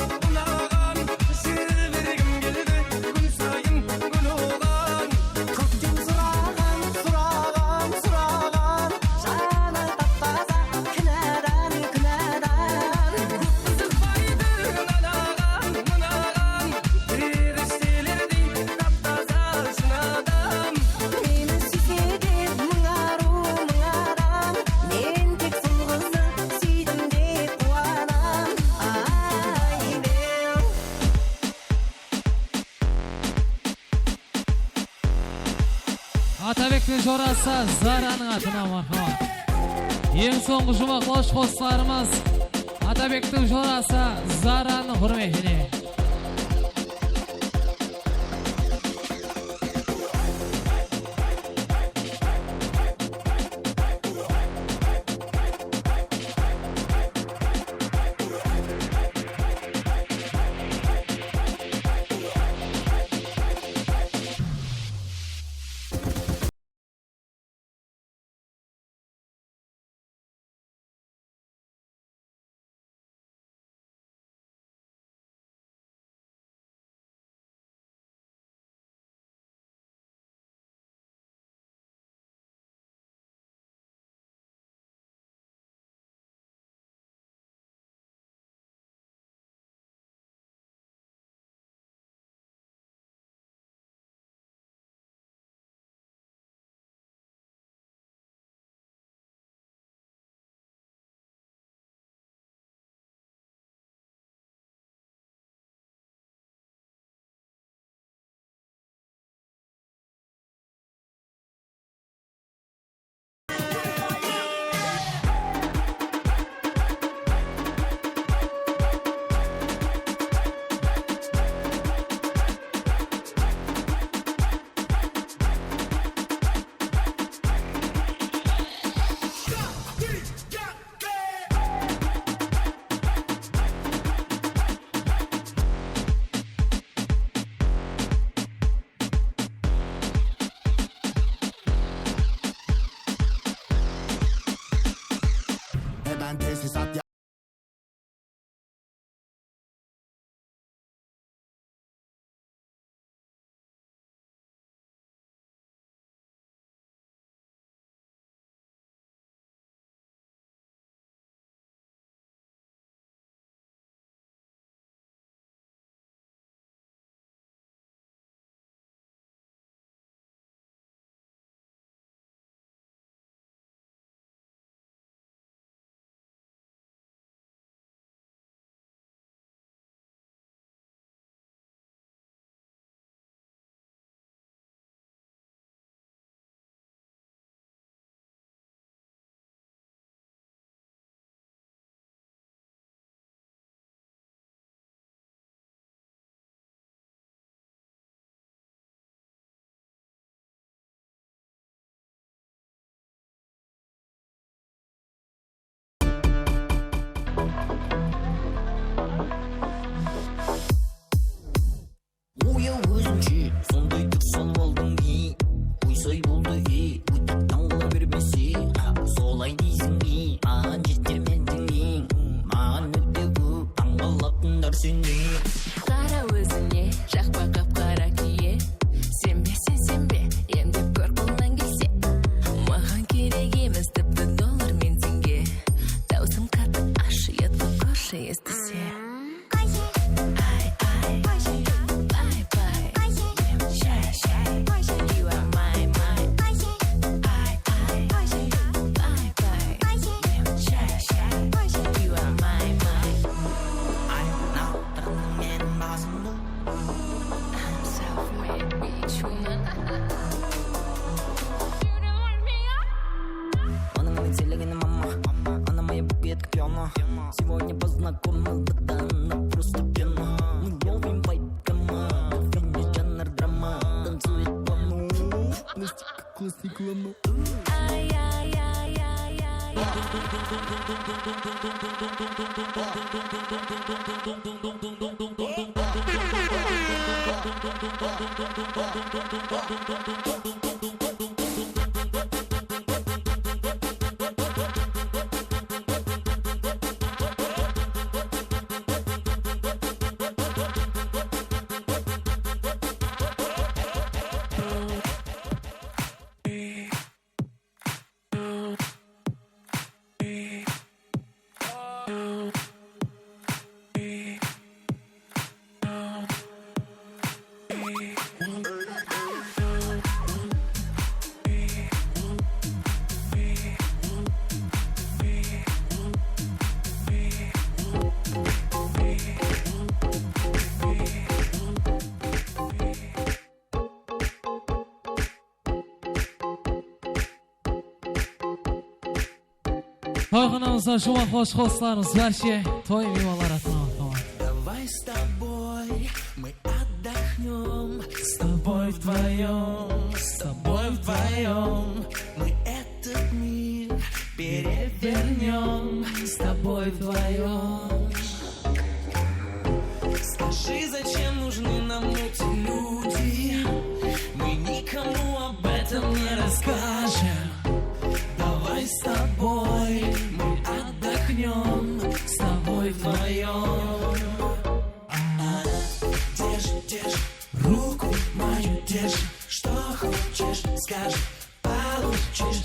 Жібергім келді күн сайын гүл оған Көктен сұраған Жаны тап-таза кінәдан Көп қызықпайды мынаған Періштелердей тап-таза шын адам Мені сүйсе де мыңару мыңадам Мен тек сол қызды сүйдім деп қуанам Айбел Atabek'tin jorası Zara'nın atına marhamat. En soңғы жұма қош қосыларымız Atabek'tin jorası Zara'nın hürmetine. ben tesisat Уя өзімше сондай тұрсам алдың ей Ойсай болды ей өтіп таңғала бермесе Солай дейсің ей маған жетермедің ең Маған өте көп таңғалатын нәрсене Қара өзіне жақпа қап-қара кие Сенбе емдеп көр қолдан келсе Маған керек емес тіпті доллар мен теңге Даусым қатты аш етті көрші естісе Сегодня познакомилась, да она просто пьяна Мы ловим вайб, кома Кофейня, жанр, драма Танцует плану Пластика, классик, ламу Тойханамызда шума хош қосыларыңыз барше той меймандар атынан. Давай с тобой мы отдохнем С тобой вдвоем Мы этот мир перевернем С тобой вдвоем Скажи, зачем нужны нам эти люди Мы никому об этом не расскажем Давай с тобой мы отдохнем С тобой вдвоем Держи руку мою, держи Что хочешь, скажи, получишь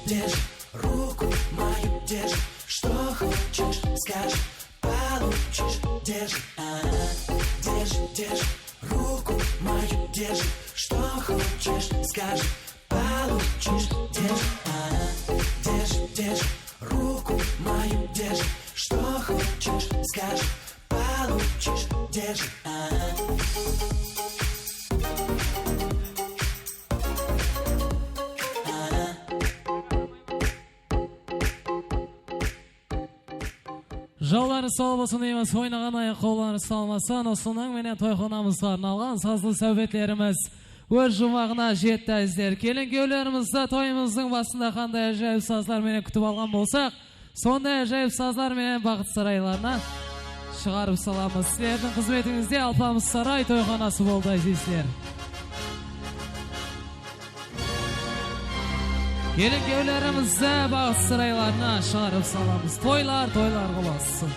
Держи руку мою, держи Что хочешь, скажи, получишь Держи руку мою, держи Что хочешь, скажи, получишь Держи руку мою, держи Что хочешь, скажи, получишь Держи Жаулары сау болсын дейміз, ойнаған аяқ қоллары салмасын. Осының менен тойханамызға арналған сазды сәубетлеріміз өз жұмағына жетті әздер. Келін күйеулерімізді тойымыздың басында қандай әжайып сазлар менен күтіп алған болсақ, сондай әжайып сазлар менен бақыт сарайларына шығарып саламыз. Сіздердің қызметіңізде Алпамыс сарай тойханасы болды әзизлер. Gelin gevlerimize bağ sıraylarına çağırıp salamız. Toylar toylar olasın.